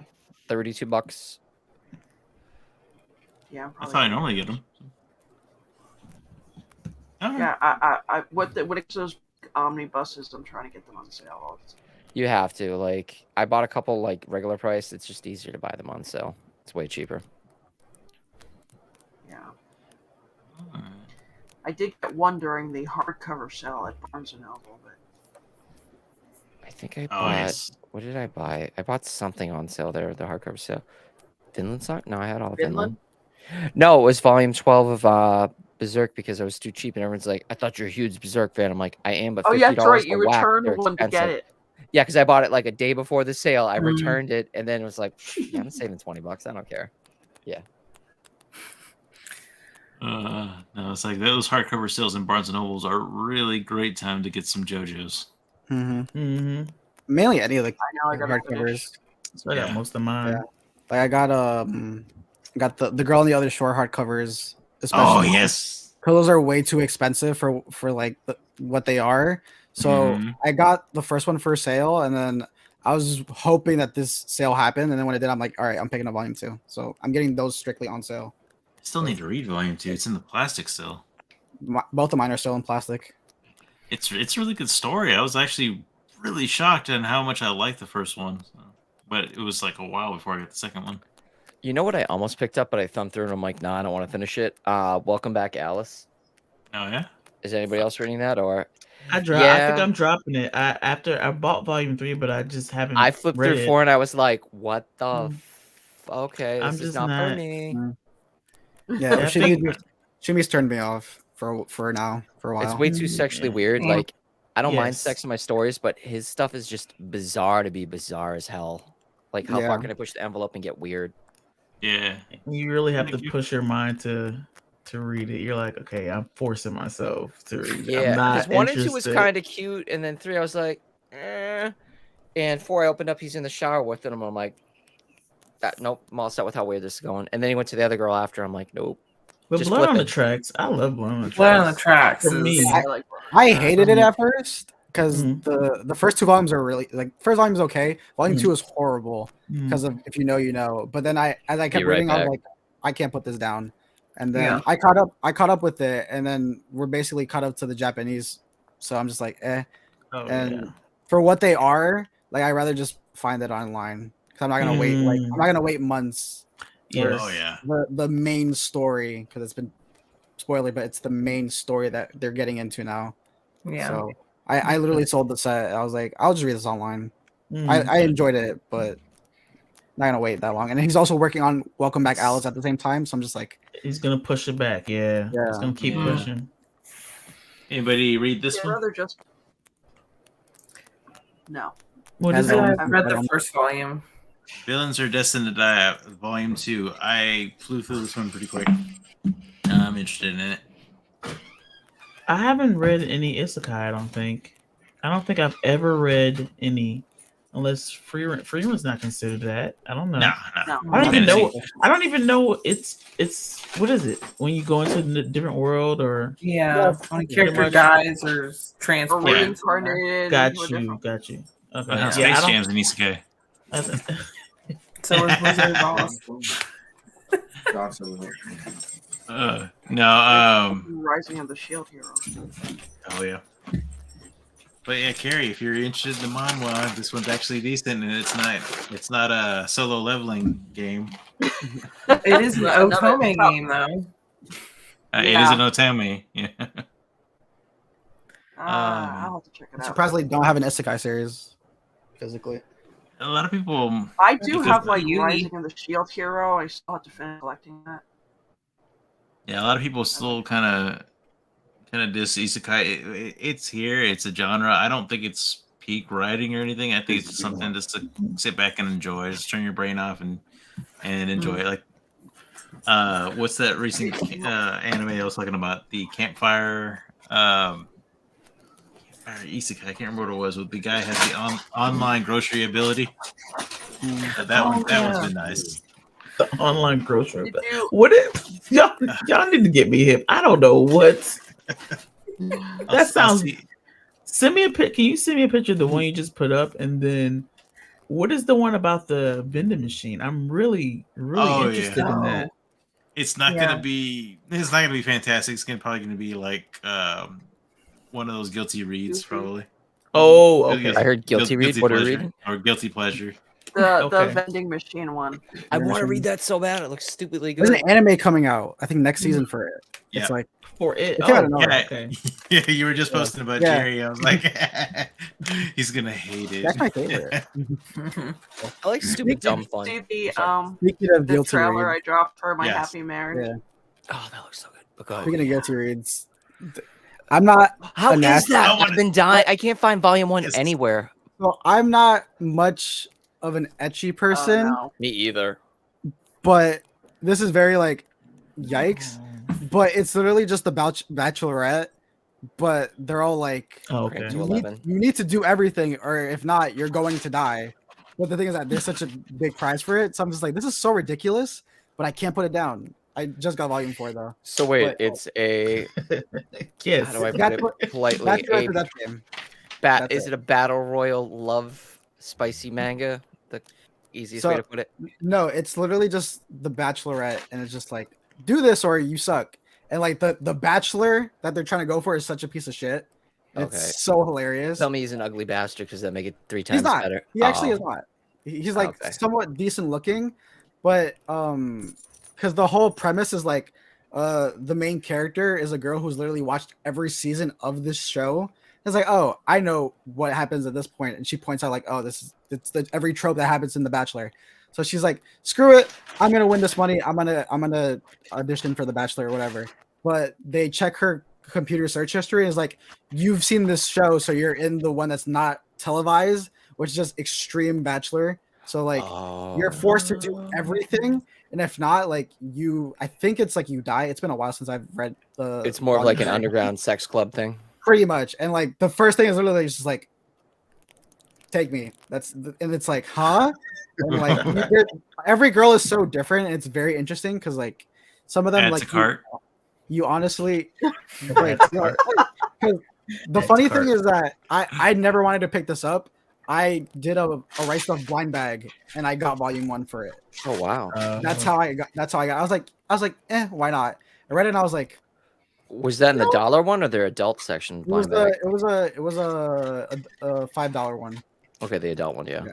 F: $32.
A: Yeah, I'm
C: That's
A: probably.
C: how I normally get them.
A: Yeah, I what it's those omnibuses, I'm trying to get them on sale all the time.
F: You have to. Like, I bought a couple like regular price. It's just easier to buy them on sale. It's way cheaper.
A: Yeah. I did get one during the hardcover sale at Barnes and Noble, but
F: I think I
C: Oh
F: bought.
C: yes.
F: What did I buy? I bought something on sale there, the hardcover sale. Finland song? No, I had all of
A: Finland?
F: Finland. No, it was volume 12 of Berserk because I was too cheap, and everyone's like, "I thought you're a huge Berserk fan." I'm like, "I am," but
A: oh yeah, that's right.
F: $50
A: You
F: for whack,
A: returned
F: they're
A: one to get
F: expensive.
A: it.
F: Yeah, because I bought it like a day before the sale. I
A: Mm.
F: returned it, and then it was like, "Yeah, I'm saving $20. I don't care."
C: No, it's like those hardcover sales in Barnes and Nobles are a really great time to get some JoJo's.
D: Mm-hmm.
B: Mm-hmm.
D: Mainly any of the
A: I know I got to finish.
D: hardcovers.
B: So I got
C: Yeah.
B: most of mine.
D: Yeah. Like I got the Girl on the Other Shore hardcovers, especially.
C: Oh yes.
D: Because those are way too expensive for like what they are. So
C: Mhm.
D: I got the first one for sale, and then I was hoping that this sale happened, and then when it did, I'm like, all right, I'm picking up volume 2. So I'm getting those strictly on sale.
C: I still need to read volume 2. It's in the plastic still.
D: Both of mine are still in plastic.
C: It's a really good story. I was actually really shocked at how much I liked the first one. So, but it was like a while before I got the second one.
F: You know what I almost picked up, but I thumbed through and I'm like, nah, I don't want to finish it. Welcome Back, Alice.
C: Oh yeah.
F: Is anybody else reading that or?
B: I think I'm dropping it. After I bought volume 3, but I just haven't.
F: I flipped
B: read
F: through
B: it.
F: 4 and I was like, what the? Okay,
B: I'm
F: this is
B: just
F: not for
B: not-
F: me.
D: Yeah,
B: I think-
D: Shimi's turned me off for a while.
F: It's way too sexually weird.
E: Yeah.
F: Like, I don't mind
B: Yes.
F: sex in my stories, but his stuff is just bizarre to be bizarre as hell. Like, how far
D: Yeah.
F: can I push the envelope and get weird?
C: Yeah.
B: You really have to push your mind to read it. You're like, okay, I'm forcing myself to read it.
F: Yeah,
B: I'm not
F: because 1 and 2 was
B: interested.
F: kind of cute, and then 3 I was like, eh. And 4 I opened up, he's in the shower with it, and I'm like, nope, I'm all set with how weird this is going. And then he went to the other girl after. I'm like, nope.
B: But
F: Just
B: Blood
F: flip
B: on the
F: it.
B: Tracks, I love Blood on the Tracks.
E: Blood on the Tracks.
B: For me,
A: I like
D: I hated it at first because
B: Mhm.
D: the first 2 volumes are really like first volume is okay. Volume
B: Mhm.
D: 2 is horrible
B: Mhm.
D: because of if you know you know. But then as I kept
F: Be right
D: reading, I was
F: back.
D: like, I can't put this down. And then
E: Yeah.
D: I caught up with it, and then we're basically caught up to the Japanese. So I'm just like, eh.
B: Oh,
D: And
B: yeah.
D: for what they are, like I'd rather just find it online because I'm not gonna wait. Like I'm not gonna wait months.
B: Yes.
C: Oh yeah.
D: The main story because it's been spoiler, but it's the main story that they're getting into now.
E: Yeah.
D: So I literally sold the set. I was like, I'll just read this online.
B: Mhm.
D: I enjoyed it, but not gonna wait that long. And he's also working on Welcome Back Alice at the same time. So I'm just like,
B: He's gonna push it back. Yeah. He's
D: Yeah.
B: gonna keep
C: Yeah.
B: pushing.
C: Anybody read this
A: I'd
C: one?
A: rather just no.
B: What
D: Has
B: is
D: it-
B: it?
E: I've read the first volume.
C: Villains Are Destined to Die, Volume 2. I flew through this one pretty quick. I'm interested in it.
B: I haven't read any isekai. I don't think I've ever read any, unless Freeman's not considered that. I don't know.
C: No.
B: I don't even
C: Fantasy.
B: know. I don't even know. It's what is it when you go into a different world or?
E: Yeah. When a character
B: much.
E: dies or is
A: Or
E: transported.
A: reincarnated.
B: Got
A: into a
B: you.
A: different-
B: Got you. Okay.
C: Yeah,
B: Yeah,
C: Space
B: I don't-
C: Jam's an isekai.
E: So is Wizard of Oz.
C: No.
A: Rising of the Shield Hero.
C: Oh yeah. But yeah, Carrie, if you're interested in the manhwa, this one's actually decent, and it's not a solo leveling game.
E: It is an
A: Another-
E: Otome game, though.
C: It is
A: Yeah.
C: an otome. Yeah.
A: I'll have to check it
D: I'm
A: out.
D: surprised they don't have an Isekai series physically.
C: A lot of people.
A: I do
C: Because
A: have like
E: Yui.
A: Rising of the Shield Hero. I still have to finish collecting that.
C: Yeah, a lot of people still kind of diss isekai. It's here. It's a genre. I don't think it's peak writing or anything. I think it's something just to sit back and enjoy. Just turn your brain off and enjoy it. Like, what's that recent anime I was talking about? The Campfire isekai. I can't remember what it was. But the guy has the online grocery ability. That one's been nice.
B: The online grocery.
A: Did you-
B: What if y'all need to get me hip? I don't know what. That sounds. Send me a pic. Can you send me a picture of the one you just put up, and then what is the one about the vending machine? I'm really interested in that.
C: It's not
E: Yeah.
C: gonna be. It's not gonna be fantastic. It's probably gonna be like one of those guilty reads,
A: Guilty?
C: probably.
B: Oh, okay.
F: I heard guilty read. What are you
C: pleasure,
F: reading?
C: or guilty pleasure.
A: The
B: Okay.
A: vending machine one.
F: I want to read that so bad. It looks stupidly
D: There's
F: good.
D: an anime coming out. I think next season for it.
C: Yeah.
D: It's like
B: For it.
D: It's out of
B: Oh,
D: nowhere.
C: Yeah.
B: okay.
C: Yeah, you were just posting about
D: Yeah.
C: Jerry. I was like, he's gonna hate it.
D: that's my favorite.
F: I like stupid dumb fun.
A: See the
D: Speaking of
A: the
D: guilty
A: trailer
D: reads,
A: I dropped for my
C: Yes.
A: Happy Marriage.
D: yeah.
F: Oh, that looks so good. But go
D: Speaking
F: ahead.
D: of guilty reads, I'm not.
F: How
D: a
F: is
D: nasty-
F: that?
C: I wanna-
F: I've been dying. I can't find volume 1
C: Yes.
F: anywhere.
D: Well, I'm not much of an etchy person,
A: No.
F: Me either.
D: but this is very like, yikes. But it's literally just the Bachelorette, but they're all like,
B: Oh,
F: Crank
B: okay.
F: to 11.
D: you need to do everything, or if not, you're going to die. But the thing is that there's such a big prize for it, so I'm just like, this is so ridiculous, but I can't put it down. I just got volume 4 though.
F: So wait,
D: But-
F: it's a
B: Yes.
F: how do I
D: That's
F: put
D: what-
F: it politely?
D: Bachelorette
F: A
D: for that game.
F: bat
D: that's
F: is it a battle royal love spicy manga? The easiest way
D: So-
F: to put it.
D: No, it's literally just the Bachelorette, and it's just like, do this or you suck. And like the Bachelor that they're trying to go for is such a piece of shit. It's
F: Okay.
D: so hilarious.
F: Tell me he's an ugly bastard because that make it 3
D: He's
F: times
D: not.
F: better.
D: He actually
F: Oh.
D: is not. He's like
F: Okay.
D: somewhat decent looking, but because the whole premise is like the main character is a girl who's literally watched every season of this show. It's like, oh, I know what happens at this point, and she points out like, oh, it's every trope that happens in The Bachelor. So she's like, screw it, I'm gonna win this money. I'm gonna audition for The Bachelor or whatever. But they check her computer search history and is like, you've seen this show, so you're in the one that's not televised, which is just Extreme Bachelor. So like you're forced to do everything, and if not, like I think it's like you die. It's been a while since I've read the.
F: It's more of like an underground sex club thing.
D: Pretty much, and like the first thing is literally just like, take me. And it's like, huh? And like every girl is so different, and it's very interesting because like some of them
C: Add
D: like
C: to cart.
D: you honestly like, the funny thing is that I never wanted to pick this up. I did a Right Stuff blind bag and I got volume 1 for it.
F: Oh wow.
D: That's how I got I was like, why not? I read it and I was like,
F: Was that in the dollar one or their adult section?
D: it was
F: blind bag?
D: it was a $5 one.
F: Okay, the adult one, yeah.
D: Yeah.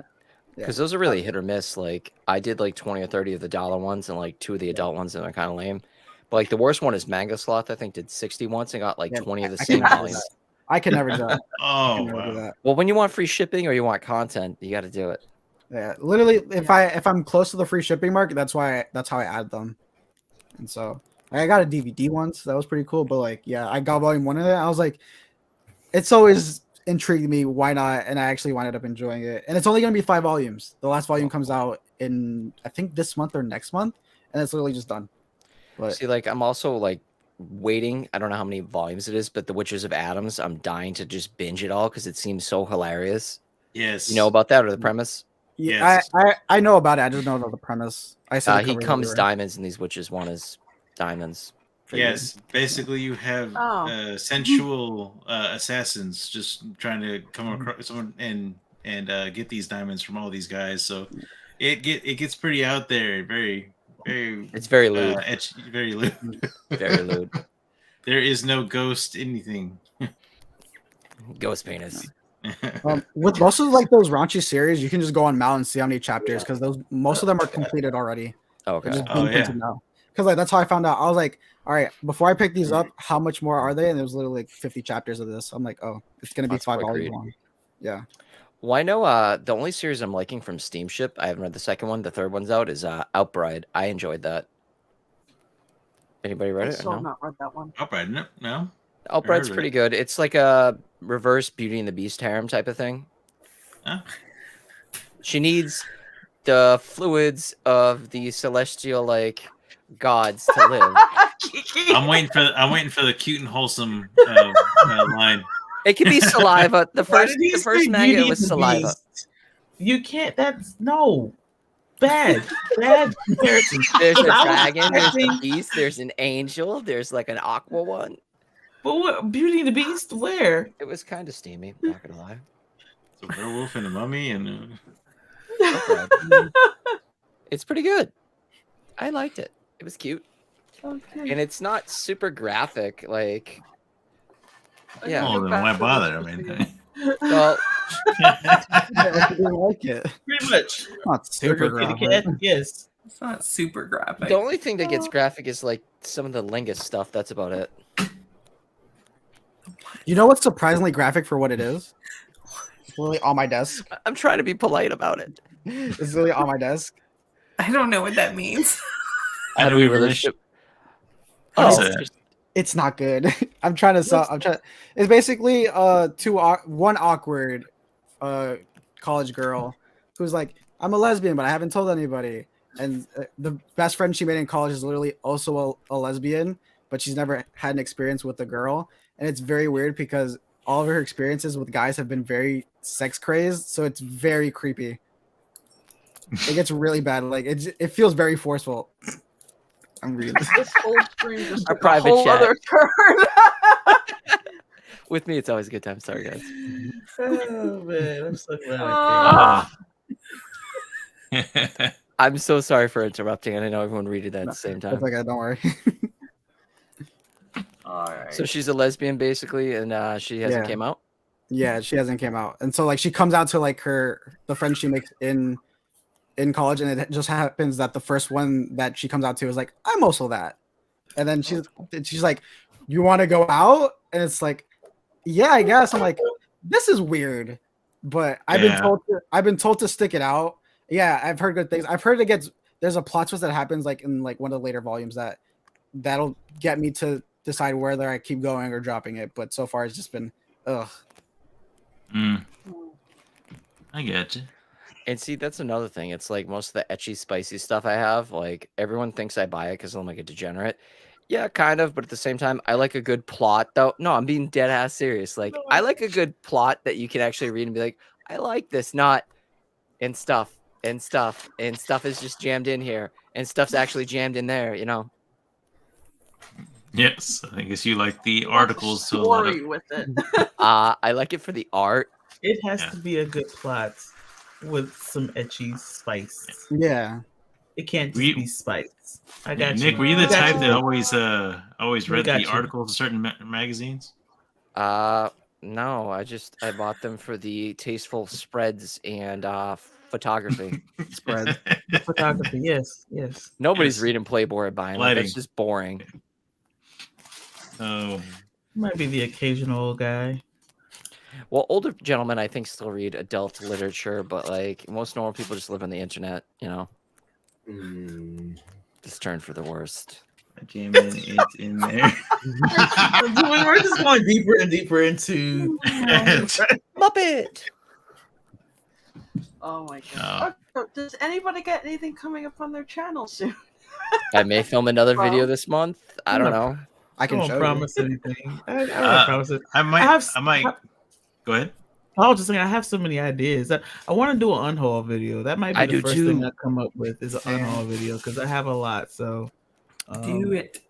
F: Because those are really hit or miss. Like I did like 20 or 30 of the dollar ones and like 2 of the adult ones, and they're kind of lame. But like the worst one is Manga Sloth. I think did 60 once and got like 20 of the same volumes.
D: I can never do that.
C: Oh,
D: Do
C: wow.
D: that.
F: Well, when you want free shipping or you want content, you got to do it.
D: Yeah, literally, if I'm close to the free shipping mark, that's how I add them. And so I got a DVD once, that was pretty cool. But like, yeah, I got volume 1 of it. I was like, it's always intrigued me. Why not? And I actually wound up enjoying it. And it's only gonna be 5 volumes. The last volume comes out in I think this month or next month, and it's literally just done. But
F: See, like I'm also like waiting. I don't know how many volumes it is, but The Witches of Adams, I'm dying to just binge it all because it seems so hilarious.
C: Yes.
F: You know about that or the premise?
D: yeah,
C: Yes.
D: I know about it. I just know about the premise. I said
F: He comes diamonds, and these witches want his diamonds.
C: Yes. Basically, you have sensual assassins just trying to come across someone and get these diamonds from all these guys. So it gets pretty out there. Very.
F: It's very lewd.
C: Very lewd.
F: Very lewd.
C: There is no ghost anything.
F: Ghost penis.
D: With most of like those raunchy series, you can just go on Mal and see how many chapters because most of them are completed already.
F: Okay.
D: Because like that's how I found out. I was like, all right, before I pick these up, how much more are they? And it was literally like 50 chapters of this. I'm like, oh, it's gonna be
F: That's
D: 5
F: quite
D: volumes
F: greedy.
D: long. Yeah.
F: Well, I know the only series I'm liking from Steamship, I haven't read the second one, the third one's out, is Outbride. I enjoyed that. Anybody read
A: I
F: it?
A: still
F: Or
A: have
F: no?
A: not read that one.
C: Oh, right. No.
F: Outbride's
C: heard of
F: pretty
C: it.
F: good. It's like a reverse Beauty and the Beast harem type of thing.
C: Huh?
F: She needs the fluids of the celestial like gods to live.
C: I'm waiting for the cute and wholesome line.
F: It can be saliva. The
B: Why
F: first
B: did he say
F: manga
B: Beauty
F: was
B: and the
F: saliva.
B: Beast? You can't. That's no bad comparison.
F: There's a
B: I was
F: dragon, there's a
B: expecting-
F: beast, there's an angel, there's like an aqua one.
B: But what Beauty and the Beast? Where?
F: It was kind of steamy, not gonna lie.
C: It's a werewolf and a mummy and
F: It's pretty good. I liked it. It was cute.
A: Okay.
F: And it's not super graphic, like yeah.
C: Oh, then why bother? I mean,
F: Well,
D: I didn't like it.
B: Pretty much.
D: Not super
B: Kitty
D: graphic.
B: cat, yes.
E: It's not super graphic.
F: the only thing that gets graphic is like some of the Lingus stuff. That's about it.
D: You know what's surprisingly graphic for what it is? It's literally on my desk.
F: I'm trying to be polite about it.
D: It's literally on my desk.
E: I don't know what that means.
F: How do we relationship?
C: What is
F: Oh,
C: it?
D: It's not good. I'm trying to sell. It's basically one awkward college girl who's like, I'm a lesbian, but I haven't told anybody. And the best friend she made in college is literally also a lesbian, but she's never had an experience with a girl. And it's very weird because all of her experiences with guys have been very sex crazed, so it's very creepy. It gets really bad. Like it feels very forceful. I'm reading.
A: This whole stream just
F: Our
A: took a
F: private
A: whole
F: chat.
A: other turn.
F: With me, it's always a good time. Sorry, guys.
B: Oh man, I'm so glad I came.
F: I'm so sorry for interrupting, and I know everyone read it at the same time.
D: It's okay, don't worry.
A: All right.
F: So she's a lesbian, basically, and she hasn't
D: Yeah.
F: came out.
D: Yeah, she hasn't came out, and so like she comes out to like the friend she makes in in college, and it just happens that the first one that she comes out to is like, I'm also that. And then she's like, you want to go out? And it's like, yeah, I guess. I'm like, this is weird, but I've been told to stick it out. Yeah, I've heard good things. I've heard there's a plot twist that happens like in like one of the later volumes that'll get me to decide whether I keep going or dropping it. But so far it's just been ugh.
C: I get you.
F: And see, that's another thing. It's like most of the etchy, spicy stuff I have, like everyone thinks I buy it because I'm like a degenerate. Yeah, kind of, but at the same time, I like a good plot, though. No, I'm being dead ass serious. Like, I like a good plot that you can actually read and be like, I like this, not and stuff is just jammed in here, and stuff's actually jammed in there, you know.
C: Yes, I guess you like the articles.
A: Story with it.
F: I like it for the art.
B: It has to be a good plot with some etchy spice.
D: Yeah.
B: It can't just be spice. I got you.
C: Nick, were you the type that always read the articles of certain magazines?
F: No, I bought them for the tasteful spreads and photography.
D: Spread.
B: Photography, yes.
F: Nobody's reading Playboy or buying it. It's just boring.
C: Oh.
B: Might be the occasional guy.
F: Well, older gentlemen, I think, still read adult literature, but like most normal people just live on the internet, you know. Just turn for the worst.
B: Jam it's in there. We're just going deeper and deeper into
F: Muppet.
A: Oh my god. Does anybody get anything coming up on their channel soon?
F: I may film another video this month. I don't know.
D: I can show
B: promise anything. I don't promise it.
C: I might. Go ahead.
B: I was just saying, I have so many ideas. I want to do an unhaul video. That might be the first thing I come up with is an unhaul video because I have a lot. So
E: do it.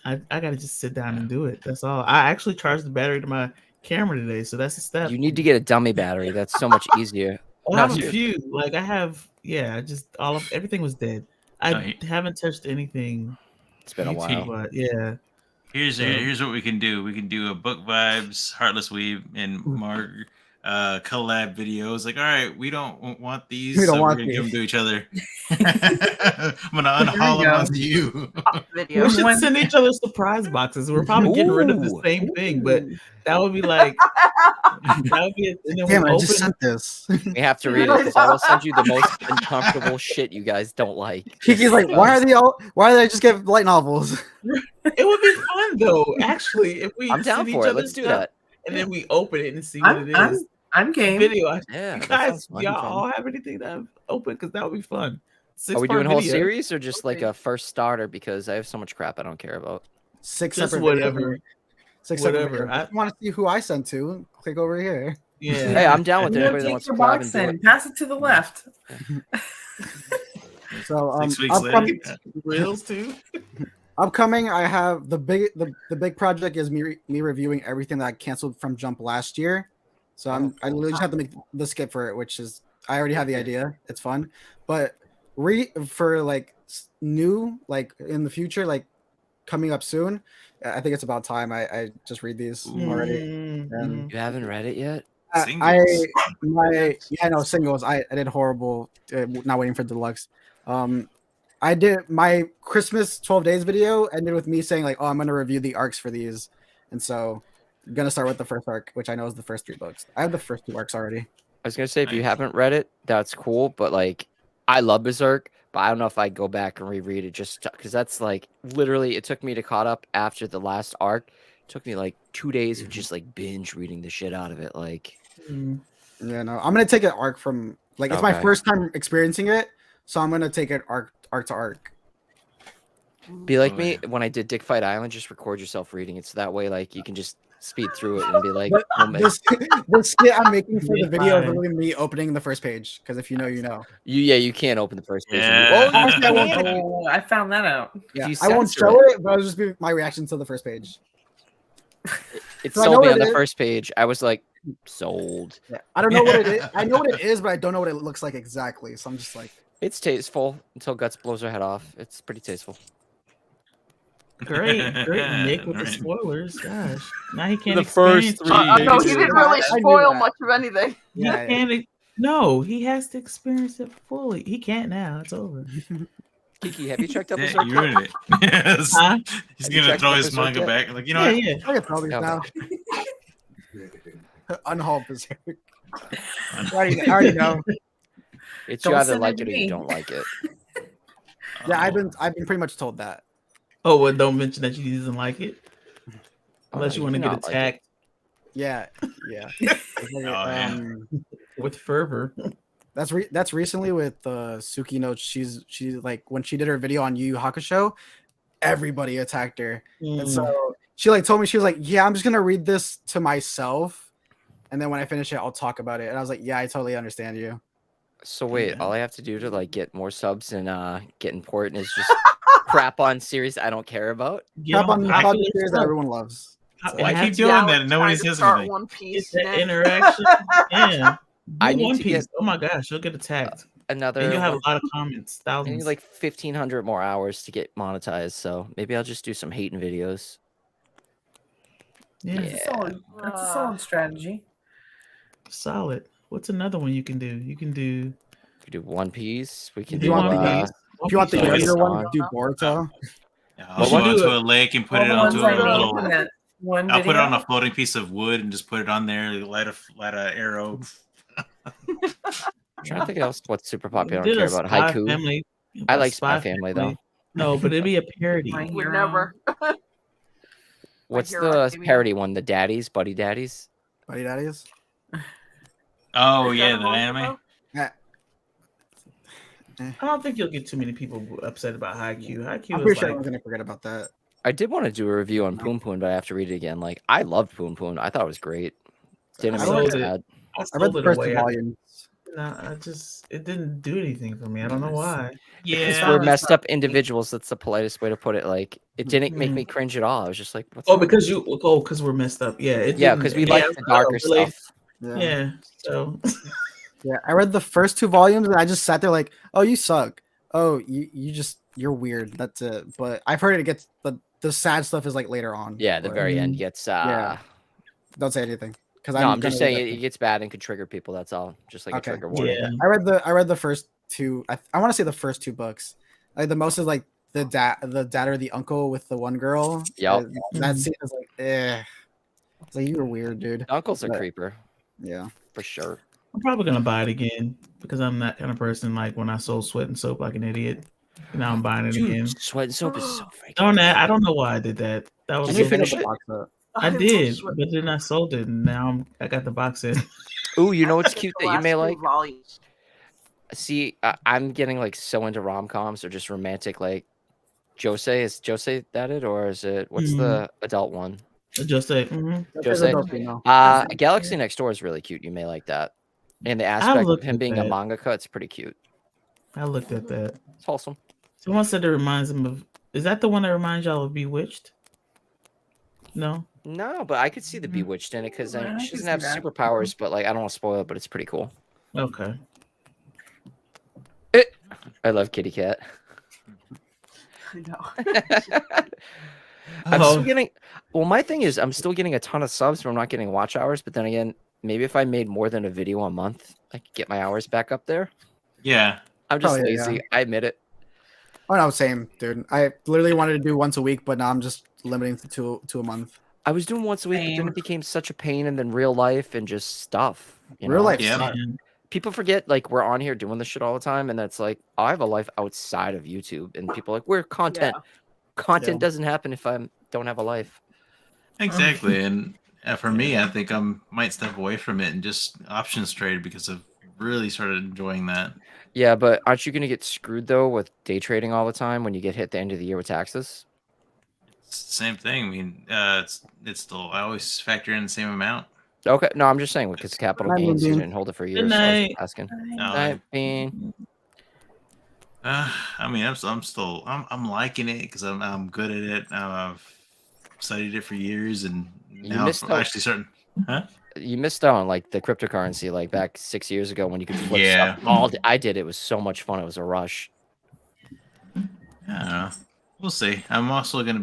B: I gotta just sit down and do it. That's all. I actually charged the battery to my camera today, so that's a step.
F: You need to get a dummy battery. That's so much easier.
B: I have a few. Like I have, just everything was dead. I haven't touched anything.
F: It's been a while.
B: But yeah.
C: Here's what we can do. We can do a Book Vybez, Hartless Weeb, and Marg collab videos. Like, all right, we don't want these. We're gonna give them to each other. I'm gonna unhaul them onto you.
B: We should send each other surprise boxes. We're probably getting rid of the same thing, but that would be like that would be.
D: Damn, I just sent this.
F: We have to read it because I will send you the most uncomfortable shit you guys don't like.
D: Kiki's like, why are they just get light novels?
B: It would be fun though, actually, if we.
F: I'm down for it. Let's do that.
B: And then we open it and see what it is.
E: I'm game.
B: Video.
F: Yeah,
B: guys, y'all all have anything that I've opened because that would be fun.
F: Are we doing a whole series or just like a first starter? Because I have so much crap I don't care about.
D: Six
B: just
D: separate
B: whatever.
D: Six whatever. I want to see who I sent to. Click over here.
B: Yeah.
F: Hey, I'm down with anybody that wants to collab and do it.
E: Pass it to the left.
D: So
C: 6 weeks later,
B: reels too.
D: Upcoming, I have the big project is me reviewing everything that I canceled from Jump last year. So I literally just have to make the skip for it, which is I already have the idea. It's fun, but for like new like in the future, like coming up soon. I think it's about time I just read these already. And
F: you haven't read it yet?
D: Singles. I did horrible. Not waiting for deluxe. I did my Christmas 12 days video ended with me saying like, oh, I'm going to review the arcs for these. And so I'm going to start with the first arc, which I know is the first 3 books. I have the first 2 arcs already.
F: I was going to say, if you haven't read it, that's cool. But like, I love Berserk, but I don't know if I'd go back and reread it just because that's like literally it took me to caught up after the last arc. It took me like 2 days of just like binge reading the shit out of it. Like,
D: yeah, no, I'm going to take an arc from like, it's my first time experiencing it. So I'm going to take it arc to arc.
F: Be like me when I did Dick Fight Island. Just record yourself reading it, so that way, like you can just speed through it and be like,
D: the skit I'm making for the video is literally me opening the first page. Because if you know, you know.
F: You can't open the first page.
C: Yeah.
E: I found that out.
D: Yeah, I won't show it, but I'll just be my reaction to the first page.
F: It sold me on the first page. I was like, sold.
D: Yeah. I don't know what it is. I know what it is, but I don't know what it looks like exactly. So I'm just like.
F: It's tasteful until Guts blows her head off. It's pretty tasteful.
B: Great, Nick with the spoilers. Gosh, now he can't.
F: The first 3 pages.
A: No, he didn't really spoil much of anything.
B: Yeah, No, he has to experience it fully. He can't now. It's over.
F: Kiki, have you checked out
C: Yeah,
F: Berserk?
C: you ruined it. Yes.
B: Huh?
C: He's
F: Have you
C: gonna
F: checked
C: throw
F: out
C: his
F: Berserk
C: manga
F: yet?
C: back. Like, you know
B: Yeah,
C: what?
B: yeah.
D: I can throw these
F: Okay.
D: now. Unhaul Berserk. I already know.
F: It's
E: Don't
F: you either
E: send it
F: like
E: to
F: it or you
E: me.
F: don't like it.
D: Yeah, I've
C: Oh.
D: been pretty much told that.
B: Oh, well, don't mention that she doesn't like it.
F: Oh,
B: Unless
F: no,
B: you
F: you
B: want to get
F: cannot like it.
B: attacked
D: Yeah, yeah.
C: yeah.
B: with fervor.
D: That's recently with Suki no. She's like when she did her video on Yu Yu Hakusho, everybody attacked her, and so she like told me, she was like, "Yeah, I'm just gonna read this to myself, and then when I finish it, I'll talk about it." And I was like, "Yeah, I totally understand you."
F: So wait,
B: Yeah.
F: all I have to do to like get more subs and get important is just crap on series I don't care about.
D: Crap on
B: popular
D: popular series that
B: stuff.
D: everyone loves.
B: It
C: Why
B: has
C: keep
B: to
C: doing
A: Yeah,
C: that and nobody
A: trying to
C: says
A: start
C: anything?
A: One
B: get
A: Piece.
B: that
A: Nick.
B: interaction. Yeah.
F: I
B: Do
F: need
B: One
F: to
B: Piece.
F: get
B: Oh my gosh, you'll get attacked.
F: another.
B: And you'll have
F: like,
B: a lot of comments.
F: I need
B: Thousands.
F: like 1,500 more hours to get monetized. So maybe I'll just do some hating videos.
B: Yeah.
E: That's a solid strategy.
B: Solid. What's another one you can do? You can do
F: We could do One Piece. We can
B: do
F: do
B: One
D: Piece.
B: Piece.
D: If you want the
C: Piece
D: younger
C: always
D: one,
F: on.
D: do Boruto.
C: I'll
B: should
C: go
B: do
C: onto
B: it.
C: a lake and put
E: All
C: it
E: the ones
C: onto
E: I
C: a
E: wrote
C: little.
E: in that one
C: I'll
E: video.
C: put it on a floating piece of wood and just put it on there. Light a arrow.
F: I'm trying to think else what's super popular. I
B: Did
F: don't care
B: a
F: about
B: Spy
F: haiku.
B: Family.
F: I
B: a
F: like Spy Family though.
B: No, but it'd be a parody.
E: My
A: Would
E: hero.
A: never.
F: What's
A: Hero
F: the
A: Academia.
F: parody one? The Daddies, Buddy Daddies.
D: Buddy Daddies.
C: Oh
A: Is
C: yeah,
A: that a
C: the
A: manga,
C: anime.
A: though?
D: Yeah,
B: I don't think you'll get too many people upset about Haikyuu.
D: I'm
B: Haikyuu
D: pretty
B: is
D: sure
B: like
D: I'm gonna forget about that.
F: I did want to do a review on Poon Poon, but I have to read it again. Like I loved Poon Poon. I thought it was great. Didn't
B: I
F: make me
B: sold it.
F: sad.
B: I
D: I read
B: sold
D: the
B: it
D: first two
B: away.
D: volumes.
B: It didn't do anything for me. I don't know why.
F: Because
C: Yeah,
F: we're messed up individuals. That's the politest way to put it. Like it didn't make
B: Mhm.
F: me cringe at all. I was just like, what's
B: Oh,
F: wrong?
B: because we're messed up. Yeah, it
F: Yeah,
B: didn't-
F: because we
B: yeah,
F: like
B: I
F: the
B: was
F: darker
B: really-
F: stuff.
B: Yeah. So
D: Yeah, I read the first two volumes and I just sat there like, "Oh, you suck. Oh, you're weird." That's it. But I've heard it gets the sad stuff is like later on.
F: Yeah, the
D: but
F: very end gets.
D: Yeah. Don't say anything because
F: No, I'm just saying it gets bad and could trigger people. That's all. Just like
D: Okay.
F: a trigger warning.
B: yeah.
D: I read the first two. I want to say the first two books. Like the most is like the dad or the uncle with the one girl.
F: Yep.
D: That
B: Mhm.
D: scene is like, it's like, you were weird, dude.
F: Uncle's a
D: But-
F: creeper
D: Yeah.
F: for sure.
B: I'm probably gonna buy it again because I'm that kind of person. Like when I sold Sweat and Soap like an idiot, now I'm buying it again.
F: Dude, Sweat and Soap is so freaking.
B: Don't that? I don't know why I did that. That was
F: Did
B: so
F: you finish
B: bad.
F: it?
D: Box set.
B: I
A: love
B: did,
A: Sweat.
B: but then I sold it, and now I got the box set.
F: Ooh, you know what's cute
A: The
F: that you
A: last
F: may
A: two
F: like?
A: volumes.
F: See, I'm getting like so into rom-coms or just romantic. Like Josei, is Josei that it, or is it what's the adult one?
B: Just say,
D: That's
F: Jose.
D: adult female.
F: Galaxy Next Door is really cute. You may like that. And the
B: I
F: aspect of
B: looked
F: him
B: at
F: being a
B: that.
F: mangaka, it's pretty cute.
B: I looked at that.
F: It's wholesome.
B: Someone said it reminds him of. Is that the one that reminds y'all of Bewitched? No.
F: No, but I could see the Bewitched in it because
E: Yeah, I
F: she
E: can
F: doesn't have
E: see that.
F: superpowers, but like I don't want to spoil it, but it's pretty cool.
B: Okay.
F: I love Kitty Cat.
A: I know.
F: I'm
B: Oh.
F: still getting. Well, my thing is, I'm still getting a ton of subs, but I'm not getting watch hours. But then again, maybe if I made more than a video a month, I could get my hours back up there.
C: yeah.
F: I'm just
D: Oh, yeah,
F: lazy. I admit it.
D: Oh no, same, dude. I literally wanted to do once a week, but now I'm just limiting to a month.
F: I was doing once a week, but then
E: Same.
F: it became such a pain, and then real life and just stuff. You
D: Real
F: know?
D: life
C: Yeah.
D: sucks.
F: People forget like we're on here doing this shit all the time, and that's like I have a life outside of YouTube, and people are like we're content. Content
D: Yeah.
F: doesn't happen if I don't have a life.
C: Exactly, and for me, I think I might step away from it and just options trade because I've really started enjoying that.
F: Yeah, but aren't you gonna get screwed though with day trading all the time when you get hit the end of the year with taxes?
C: It's the same thing. I mean, it's still I always factor in the same amount.
F: Okay, no, I'm just saying because capital
D: Night,
F: gains you
D: Moonbeam.
F: didn't hold it for
B: Good
F: years. So I was
B: night.
F: just asking.
C: No,
F: Night, Bean.
C: I mean, I'm liking it because I'm good at it. I've studied it for years, and
F: You
C: now
F: missed
C: I'm
F: out.
C: actually starting. Huh?
F: You missed out on like the cryptocurrency like back 6 years ago when you could flip
C: Yeah.
F: stuff. All I did it was so much fun. It was a rush.
C: I don't know. We'll see. I'm also I'm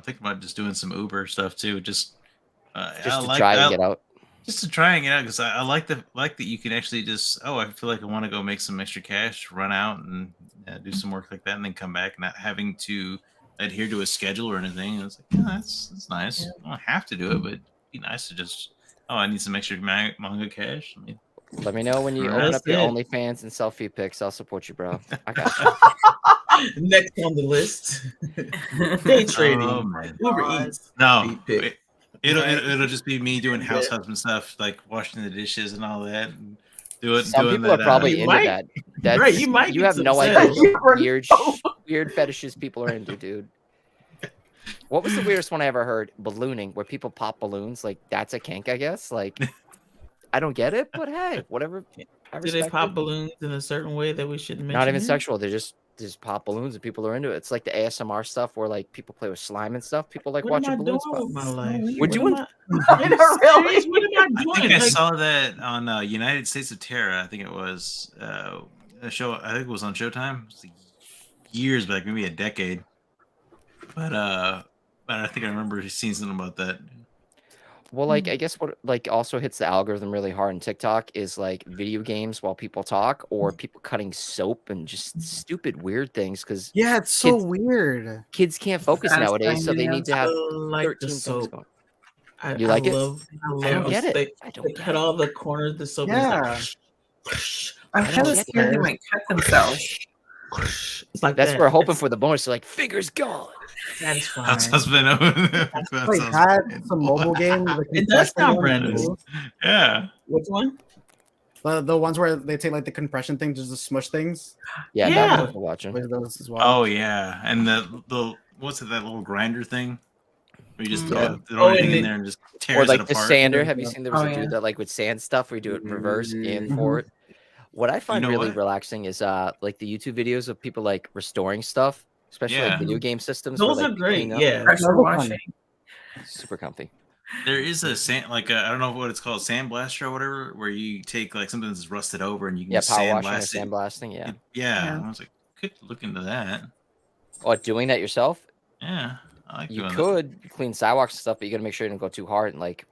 C: thinking about just doing some Uber stuff too. Just
F: Just to try to get out.
C: Just to trying it out because I like that you can actually just I feel like I want to go make some extra cash, run out and do some work like that, and then come back, not having to adhere to a schedule or anything. And it's like, yeah, that's nice. I don't have to do it, but it'd be nice to just I need some extra manga cash. I mean,
F: Let me know when you open up your OnlyFans and selfie pics. I'll support you, bro. I got you.
B: Next on the list, day trading.
C: Oh, man.
B: Uber Eats.
C: No, it'll just be me doing house husband stuff, like washing the dishes and all that. And
F: Some people are probably into that. That's,
B: right,
F: you have no idea what weird fetishes people are into, dude. What was the weirdest one I ever heard? Ballooning, where people pop balloons. Like, that's a kink, I guess. Like, I don't get it, but hey, whatever.
B: Do they pop balloons in a certain way that we shouldn't mention?
F: Not even sexual. They just pop balloons and people are into it. It's like the ASMR stuff where like people play with slime and stuff. People like watching balloons pop.
B: My life?
F: We're doing.
B: What am I doing?
C: I think I saw that on United States of Terror. I think it was a show. I think it was on Showtime. It was like years back, maybe a decade. But I think I remember seeing something about that.
F: Well, like, I guess what like also hits the algorithm really hard on TikTok is like video games while people talk, or people cutting soap and just stupid weird things. Because
D: it's so weird.
F: Kids can't focus nowadays, so they need to have 13 things going. You like it? I don't get it. I don't
B: cut all the corners of the soap.
D: Yeah.
E: I'm kind of scared they might cut themselves.
B: It's like
F: that's what we're hoping for the bonus. They're like, fingers gone.
B: That is fine.
C: That's been
D: some mobile game.
B: It does sound brand new.
C: Yeah.
B: Which one?
D: The ones where they take like the compression thing just to smush things.
F: Yeah. That's what we're watching.
D: Those as well.
C: Oh yeah, and the what's it, that little grinder thing? Where you just throw it in there and just tears
F: or like
C: it
F: the
C: apart.
F: sander. Have you seen there was a dude that like would sand stuff where you do it in reverse and forward? What I find really relaxing is like the YouTube videos of people like restoring stuff, especially like video game systems.
B: Those
F: where,
B: are
F: like,
B: great.
E: Yeah. Pressure washing.
F: Super comfy.
C: There is a sand I don't know what it's called, sandblaster or whatever, where you take like something that's rusted over and you can
F: power washing or sandblasting.
C: Yeah. I was like, could look into that.
F: Oh, doing that yourself?
C: Yeah, I like
F: you
C: doing
F: could clean sidewalks and stuff, but you got to make sure you don't go too hard and like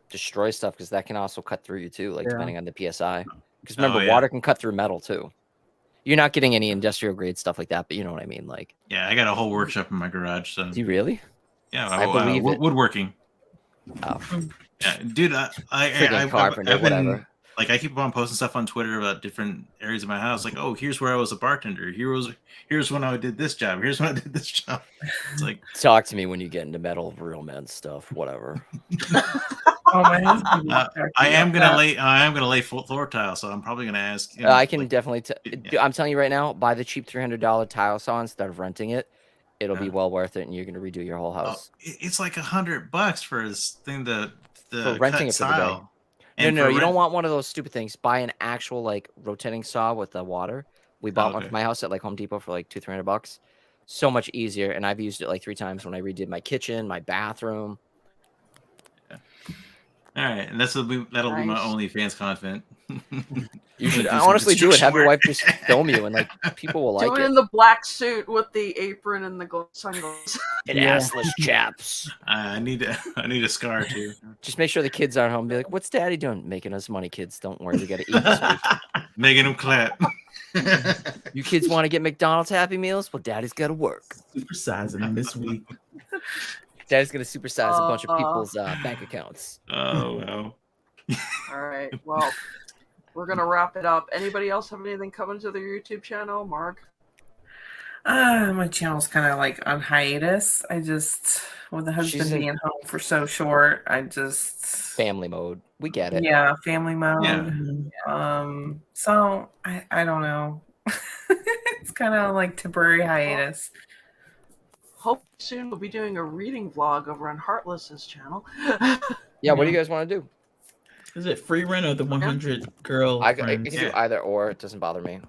F: destroy stuff because that can also cut through you too, like depending on the PSI. Because remember, water can cut through metal too. You're not getting any industrial grade stuff like that, but you know what I mean. Like,
C: yeah, I got a whole workshop in my garage. So,
F: do you really?
C: Yeah, I believe woodworking.
F: Oh,
C: yeah, dude, I
F: carpenter, whatever.
C: Like, I keep on posting stuff on Twitter about different areas of my house. Like, oh, here's where I was a bartender. Here's when I did this job. Here's when I did this job. It's like,
F: talk to me when you get into metal, real men stuff, whatever.
C: I am gonna lay floor tile, so I'm probably gonna ask.
F: I can definitely. I'm telling you right now, buy the cheap $300 tile saw instead of renting it. It'll be well worth it, and you're gonna redo your whole house.
C: It's like $100 for this thing for
F: renting it for the day. No, you don't want one of those stupid things. Buy an actual like rotating saw with the water. We bought one for my house at like Home Depot for like $200-300. So much easier, and I've used it like 3 times when I redid my kitchen, my bathroom.
C: All right, and that'll be my OnlyFans content.
F: You should honestly do it. Have your wife just film you, and like people will like it.
A: Do it in the black suit with the apron and the sunglasses.
F: And assless chaps.
C: I need a scar too.
F: Just make sure the kids aren't home. And be like, "What's Daddy doing? Making us money, kids. Don't worry, we got to eat this week."
C: Making them clap.
F: You kids want to get McDonald's Happy Meals? Well, Daddy's got to work.
B: Supersizing them this week.
F: Daddy's gonna supersize a bunch of people's bank accounts.
C: Oh wow!
A: All right, well, we're gonna wrap it up. Anybody else have anything coming to their YouTube channel, Marg?
E: My channel's kind of like on hiatus. I just, with the husband being home for so short, I just
F: family mode. We get it.
E: Yeah, family mode.
C: Yeah.
E: So I don't know. It's kind of like temporary hiatus.
A: Hope soon we'll be doing a reading vlog over on Hartless's channel.
F: Yeah, what do you guys want to do?
B: Is it free rent or the 100 girl?
F: I can do either or. It doesn't bother me.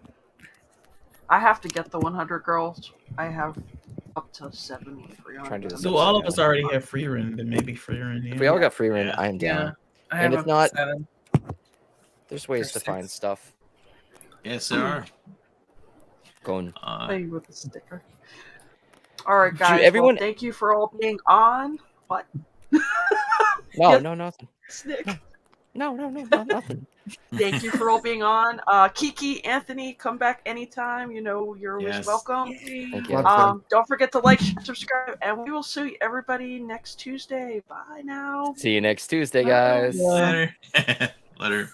A: I have to get the 100 girls. I have up to 70 free rent.
B: So all of us already have free rent, then maybe free rent. Yeah.
F: If we all got free rent, I am down.
E: I have
F: and if not,
E: 7.
F: there's ways to find stuff.
C: Yes, there are.
F: Going
A: play with the sticker. All right, guys.
F: Everyone,
A: thank you for all being on. What?
F: No, nothing.
A: Snick.
F: No, nothing.
A: Thank you for all being on. Kiki, Anthony, come back anytime. You know you're always
C: Yes.
A: welcome.
F: Thank you.
A: Don't forget to like, share, subscribe, and we will see everybody next Tuesday. Bye now.
F: See you next Tuesday, guys.
C: Later. Later.